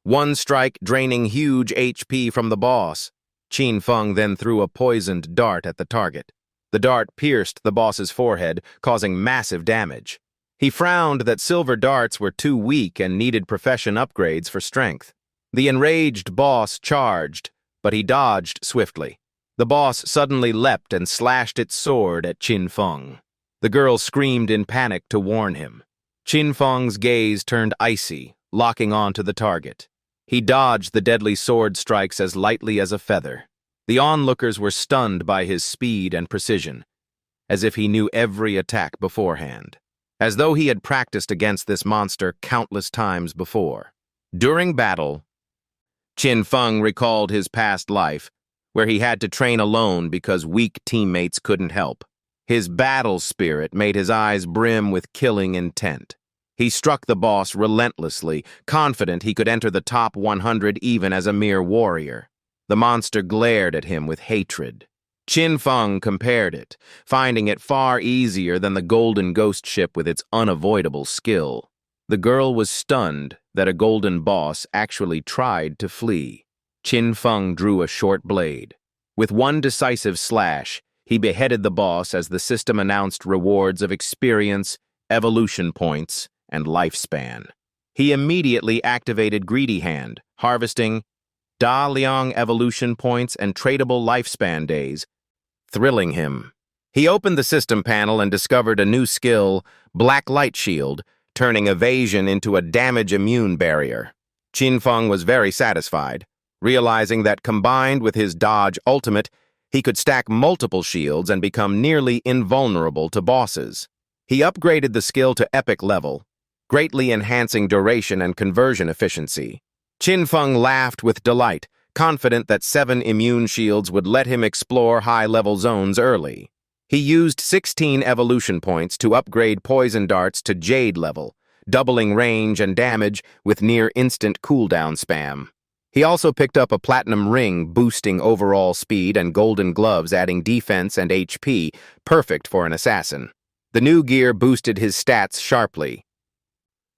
one strike draining huge HP from the boss. Qin Feng then threw a poisoned dart at the target. The dart pierced the boss's forehead, causing massive damage. He frowned that silver darts were too weak and needed profession upgrades for strength. The enraged boss charged, but he dodged swiftly. The boss suddenly leapt and slashed its sword at Qin Feng. The girl screamed in panic to warn him. Qin Feng's gaze turned icy, locking onto the target. He dodged the deadly sword strikes as lightly as a feather. The onlookers were stunned by his speed and precision, as if he knew every attack beforehand, as though he had practiced against this monster countless times before. During battle, Qin Feng recalled his past life, where he had to train alone because weak teammates couldn't help. His battle spirit made his eyes brim with killing intent. He struck the boss relentlessly, confident he could enter the top 100 even as a mere warrior. The monster glared at him with hatred. Qin Feng compared it, finding it far easier than the golden ghost ship with its unavoidable skill. The girl was stunned that a golden boss actually tried to flee. Qin Feng drew a short blade. With one decisive slash, he beheaded the boss as the system announced rewards of experience, evolution points, and lifespan. He immediately activated Greedy Hand, harvesting Da Liang evolution points and tradable lifespan days, thrilling him. He opened the system panel and discovered a new skill, Black Light Shield, turning evasion into a damage immune barrier. Qin Feng was very satisfied, realizing that combined with his dodge ultimate, he could stack multiple shields and become nearly invulnerable to bosses. He upgraded the skill to epic level, greatly enhancing duration and conversion efficiency. Qin Feng laughed with delight, confident that 7 immune shields would let him explore high-level zones early. He used 16 evolution points to upgrade poison darts to Jade level, doubling range and damage with near-instant cooldown spam. He also picked up a platinum ring boosting overall speed and golden gloves adding defense and HP, perfect for an assassin. The new gear boosted his stats sharply,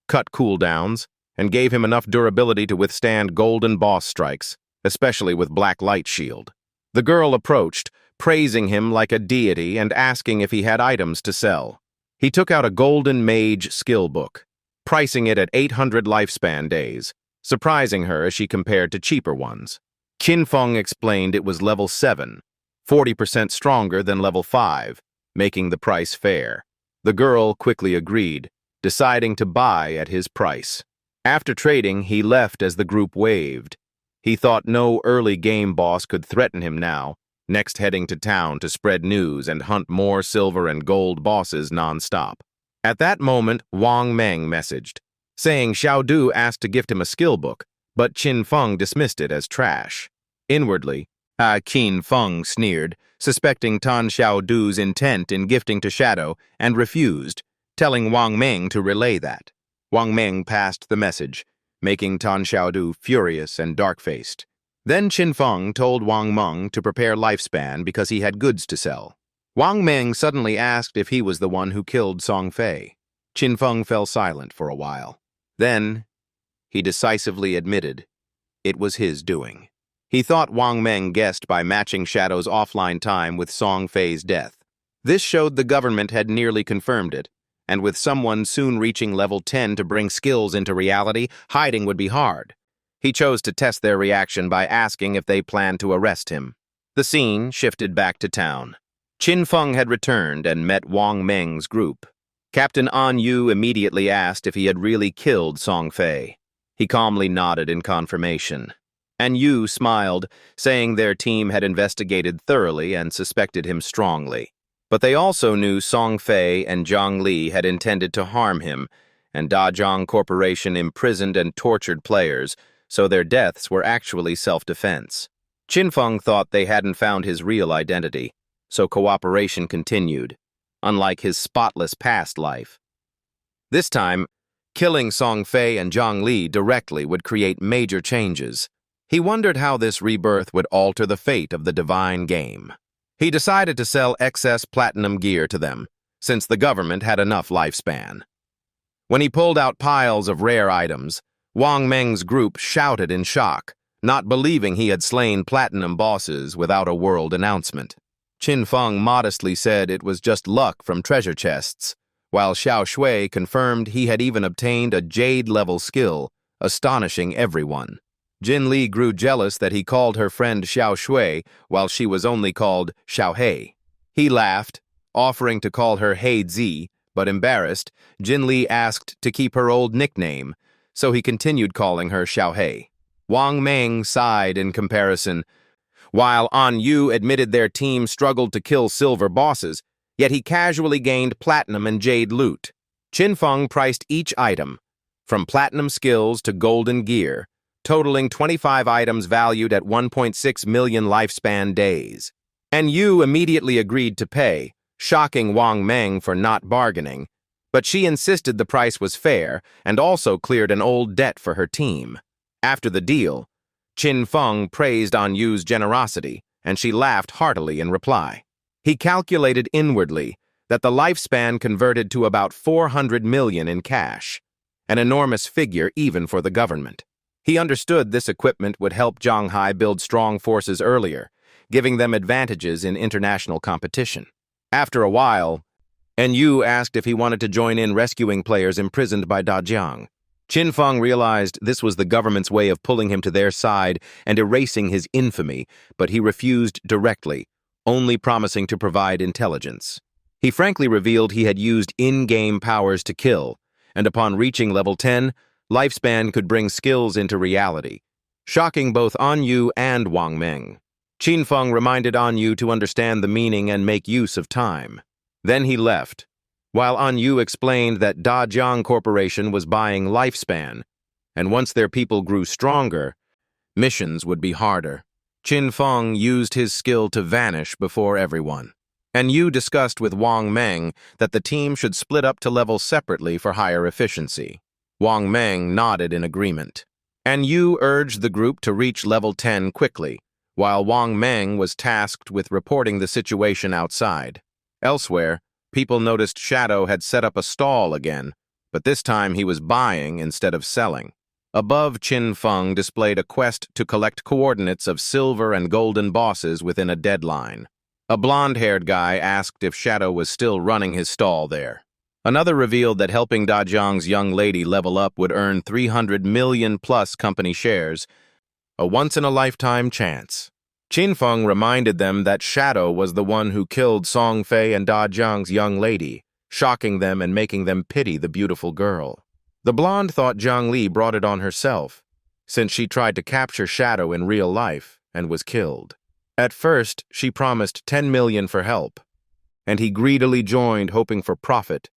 cut cooldowns, and gave him enough durability to withstand golden boss strikes, especially with Black Light Shield. The girl approached, praising him like a deity and asking if he had items to sell. He took out a golden mage skill book, pricing it at 800 lifespan days, surprising her as she compared to cheaper ones. Qin Feng explained it was level 7, 40% stronger than level 5, making the price fair. The girl quickly agreed, deciding to buy at his price. After trading, he left as the group waved. He thought no early game boss could threaten him now, next heading to town to spread news and hunt more silver and gold bosses non-stop. At that moment, Wang Meng messaged, saying Xiao Du asked to gift him a skill book, but Qin Feng dismissed it as trash. Inwardly, Qin Feng sneered, suspecting Tan Xiao Du's intent in gifting to Shadow, and refused, telling Wang Meng to relay that. Wang Meng passed the message, making Tan Xiao Du furious and dark-faced. Then Qin Feng told Wang Meng to prepare lifespan because he had goods to sell. Wang Meng suddenly asked if he was the one who killed Song Fay. Qin Feng fell silent for a while. Then, he decisively admitted it was his doing. He thought Wang Meng guessed by matching Shadow's offline time with Song Fei's death. This showed the government had nearly confirmed it, and with someone soon reaching level 10 to bring skills into reality, hiding would be hard. He chose to test their reaction by asking if they planned to arrest him. The scene shifted back to town. Qin Feng had returned and met Wang Meng's group. Captain An Yu immediately asked if he had really killed Song Fay. He calmly nodded in confirmation. An Yu smiled, saying their team had investigated thoroughly and suspected him strongly. But they also knew Song Fay and Zhang Li had intended to harm him, and Dajang Corporation imprisoned and tortured players, so their deaths were actually self-defense. Qinfeng thought they hadn't found his real identity, so cooperation continued, unlike his spotless past life. This time, killing Song Fay and Zhang Li directly would create major changes. He wondered how this rebirth would alter the fate of the divine game. He decided to sell excess platinum gear to them, since the government had enough lifespan. When he pulled out piles of rare items, Wang Meng's group shouted in shock, not believing he had slain platinum bosses without a world announcement. Qinfeng modestly said it was just luck from treasure chests, while Xiao Shui confirmed he had even obtained a jade-level skill, astonishing everyone. Jin Li grew jealous that he called her friend Xiao Shui while she was only called Xiao He. He laughed, offering to call her He Zi, but embarrassed, Jin Li asked to keep her old nickname, so he continued calling her Xiao He. Wang Meng sighed in comparison. While An Yu admitted their team struggled to kill silver bosses, yet he casually gained platinum and jade loot. Qinfeng priced each item, from platinum skills to golden gear, totaling 25 items valued at 1.6 million lifespan days. And Yu immediately agreed to pay, shocking Wang Meng for not bargaining, but she insisted the price was fair and also cleared an old debt for her team. After the deal, Qinfeng praised An Yu's generosity, and she laughed heartily in reply. He calculated inwardly that the lifespan converted to about 400 million in cash, an enormous figure even for the government. He understood this equipment would help Zhanghai build strong forces earlier, giving them advantages in international competition. After a while, An Yu asked if he wanted to join in rescuing players imprisoned by Dajiang. Qinfeng realized this was the government's way of pulling him to their side and erasing his infamy, but he refused directly, only promising to provide intelligence. He frankly revealed he had used in-game powers to kill, and upon reaching level 10, lifespan could bring skills into reality, shocking both An Yu and Wang Meng. Qinfeng reminded An Yu to understand the meaning and make use of time. Then he left, while An Yu explained that Dajiang Corporation was buying lifespan, and once their people grew stronger, missions would be harder. Qinfeng used his skill to vanish before everyone. An Yu discussed with Wang Meng that the team should split up to levels separately for higher efficiency. Wang Meng nodded in agreement. An Yu urged the group to reach level 10 quickly, while Wang Meng was tasked with reporting the situation outside. Elsewhere, people noticed Shadow had set up a stall again, but this time he was buying instead of selling. Above, Qinfeng displayed a quest to collect coordinates of silver and golden bosses within a deadline. A blonde-haired guy asked if Shadow was still running his stall there. Another revealed that helping Dajiang's young lady level up would earn 300 million-plus company shares, a once-in-a-lifetime chance. Qinfeng reminded them that Shadow was the one who killed Song Fay and Dajiang's young lady, shocking them and making them pity the beautiful girl. The blonde thought Zhang Li brought it on herself, since she tried to capture Shadow in real life and was killed. At first, she promised 10 million for help, and he greedily joined hoping for profit,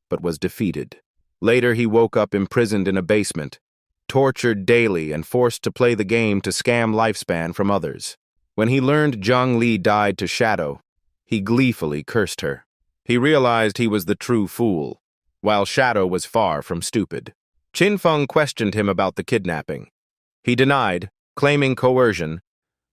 but was defeated. Later, he woke up imprisoned in a basement, tortured daily and forced to play the game to scam lifespan from others. When he learned Zhang Li died to Shadow, he gleefully cursed her. He realized he was the true fool, while Shadow was far from stupid. Qinfeng questioned him about the kidnapping. He denied, claiming coercion,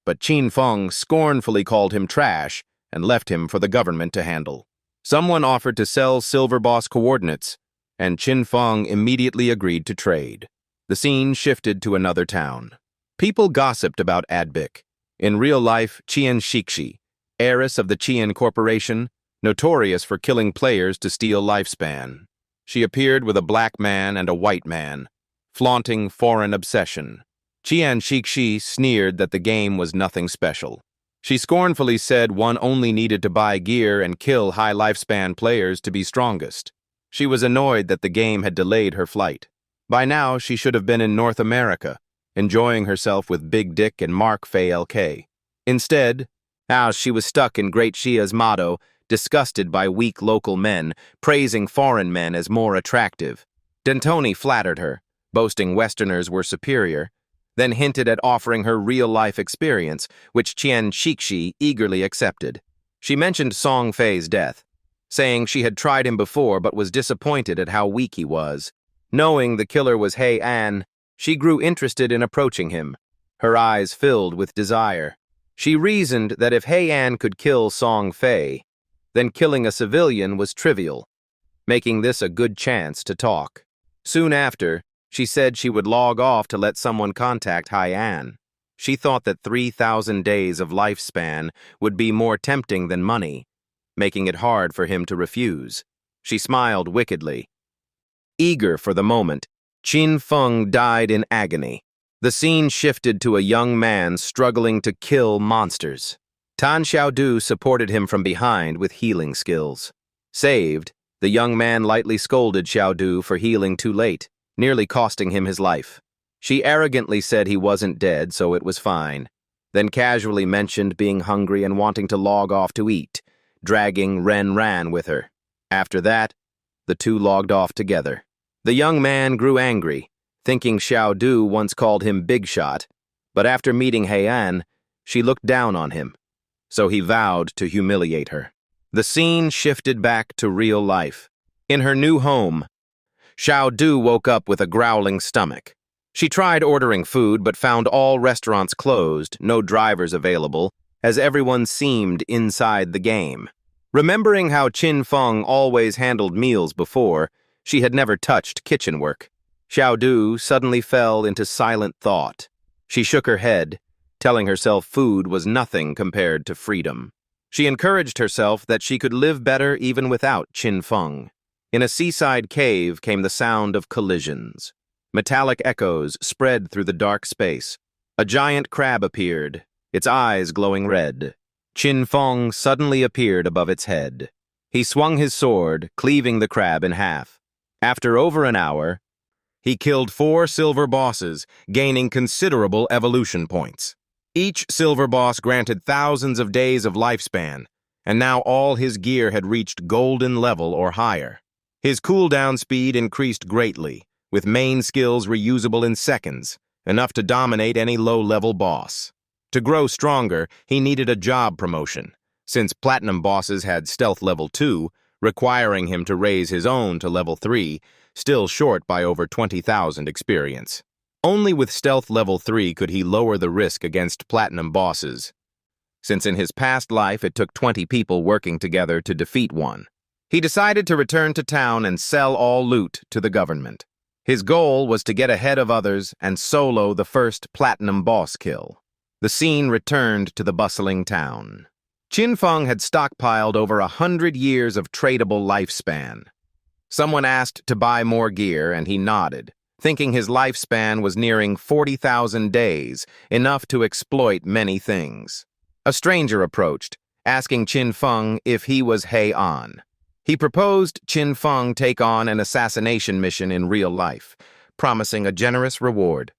but Qinfeng scornfully called him trash and left him for the government to handle. Someone offered to sell Silver Boss coordinates, and Qinfeng immediately agreed to trade. The scene shifted to another town. People gossiped about Adbic. In real life, Qian Shixi, heiress of the Qian Corporation, notorious for killing players to steal lifespan. She appeared with a black man and a white man, flaunting foreign obsession. Qian Shixi sneered that the game was nothing special. She scornfully said one only needed to buy gear and kill high lifespan players to be strongest. She was annoyed that the game had delayed her flight. By now, she should have been in North America, enjoying herself with Big Dick and Mark Fay LK. Instead, she was stuck in Great Shia's motto, disgusted by weak local men, praising foreign men as more attractive. Dentoni flattered her, boasting Westerners were superior, then hinted at offering her real-life experience, which Qian Shixi eagerly accepted. She mentioned Song Fay's death, saying she had tried him before but was disappointed at how weak he was. Knowing the killer was Hei An, she grew interested in approaching him, her eyes filled with desire. She reasoned that if Hei An could kill Song Fay, then killing a civilian was trivial, making this a good chance to talk. Soon after, she said she would log off to let someone contact Hei An. She thought that 3,000 days of lifespan would be more tempting than money, making it hard for him to refuse. She smiled wickedly. Eager for the moment, Qin Feng died in agony. The scene shifted to a young man struggling to kill monsters. Tan Xiaodu supported him from behind with healing skills. Saved, the young man lightly scolded Xiaodu for healing too late, nearly costing him his life. She arrogantly said he wasn't dead, so it was fine, then casually mentioned being hungry and wanting to log off to eat, dragging Ren Ran with her. After that, the two logged off together. The young man grew angry, thinking Xiaodu once called him Big Shot, but after meeting Hei An, she looked down on him, so he vowed to humiliate her. The scene shifted back to real life. In her new home, Xiaodu woke up with a growling stomach. She tried ordering food but found all restaurants closed, no drivers available, as everyone seemed inside the game. Remembering how Qin Feng always handled meals before, she had never touched kitchen work. Xiaodu suddenly fell into silent thought. She shook her head, telling herself food was nothing compared to freedom. She encouraged herself that she could live better even without Qin Feng. In a seaside cave came the sound of collisions. Metallic echoes spread through the dark space. A giant crab appeared, its eyes glowing red. Qin Feng suddenly appeared above its head. He swung his sword, cleaving the crab in half. After over an hour, he killed 4 silver bosses, gaining considerable evolution points. Each silver boss granted thousands of days of lifespan, and now all his gear had reached golden level or higher. His cooldown speed increased greatly, with main skills reusable in seconds, enough to dominate any low-level boss. To grow stronger, he needed a job promotion, since platinum bosses had stealth level 2, requiring him to raise his own to level 3, still short by over 20,000 experience. Only with stealth level 3 could he lower the risk against platinum bosses, since in his past life it took 20 people working together to defeat one. He decided to return to town and sell all loot to the government. His goal was to get ahead of others and solo the first platinum boss kill. The scene returned to the bustling town. Qin Feng had stockpiled over 100 years of tradable lifespan. Someone asked to buy more gear, and he nodded, thinking his lifespan was nearing 40,000 days, enough to exploit many things. A stranger approached, asking Qin Feng if he was Hei An. He proposed Qin Feng take on an assassination mission in real life, promising a generous reward.